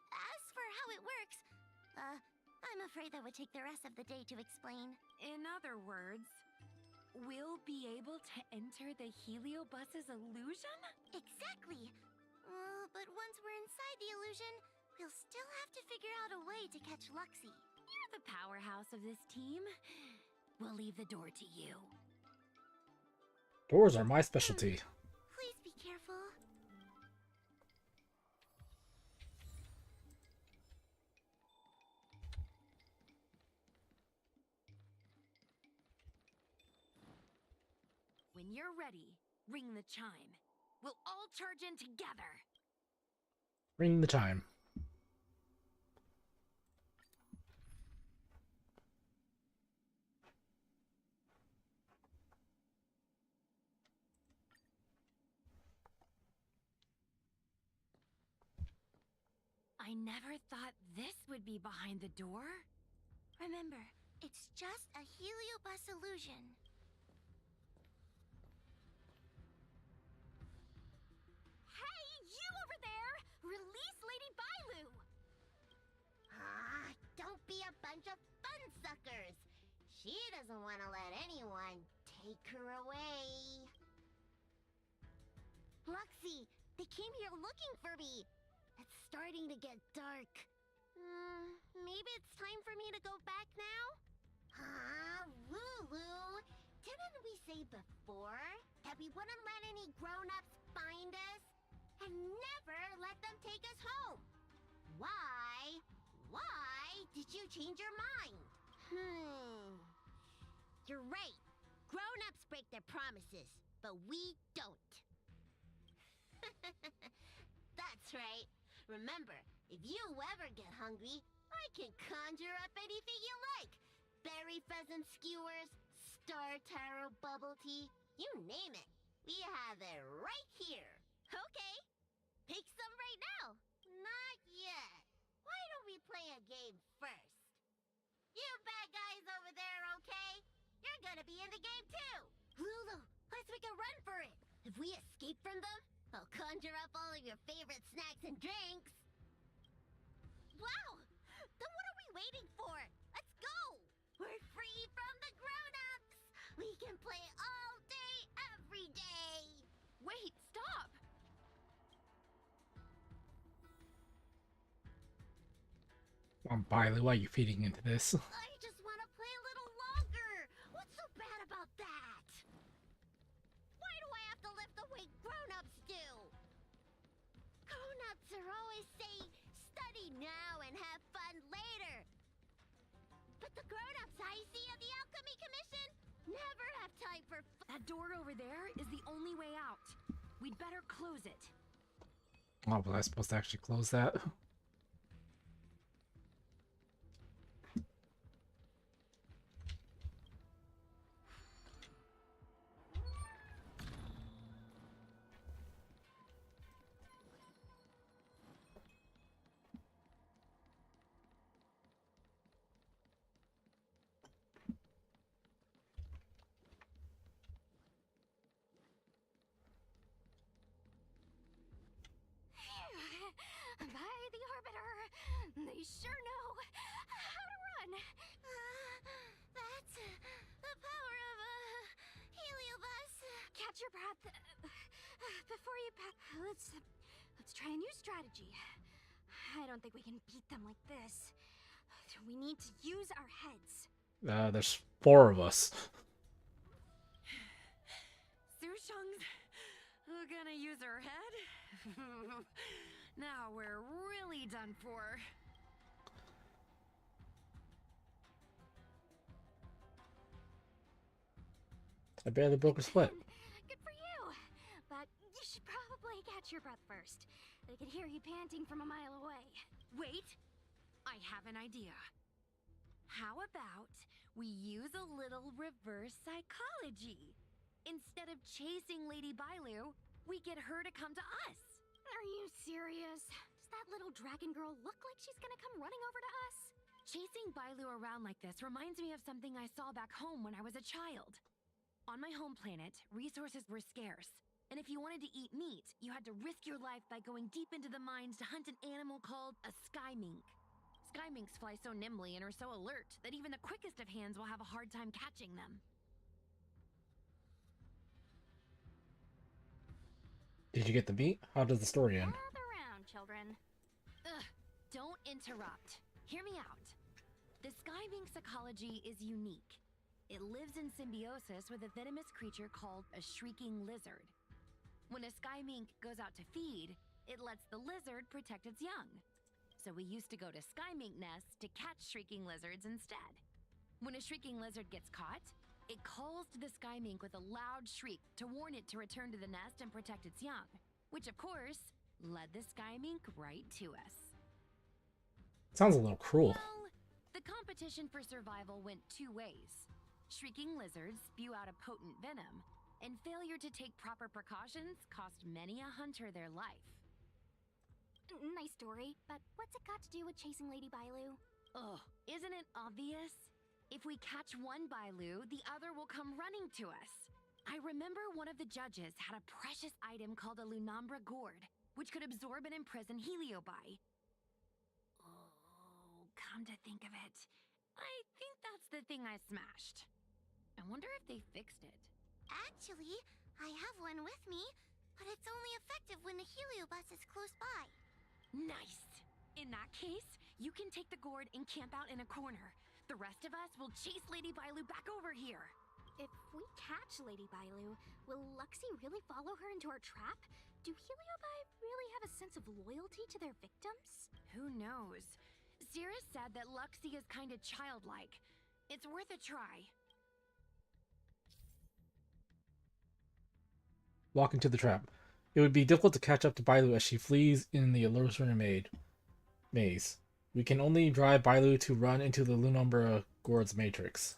As for how it works, I'm afraid that would take the rest of the day to explain. In other words, we'll be able to enter the Heliobus's illusion? Exactly. But once we're inside the illusion, we'll still have to figure out a way to catch Luxie. You're the powerhouse of this team. We'll leave the door to you. Doors are my specialty. Please be careful. When you're ready, ring the chime. We'll all charge in together. Ring the chime. I never thought this would be behind the door. Remember, it's just a Heliobus illusion. Hey, you over there! Release Lady Bailu! Don't be a bunch of fun suckers. She doesn't want to let anyone take her away. Luxie, they came here looking for me. It's starting to get dark. Maybe it's time for me to go back now? Lulu, didn't we say before that we wouldn't let any grown-ups find us? And never let them take us home? Why? Why did you change your mind? You're right. Grown-ups break their promises, but we don't. That's right. Remember, if you ever get hungry, I can conjure up anything you like. Berry pheasant skewers, star taro bubble tea, you name it. We have it right here. Okay. Pick some right now. Not yet. Why don't we play a game first? You bad guys over there, okay? You're gonna be in the game too. Lulu, let's make a run for it. If we escape from them, I'll conjure up all of your favorite snacks and drinks. Wow! Then what are we waiting for? Let's go! We're free from the grown-ups! We can play all day, every day! Wait, stop! Come on, Biley, why are you feeding into this? I just want to play a little longer! What's so bad about that? Why do I have to lift the weight grown-ups do? Grown-ups are always saying, study now and have fun later. But the grown-ups I see at the Alchemy Commission never have time for fun. That door over there is the only way out. We'd better close it. Oh, was I supposed to actually close that? By the Arbiter, they sure know how to run. That's the power of a Heliobus. Catch your breath before you let's try a new strategy. I don't think we can beat them like this. We need to use our heads. There's 4 of us. Sushung's gonna use her head? Now we're really done for. I barely broke a sweat. Good for you. But you should probably catch your breath first. They could hear you panting from a mile away. Wait! I have an idea. How about we use a little reverse psychology? Instead of chasing Lady Bailu, we get her to come to us. Are you serious? Does that little dragon girl look like she's gonna come running over to us? Chasing Bailu around like this reminds me of something I saw back home when I was a child. On my home planet, resources were scarce, and if you wanted to eat meat, you had to risk your life by going deep into the mines to hunt an animal called a sky mink. Sky minks fly so nimbly and are so alert that even the quickest of hands will have a hard time catching them. Did you get the meat? How does the story end? Gather round, children. Ugh, don't interrupt. Hear me out. The sky mink's ecology is unique. It lives in symbiosis with a venomous creature called a shrieking lizard. When a sky mink goes out to feed, it lets the lizard protect its young. So we used to go to sky mink nests to catch shrieking lizards instead. When a shrieking lizard gets caught, it calls to the sky mink with a loud shriek to warn it to return to the nest and protect its young, which of course led the sky mink right to us. Sounds a little cruel. Well, the competition for survival went two ways. Shrieking lizards spew out a potent venom, and failure to take proper precautions cost many a hunter their life. Nice story, but what's it got to do with chasing Lady Bailu? Ugh, isn't it obvious? If we catch one Bailu, the other will come running to us. I remember one of the judges had a precious item called a Lunambra gourd, which could absorb and imprison Heliobi. Oh, come to think of it, I think that's the thing I smashed. I wonder if they fixed it. Actually, I have one with me, but it's only effective when the heliobus is close by. Nice! In that case, you can take the gourd and camp out in a corner. The rest of us will chase Lady Bailu back over here. If we catch Lady Bailu, will Luxie really follow her into our trap? Do heliobi really have a sense of loyalty to their victims? Who knows? Sirius said that Luxie is kind of childlike. It's worth a try. Walk into the trap. It would be difficult to catch up to Bailu as she flees in the illusory maze. We can only drive Bailu to run into the Lunumbra Gourd's matrix.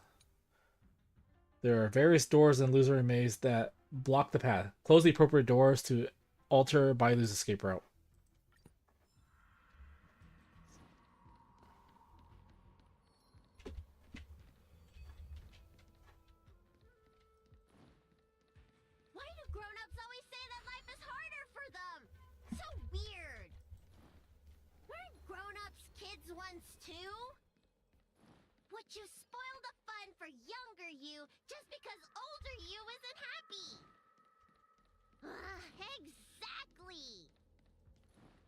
There are various doors in the illusory maze that block the path. Close the appropriate doors to alter Bailu's escape route. Why do grown-ups always say that life is harder for them? So weird. Weren't grown-ups kids once too? Would you spoil the fun for younger you just because older you isn't happy? Exactly!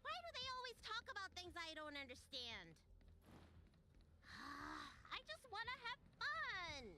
Why do they always talk about things I don't understand? I just want to have fun!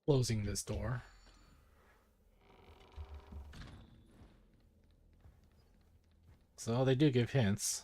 Closing this door. So they do give hints.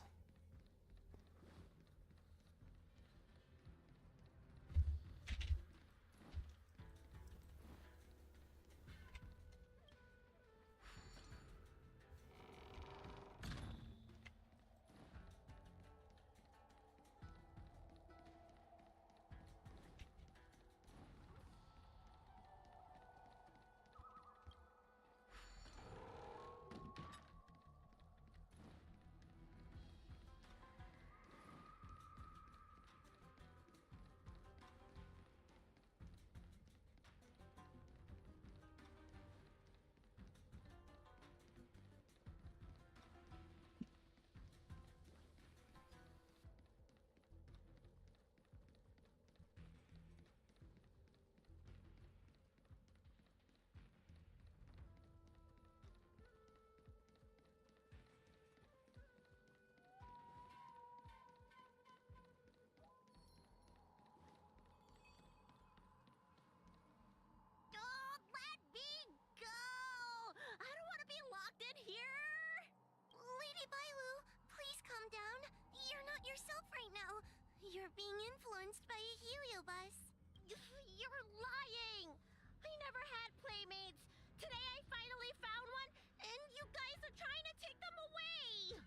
You're being influenced by a heliobus. You're lying! I never had playmates! Today I finally found one, and you guys are trying to take them away!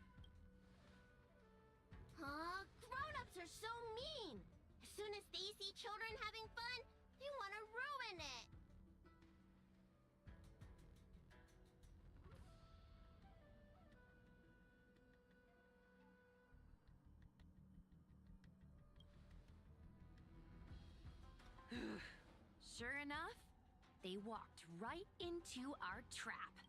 Grown-ups are so mean! As soon as they see children having fun, they want to ruin it! Sure enough, they walked right into our trap.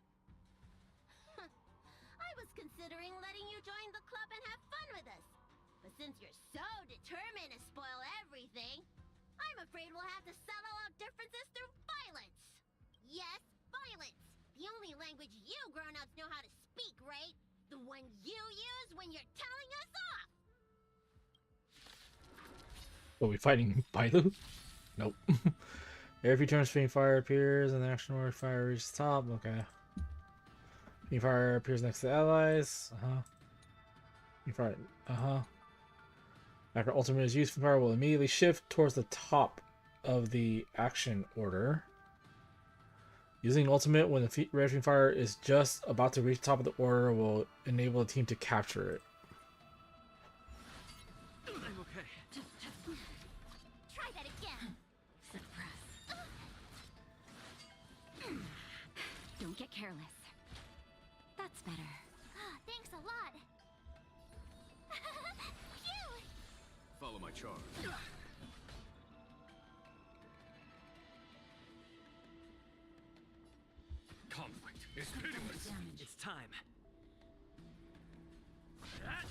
I was considering letting you join the club and have fun with us. But since you're so determined to spoil everything, I'm afraid we'll have to settle out differences through violence. Yes, violence. The only language you grown-ups know how to speak, right? The one you use when you're telling us off. Are we fighting Bailu? Nope. Every turn Fiend Fire appears and the action where fire reaches the top. Okay. Fiend Fire appears next to allies. Fiend Fire. After ultimate is used, Fiend Fire will immediately shift towards the top of the action order. Using ultimate when the Red Fiend Fire is just about to reach the top of the order will enable the team to capture it. I'm okay. Try that again. Suppress. Don't get careless. That's better. Thanks a lot. Phew! Follow my charge. Conflict is pitiless. It's time. Threat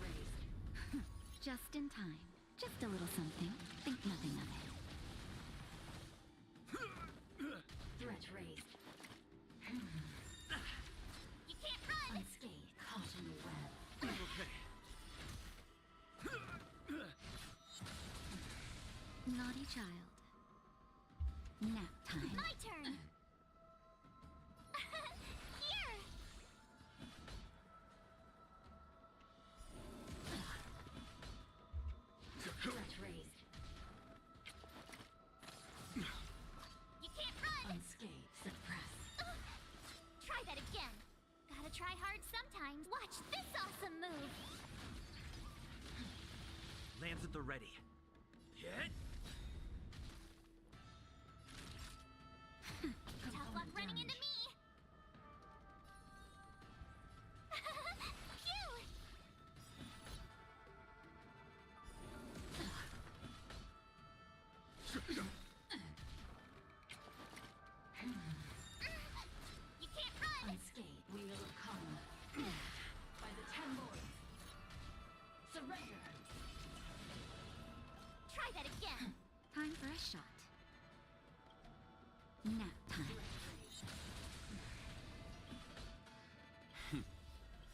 raised. Just in time. Just a little something. Think nothing of it. Threat raised. You can't run! Unscathed. Caught in the web. I'm okay. Naughty child. Nap time. My turn! Here! Threat raised. You can't run! Unscathed. Suppress. Try that again. Gotta try hard sometimes. Watch this awesome move! Lands at the ready. Hit. Tough luck running into me! Phew! You can't run! Unscathed. Wheel of karma. By the 10 lords. Surrender. Try that again! Time for a shot. Nap time.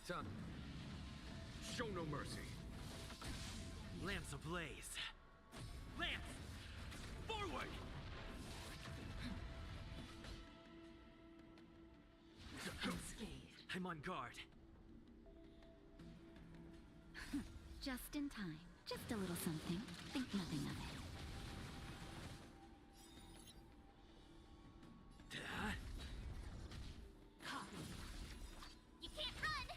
Time. Show no mercy. Lance ablaze. Lance! Forward! Unscathed. I'm on guard. Just in time. Just a little something. Think nothing of it. Copy. You can't run!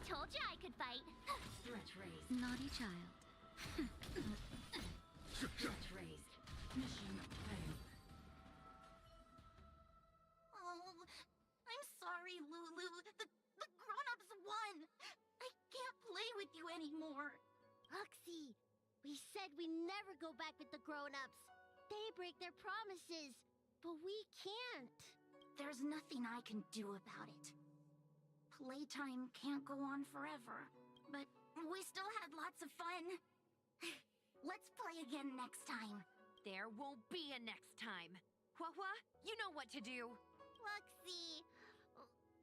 Told you I could fight. Threat raised. Naughty child. Threat raised. Mission failed. Oh, I'm sorry, Lulu. The grown-ups won. I can't play with you anymore. Luxie, we said we never go back with the grown-ups. They break their promises, but we can't. There's nothing I can do about it. Playtime can't go on forever, but we still had lots of fun. Let's play again next time. There won't be a next time. Huohuo, you know what to do. Luxie,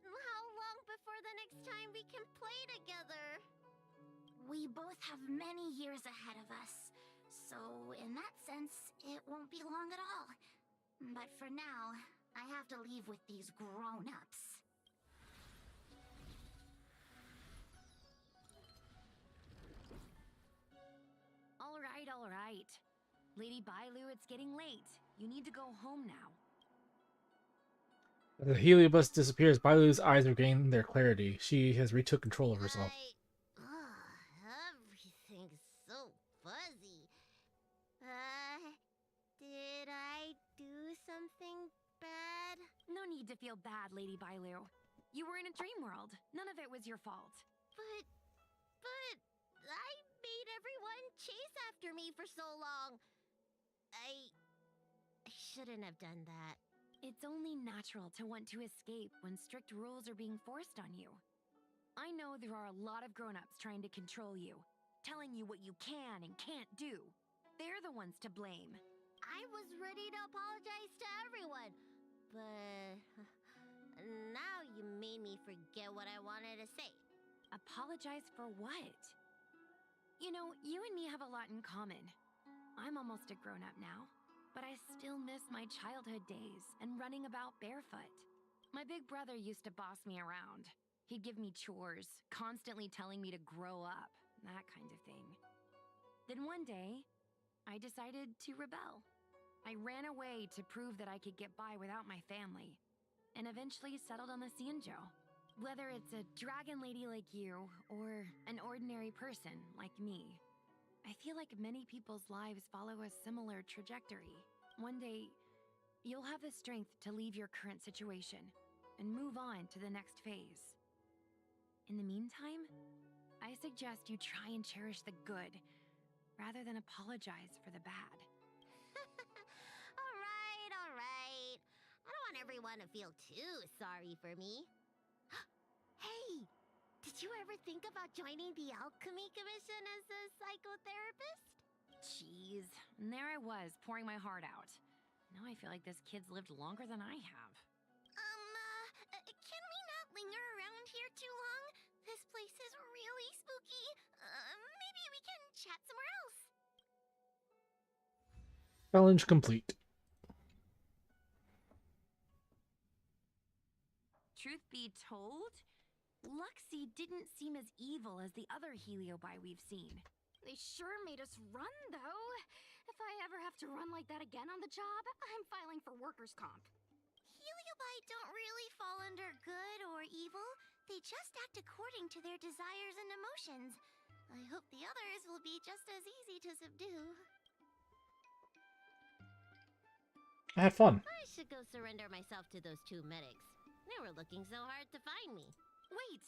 how long before the next time we can play together? We both have many years ahead of us, so in that sense, it won't be long at all. But for now, I have to leave with these grown-ups. alright. Lady Bailu, it's getting late. You need to go home now. As the heliobus disappears, Bailu's eyes regain their clarity. She has retook control of herself. Everything's so fuzzy. Did I do something bad? No need to feel bad, Lady Bailu. You were in a dream world. None of it was your fault. But I made everyone chase after me for so long. I shouldn't have done that. It's only natural to want to escape when strict rules are being forced on you. I know there are a lot of grown-ups trying to control you, telling you what you can and can't do. They're the ones to blame. I was ready to apologize to everyone, but now you made me forget what I wanted to say. Apologize for what? You know, you and me have a lot in common. I'm almost a grown-up now, but I still miss my childhood days and running about barefoot. My big brother used to boss me around. He'd give me chores, constantly telling me to grow up, that kind of thing. Then one day, I decided to rebel. I ran away to prove that I could get by without my family, and eventually settled on the Xianzhou. Whether it's a dragon lady like you, or an ordinary person like me, I feel like many people's lives follow a similar trajectory. One day, you'll have the strength to leave your current situation and move on to the next phase. In the meantime, I suggest you try and cherish the good, rather than apologize for the bad. All right. I don't want everyone to feel too sorry for me. Hey, did you ever think about joining the Alchemy Commission as a psychotherapist? Jeez, and there I was, pouring my heart out. Now I feel like this kid's lived longer than I have. Can we not linger around here too long? This place is really spooky. Maybe we can chat somewhere else. Challenge complete. Truth be told, Luxie didn't seem as evil as the other Heliobi we've seen. They sure made us run, though. If I ever have to run like that again on the job, I'm filing for workers' comp. Heliobi don't really fall under good or evil. They just act according to their desires and emotions. I hope the others will be just as easy to subdue. I had fun. I should go surrender myself to those two medics. They were looking so hard to find me. Wait!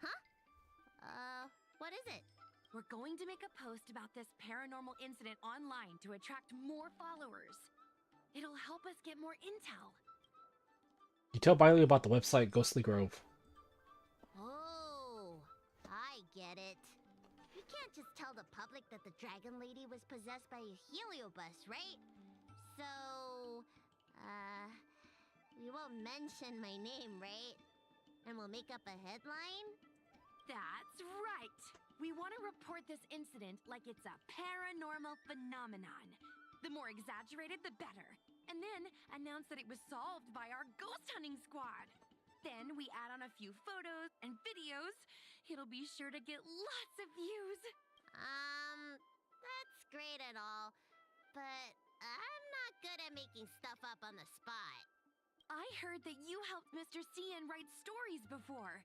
Huh? What is it? We're going to make a post about this paranormal incident online to attract more followers. It'll help us get more intel. You tell Bailey about the website Ghostly Grove. Oh, I get it. We can't just tell the public that the Dragon Lady was possessed by a heliobus, right? So, we won't mention my name, right? And we'll make up a headline? That's right! We want to report this incident like it's a paranormal phenomenon. The more exaggerated, the better. And then announce that it was solved by our ghost hunting squad. Then we add on a few photos and videos. It'll be sure to get lots of views. That's great and all, but I'm not good at making stuff up on the spot. I heard that you helped Mr. Cian write stories before.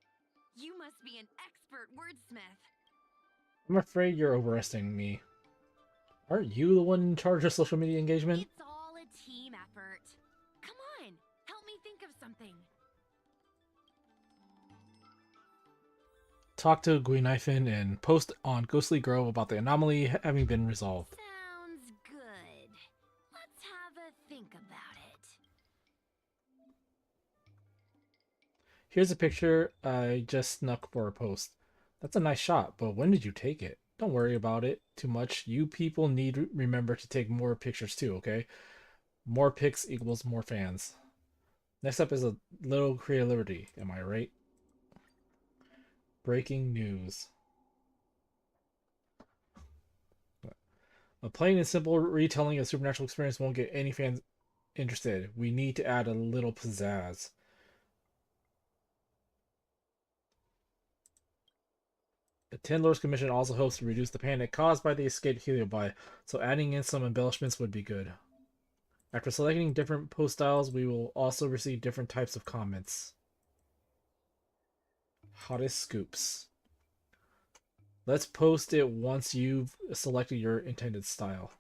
You must be an expert wordsmith. I'm afraid you're overestimating me. Aren't you the one in charge of social media engagement? It's all a team effort. Come on, help me think of something. Talk to Guinifin and post on Ghostly Grove about the anomaly having been resolved. Sounds good. Let's have a think about it. Here's a picture I just snuck for a post. That's a nice shot, but when did you take it? Don't worry about it too much. You people need to remember to take more pictures too, okay? More pics equals more fans. Next up is a little creative liberty, am I right? Breaking news. A plain and simple retelling of supernatural experience won't get any fans interested. We need to add a little pizzazz. The Ten Lords Commission also hopes to reduce the panic caused by the escaped Heliobi, so adding in some embellishments would be good. After selecting different post styles, we will also receive different types of comments. Hottest scoops. Let's post it once you've selected your intended style.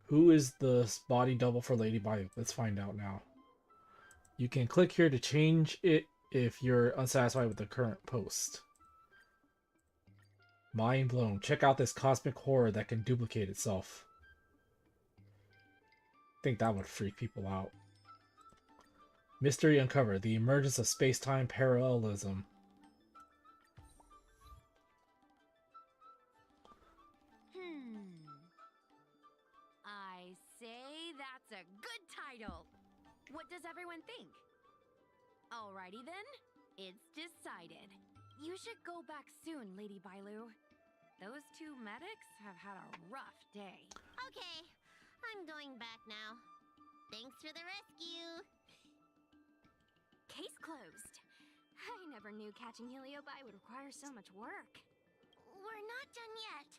Who is the body double for Lady Bio? Let's find out now. You can click here to change it if you're unsatisfied with the current post. Mind blown. Check out this cosmic horror that can duplicate itself. I think that would freak people out. Mystery uncovered. The emergence of space-time parallelism. I say that's a good title. What does everyone think? Alrighty then, it's decided. You should go back soon, Lady Bailu. Those two medics have had a rough day. Okay, I'm going back now. Thanks for the rescue. Case closed. I never knew catching Heliobi would require so much work. We're not done yet.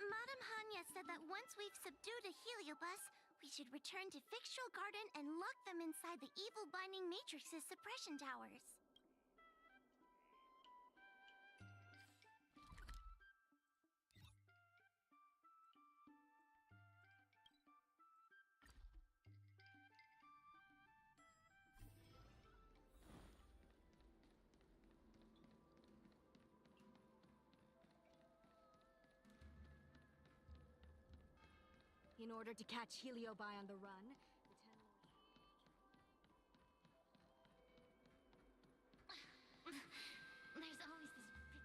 Madame Hanya said that once we've subdued a Heliobus, we should return to Fictional Garden and lock them inside the evil binding matrix's suppression towers. In order to catch Heliobi on the run, There's always this picky.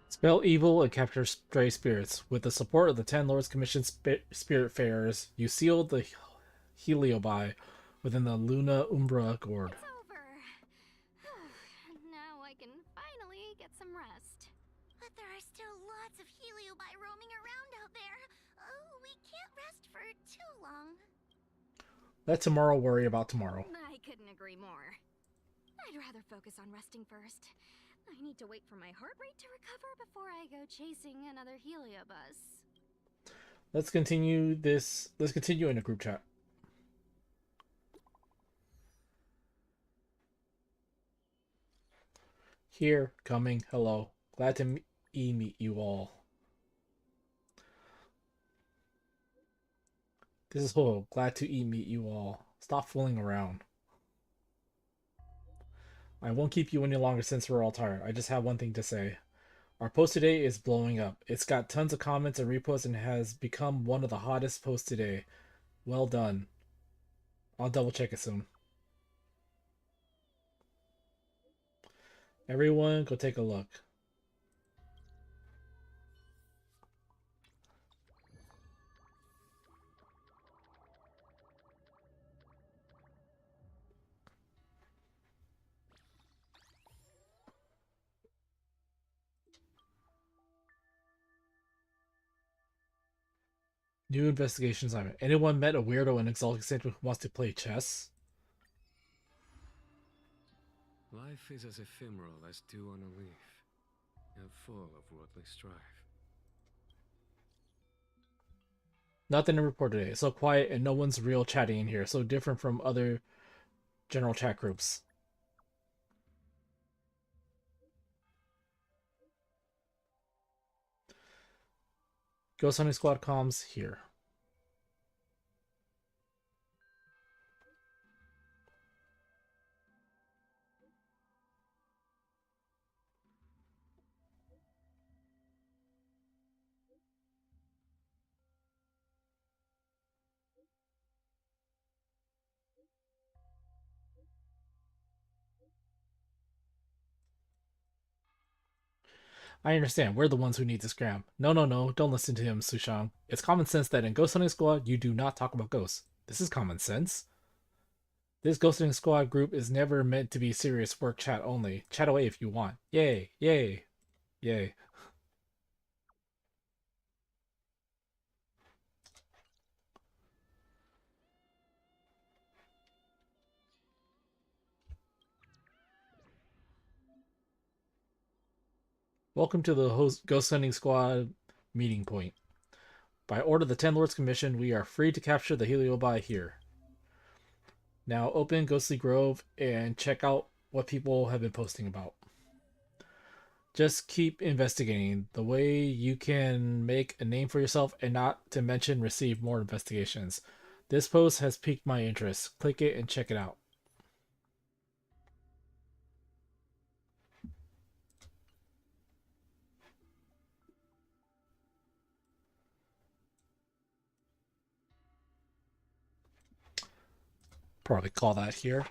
Spell evil and capture stray spirits. With the support of the Ten Lords Commission Spiritfarers, you sealed the Heliobi within the Luna Umbra Gourd. it's over. Now I can finally get some rest. But there are still lots of Heliobi roaming around out there. Oh, we can't rest for too long. Let tomorrow worry about tomorrow. I couldn't agree more. I'd rather focus on resting first. I need to wait for my heart rate to recover before I go chasing another Heliobus. Let's continue this. Let's continue in a group chat. Here, coming, hello. Glad to meet you all. This is Huohuo. Glad to meet you all. Stop fooling around. I won't keep you any longer since we're all tired. I just have one thing to say. Our post today is blowing up. It's got tons of comments and reposts and has become one of the hottest posts today. Well done. I'll double check it soon. Everyone, go take a look. New investigation assignment. Anyone met a weirdo in Exalted Center who wants to play chess? Life is as ephemeral as dew on a leaf, and full of worldly strife. Nothing to report today. It's so quiet and no one's real chatting in here. So different from other general chat groups. Ghost Hunting Squad comms here. I understand. We're the ones who need to scram. No, no, no. Don't listen to him, Sushang. It's common sense that in Ghost Hunting Squad, you do not talk about ghosts. This is common sense. This Ghosting Squad group is never meant to be serious work chat only. Chat away if you want. Yay, yay, yay. Welcome to the Ghost Hunting Squad meeting point. By order of the Ten Lords Commission, we are free to capture the Heliobi here. Now open Ghostly Grove and check out what people have been posting about. Just keep investigating the way you can make a name for yourself and not to mention receive more investigations. This post has piqued my interest. Click it and check it out. Probably call that here.